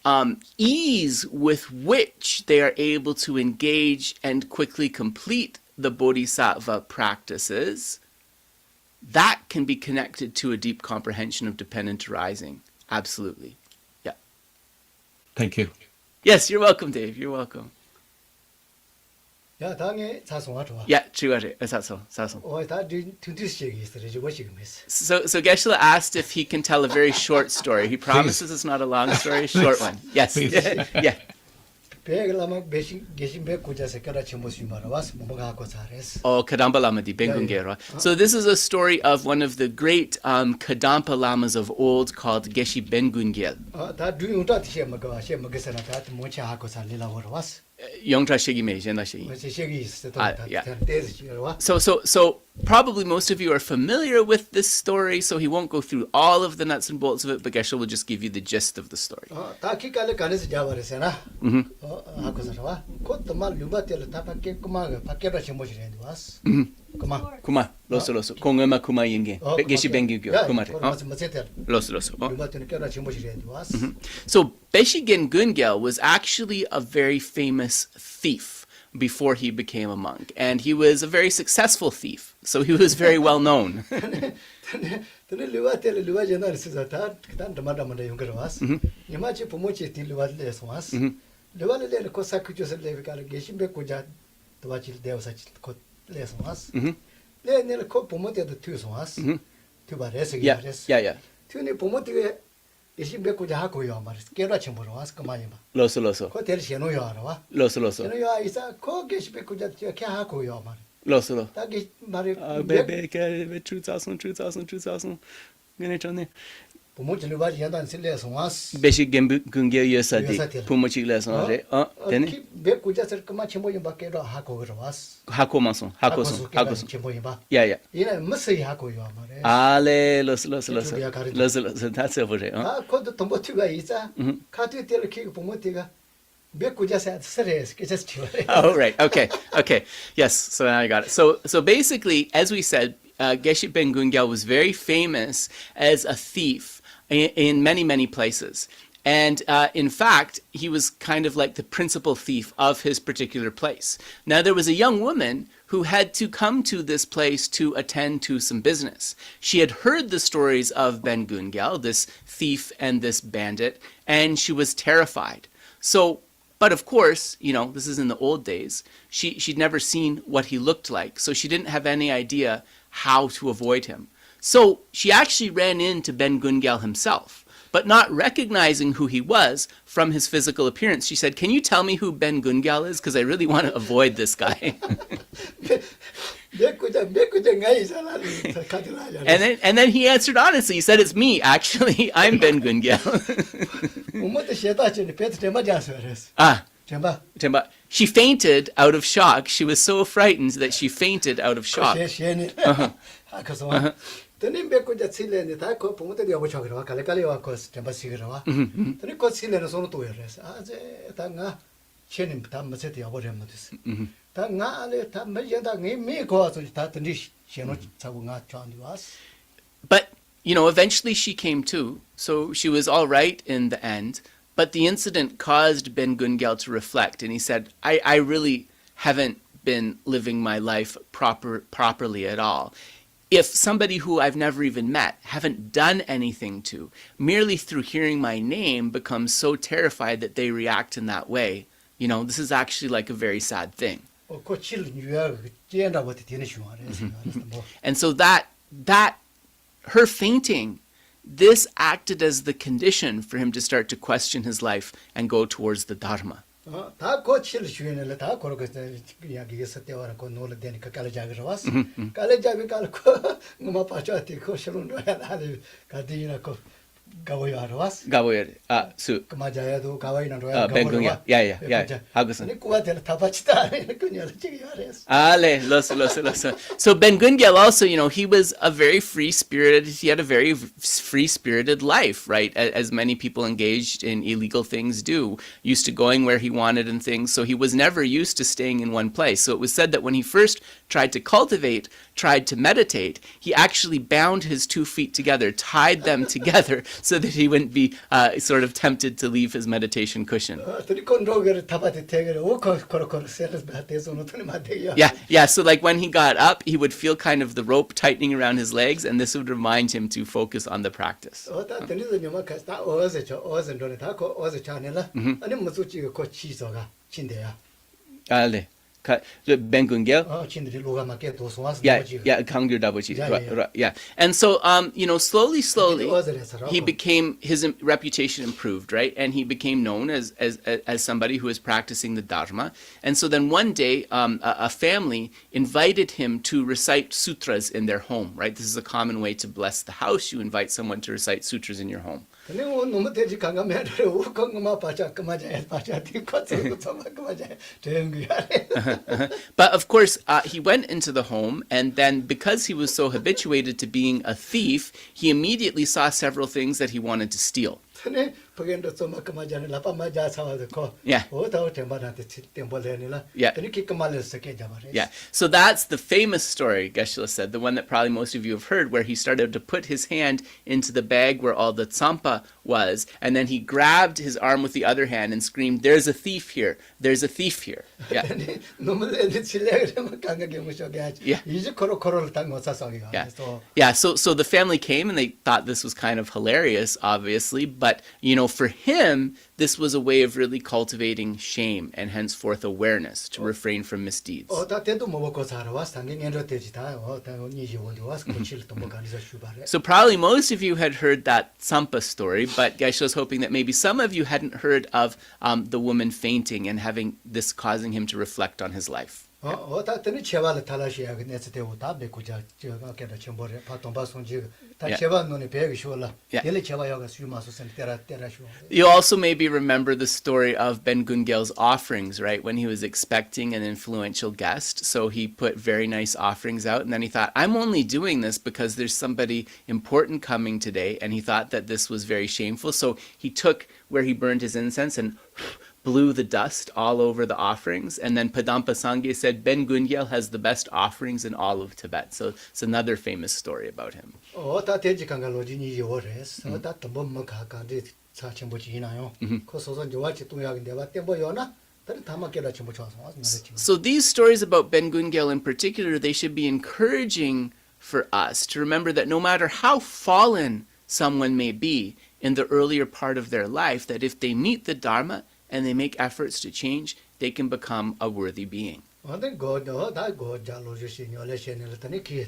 ease with which they are able to engage and quickly complete the bodhisattva practices, that can be connected to a deep comprehension of dependent arising. Absolutely. Yeah. Thank you. Yes, you're welcome, Dave. You're welcome. 야, 당에 사송아 좋아. Yeah, true. 사송. 다 튼튼시기 있어야지 뭐시금했어. So Geshe asked if he can tell a very short story. He promises it's not a long story, a short one. Yes. Yeah. Oh, Kadampa Lama di Bengungera. So this is a story of one of the great Kadampa Lamas of old called Geshe Bengungel. Yongtra Shigi Me, Jenda Shigi. So probably most of you are familiar with this story, so he won't go through all of the nuts and bolts of it, but Geshe will just give you the gist of the story. Kuma, loso. Kongema kuma yinge. Geshe Bengugyo, kumare. Loso. So Geshe Bengungel was actually a very famous thief before he became a monk, and he was a very successful thief, so he was very well known. Loso. Bebe, truth. 부모님이 연단 실내에서 왔어. Beshi Gungya Yosati, Pumochik lesson, then 몇 구자서 그만 첨보인 밖에로 하고 그러 왔어. Hakomason, Hakoson. 첨보인 봐. Yeah. 이는 무슨 하고요 말해. Ale, los, that's over there. 아, 그것도 동보티가 있자. 카드 때를 키고 부모티가 몇 구자서 스트레스 계속 치워래. Oh, right. Okay. Yes. So now I got it. So basically, as we said, Geshe Ben Gungyal was very famous as a thief in many places. And in fact, he was kind of like the principal thief of his particular place. Now, there was a young woman who had to come to this place to attend to some business. She had heard the stories of Ben Gungyal, this thief and this bandit, and she was terrified. But of course, this is in the old days, she'd never seen what he looked like, so she didn't have any idea how to avoid him. So she actually ran into Ben Gungyal himself, but not recognizing who he was from his physical appearance. She said, "Can you tell me who Ben Gungyal is? Because I really want to avoid this guy." And then he answered honestly. He said, "It's me, actually. I'm Ben Gungyal." She fainted out of shock. She was so frightened that she fainted out of shock. But, eventually she came to, so she was all right in the end. But the incident caused Ben Gungyal to reflect, and he said, I really haven't been living my life properly at all. If somebody who I've never even met, haven't done anything to, merely through hearing my name becomes so terrified that they react in that way, this is actually like a very sad thing. And so that her fainting, this acted as the condition for him to start to question his life and go towards the Dharma. Gaboyar, su. Ben Gungyal, yeah. Hagusan. Ale, los. So Ben Gungyal also, he was a very free-spirited, he had a very free-spirited life, right? As many people engaged in illegal things do, used to going where he wanted and things, so he was never used to staying in one place. So it was said that when he first tried to cultivate, tried to meditate, he actually bound his 2 feet together, tied them together, so that he wouldn't be sort of tempted to leave his meditation cushion. Yeah, so like when he got up, he would feel kind of the rope tightening around his legs, and this would remind him to focus on the practice. Ale. Ben Gungyal? Yeah, Kangdir Dabochi. Yeah. And so, slowly, his reputation improved, right? And he became known as somebody who was practicing the Dharma. And so then one day, a family invited him to recite sutras in their home, right? This is a common way to bless the house. You invite someone to recite sutras in your home. But of course, he went into the home, and then because he was so habituated to being a thief, he immediately saw several things that he wanted to steal. Yeah. So that's the famous story, Geshe said, the one that probably most of you have heard, where he started to put his hand into the bag where all the tsampa was, and then he grabbed his arm with the other hand and screamed, "There's a thief here! There's a thief here!" Yeah. Yeah. So the family came, and they thought this was kind of hilarious, obviously, but for him, this was a way of really cultivating shame and henceforth awareness to refrain from misdeeds. So probably most of you had heard that Tsampa story, but Geshe was hoping that maybe some of you hadn't heard of the woman fainting and having this causing him to reflect on his life. 다 때는 제발 탈라시야 그 내서 되고 다 메고자 제가 깨다 전보래 파동바 송지 다 제발 눈에 배기 쉬올라 얘를 제발야가 수마서 센 때라 쉬어. You also maybe remember the story of Ben Gungyal's offerings, right? When he was expecting an influential guest, so he put very nice offerings out, and then he thought, I'm only doing this because there's somebody important coming today, and he thought that this was very shameful, so he took where he burned his incense and blew the dust all over the offerings, and then Padampa Sangye said Ben Gungyal has the best offerings in all of Tibet. So it's another famous story about him. 다 대지 강가로지니 요레스 다 덤범 가가데 사천보지나요 코소선 좋아치 동약인데 왔대 뭐요나 다른 다마께라 전부 좋아서 So these stories about Ben Gungyal in particular, they should be encouraging for us to remember that no matter how fallen someone may be in the earlier part of their life, that if they meet the Dharma and they make efforts to change, they can become a worthy being. 근데 고도 다 고자로 주시니 올레셔는 일단은 기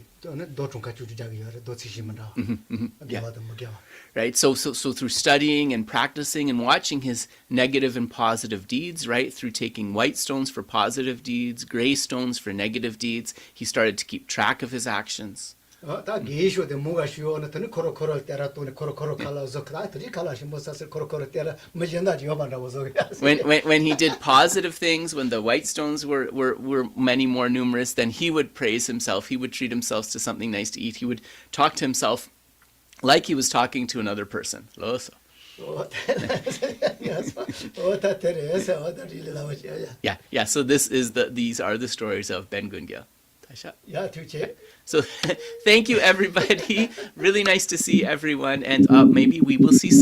도중가 주주자기요 도치시면다 Right, so through studying and practicing and watching his negative and positive deeds, right, through taking white stones for positive deeds, gray stones for negative deeds, he started to keep track of his actions. 다 게시오데 뭐가 쉬어는 더 코로코로 때라 또 코로코로 칼라서 그다들이 칼라시 못사서 코로코로 때라 뭐전다 지어반다고 서 When he did positive things, when the white stones were many more numerous, then he would praise himself. He would treat himself to something nice to eat. He would talk to himself like he was talking to another person. Yeah. So these are the stories of Ben Gungyal. So thank you, everybody. Really nice to see everyone, and maybe we will see some